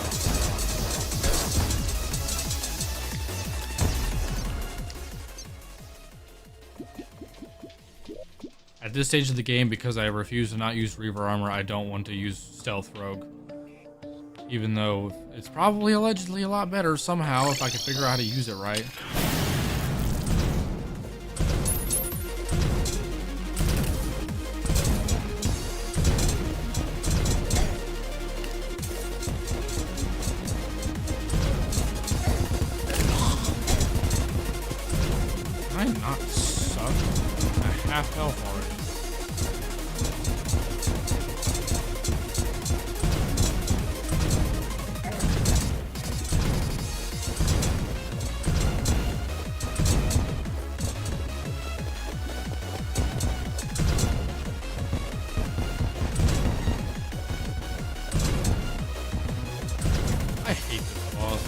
At this stage of the game, because I refuse to not use Reaver Armor, I don't want to use Stealth Rogue. Even though it's probably allegedly a lot better somehow if I can figure out how to use it right. Can I not suck? I'm at half health already. I hate this boss.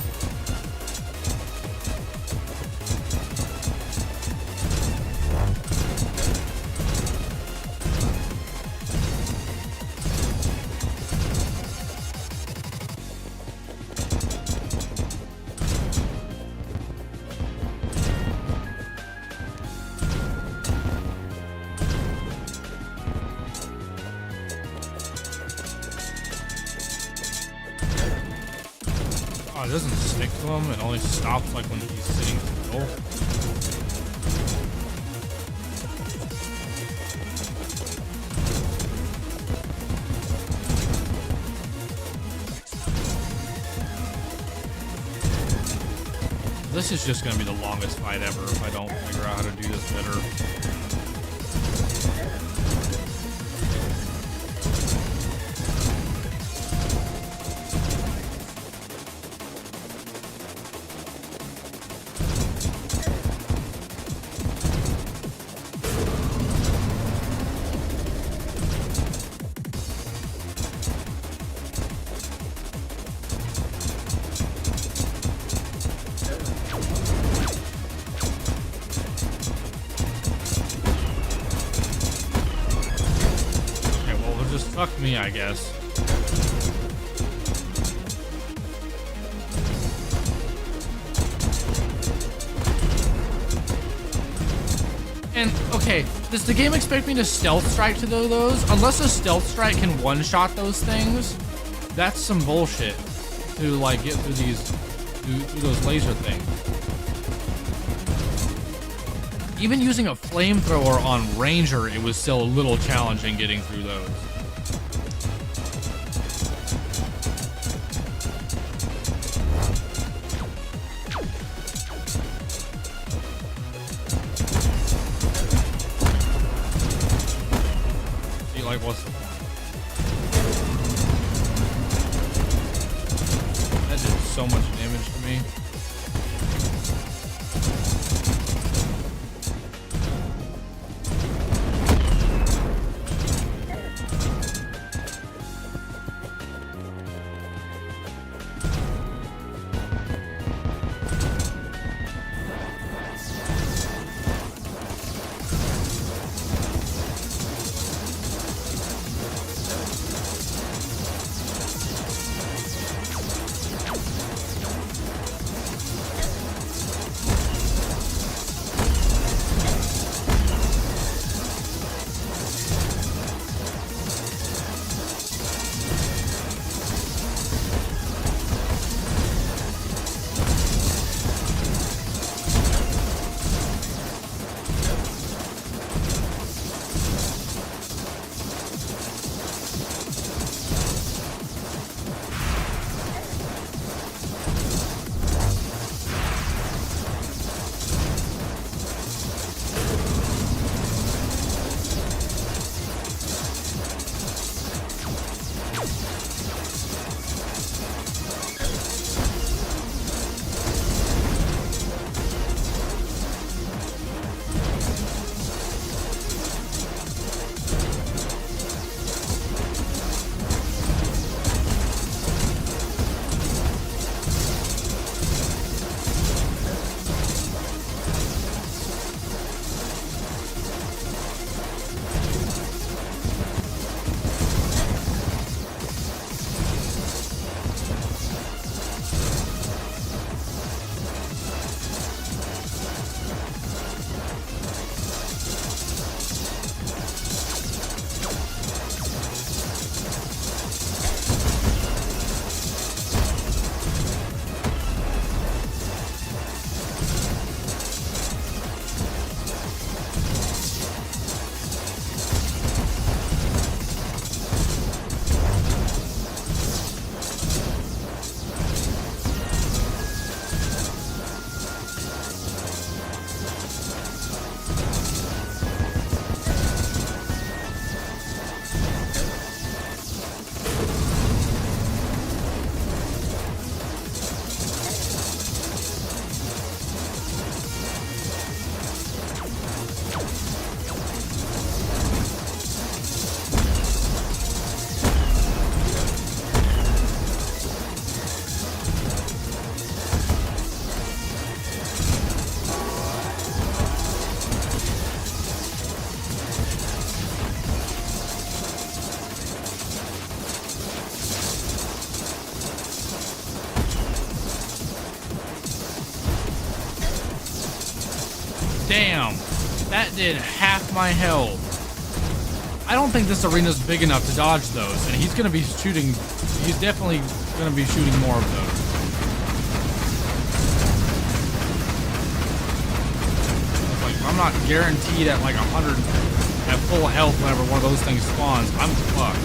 Oh, it doesn't stick to him. It only stops like when he's sitting still. This is just gonna be the longest fight ever if I don't figure out how to do this better. Just fuck me, I guess. And, okay, does the game expect me to stealth strike to those? Unless a stealth strike can one-shot those things, that's some bullshit to, like, get through these, through those laser things. Even using a flamethrower on Ranger, it was still a little challenging getting through those. Like, what's the point? That did so much damage to me. Damn, that did half my health. I don't think this arena's big enough to dodge those, and he's gonna be shooting, he's definitely gonna be shooting more of those. Like, I'm not guaranteed at like 100 at full health whenever one of those things spawns. I'm fucked.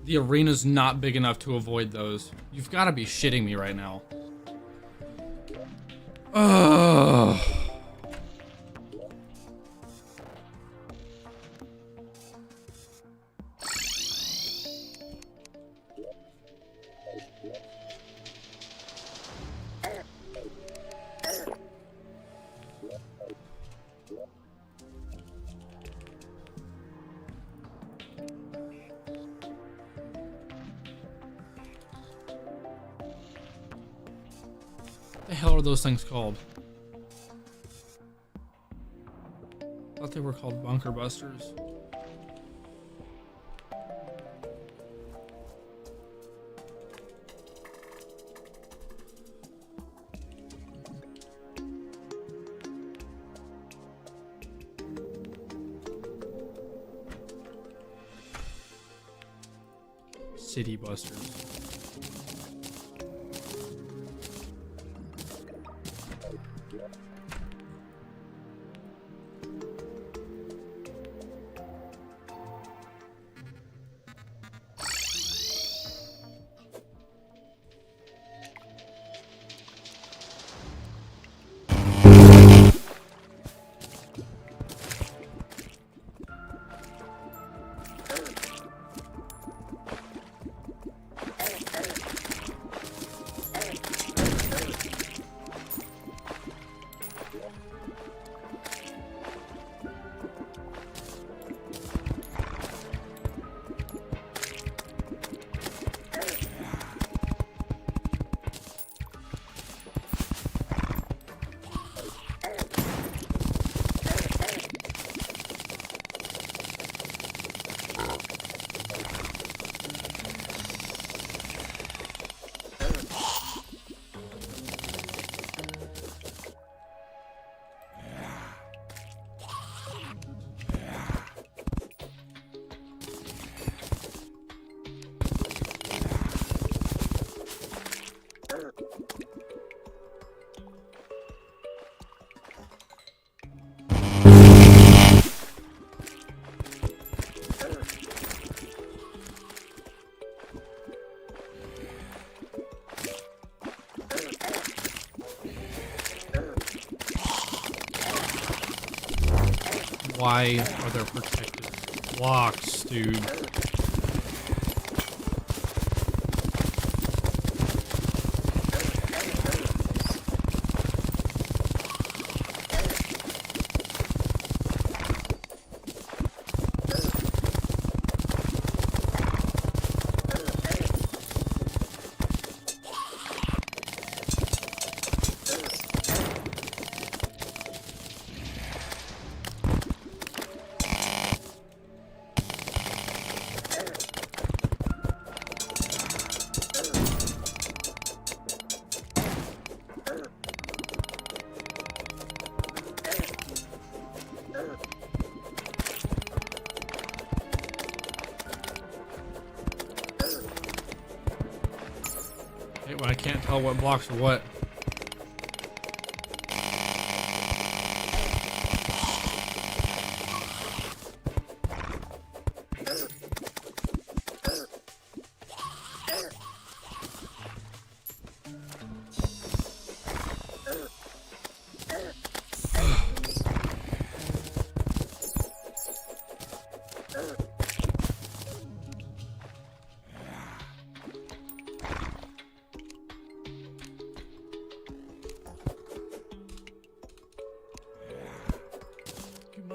The arena's not big enough to avoid those. You've got to be shitting me right now. Ugh. What the hell are those things called? I thought they were called bunker busters. City busters. Why are there protected blocks, dude? When I can't tell what blocks are what.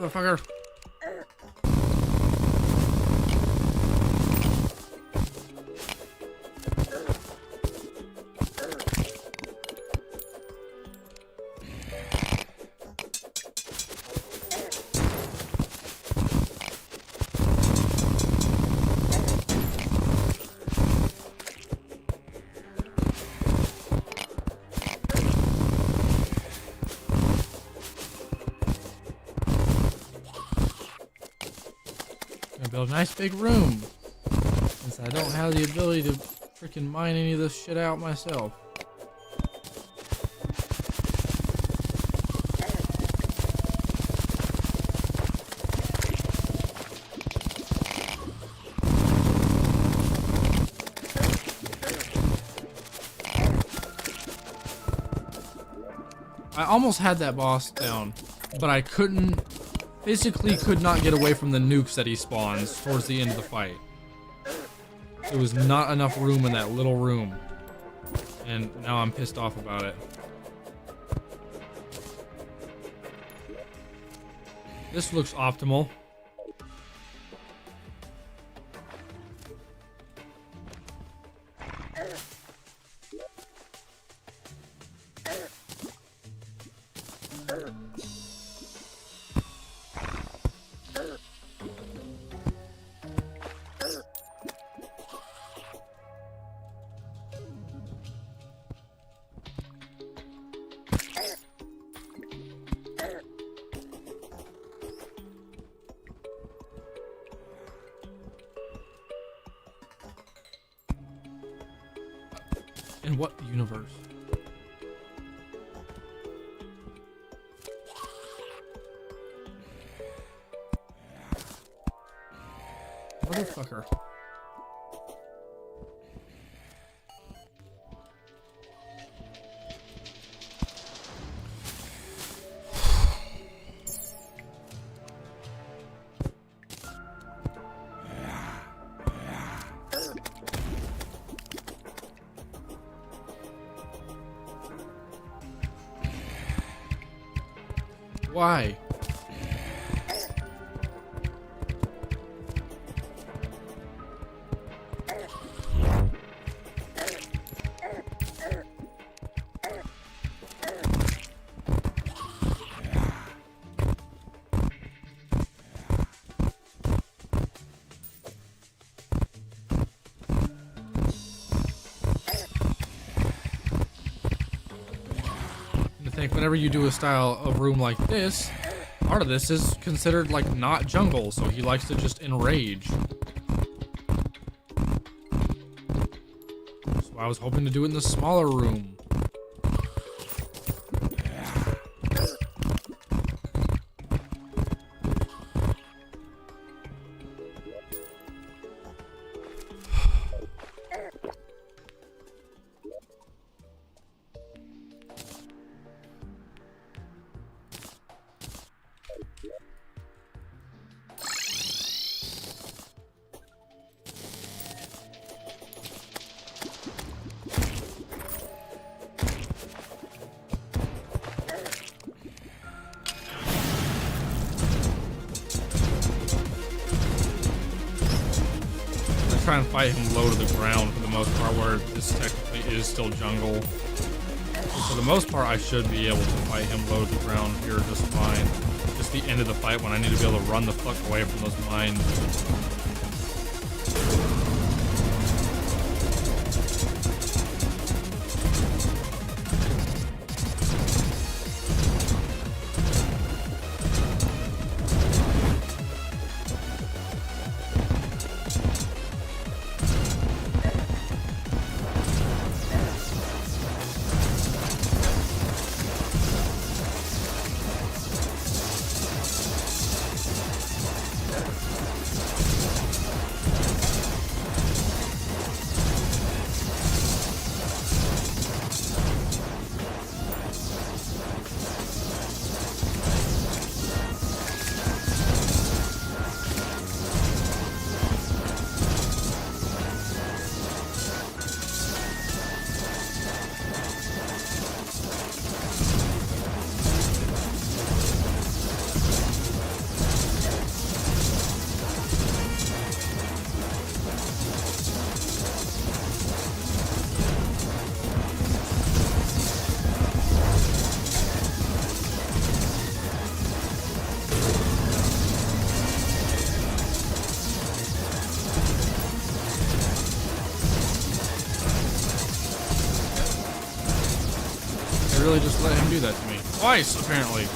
Motherfucker. Build a nice big room, since I don't have the ability to freaking mine any of this shit out myself. I almost had that boss down, but I physically could not get away from the nukes that he spawns towards the end of the fight. There was not enough room in that little room. And now I'm pissed off about it. This looks optimal. In what universe? Motherfucker. Why? I think whenever you do a style of room like this, part of this is considered like not jungle, so he likes to just enrage. So I was hoping to do it in the smaller room. Try and fight him low to the ground for the most part, where this technically is still jungle. For the most part, I should be able to fight him low to the ground here just fine. Just the end of the fight when I need to be able to run the fuck away from those mines. just let him do that to me. Twice, apparently.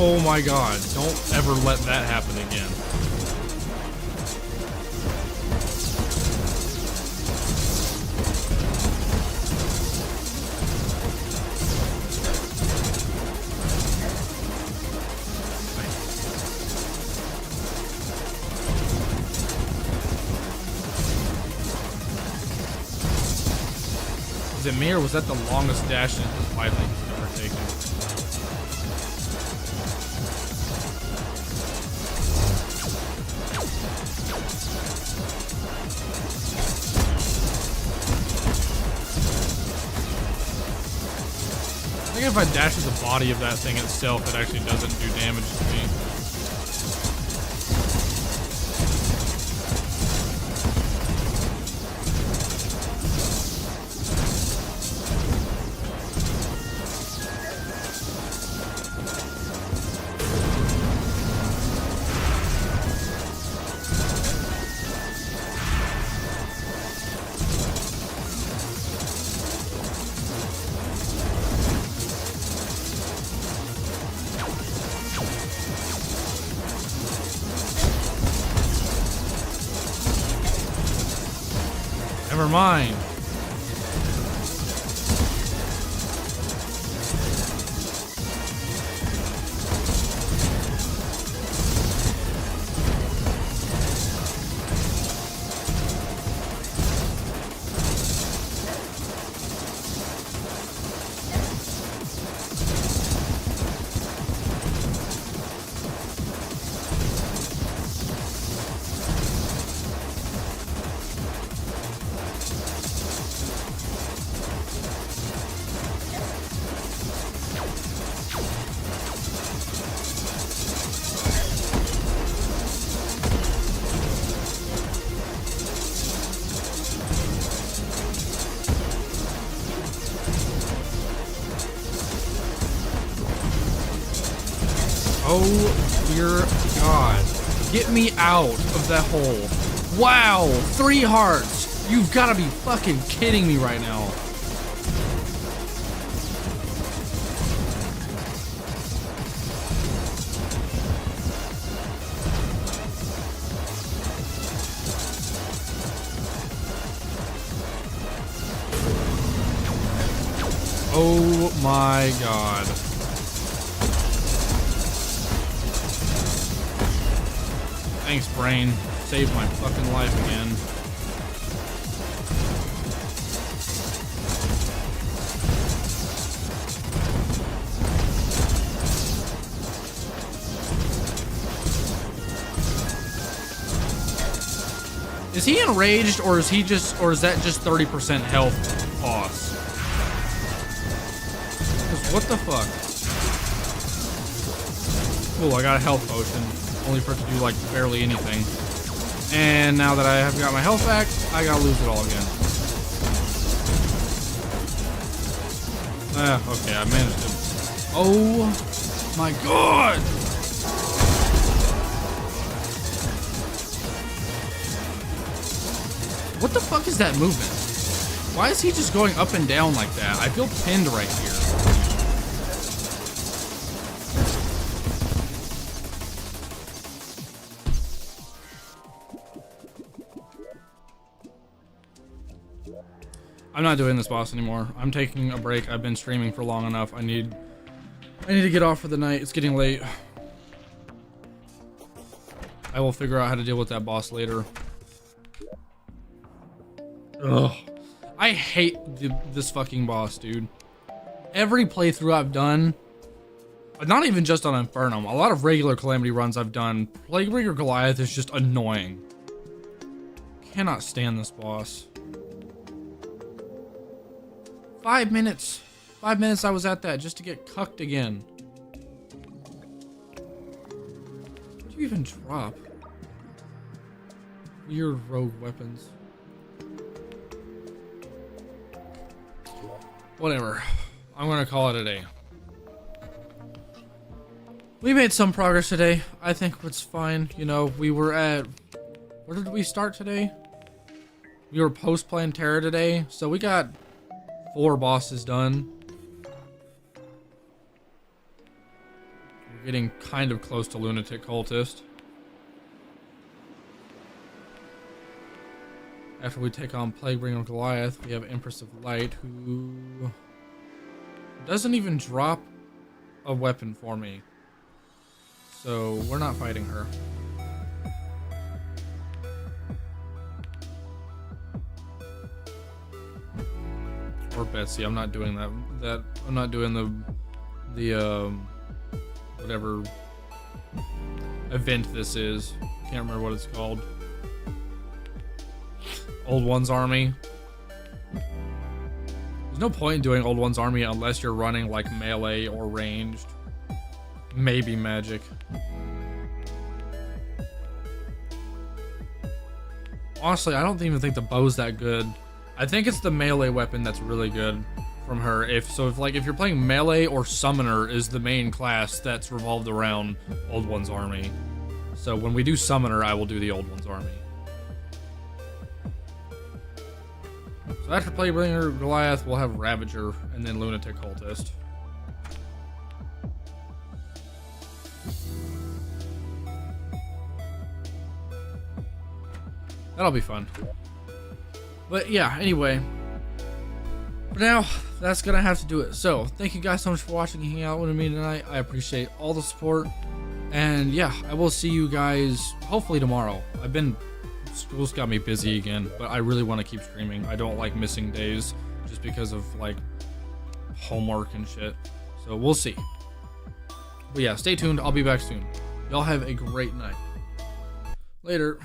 Oh my god, don't ever let that happen again. Is it me, or was that the longest dash in his life that he's ever taken? I think if I dash at the body of that thing itself, it actually doesn't do damage to me. Never mind. Oh dear God. Get me out of that hole. Wow, 3 hearts. You've got to be fucking kidding me right now. Oh my God. Thanks, brain. Saved my fucking life again. Is he enraged, or is that just 30% health loss? What the fuck? Cool, I got a health potion. Only for it to do, like, barely anything. And now that I have got my health back, I gotta lose it all again. Okay, I managed it. Oh my God! What the fuck is that movement? Why is he just going up and down like that? I feel pinned right here. I'm not doing this boss anymore. I'm taking a break. I've been streaming for long enough. I need to get off for the night. It's getting late. I will figure out how to deal with that boss later. Ugh. I hate this fucking boss, dude. Every playthrough I've done, not even just on Infernum, a lot of regular Calamity runs I've done, Plaguebreaker Goliath is just annoying. Cannot stand this boss. 5 minutes. 5 minutes I was at that just to get cucked again. you even drop? Weird rogue weapons. Whatever. I'm gonna call it a day. We made some progress today. I think it's fine. You know, we were at... Where did we start today? We were post-playing Terra today, so we got 4 bosses done. We're getting kind of close to Lunatic Cultist. After we take on Plaguebringer Goliath, we have Empress of Light, who doesn't even drop a weapon for me. So we're not fighting her. Or Betsy. I'm not doing that. I'm not doing the whatever event this is. Can't remember what it's called. Old One's Army. There's no point in doing Old One's Army unless you're running like melee or ranged. Maybe magic. Honestly, I don't even think the bow's that good. I think it's the melee weapon that's really good from her. If you're playing melee, or summoner is the main class that's revolved around Old One's Army. So when we do summoner, I will do the Old One's Army. So after Plaguebringer Goliath, we'll have Ravager and then Lunatic Cultist. That'll be fun. But yeah, anyway. For now, that's gonna have to do it. So, thank you guys so much for watching and hanging out with me tonight. I appreciate all the support. And yeah, I will see you guys hopefully tomorrow. School's got me busy again, but I really want to keep streaming. I don't like missing days just because of like homework and shit. So we'll see. But yeah, stay tuned. I'll be back soon. Y'all have a great night. Later.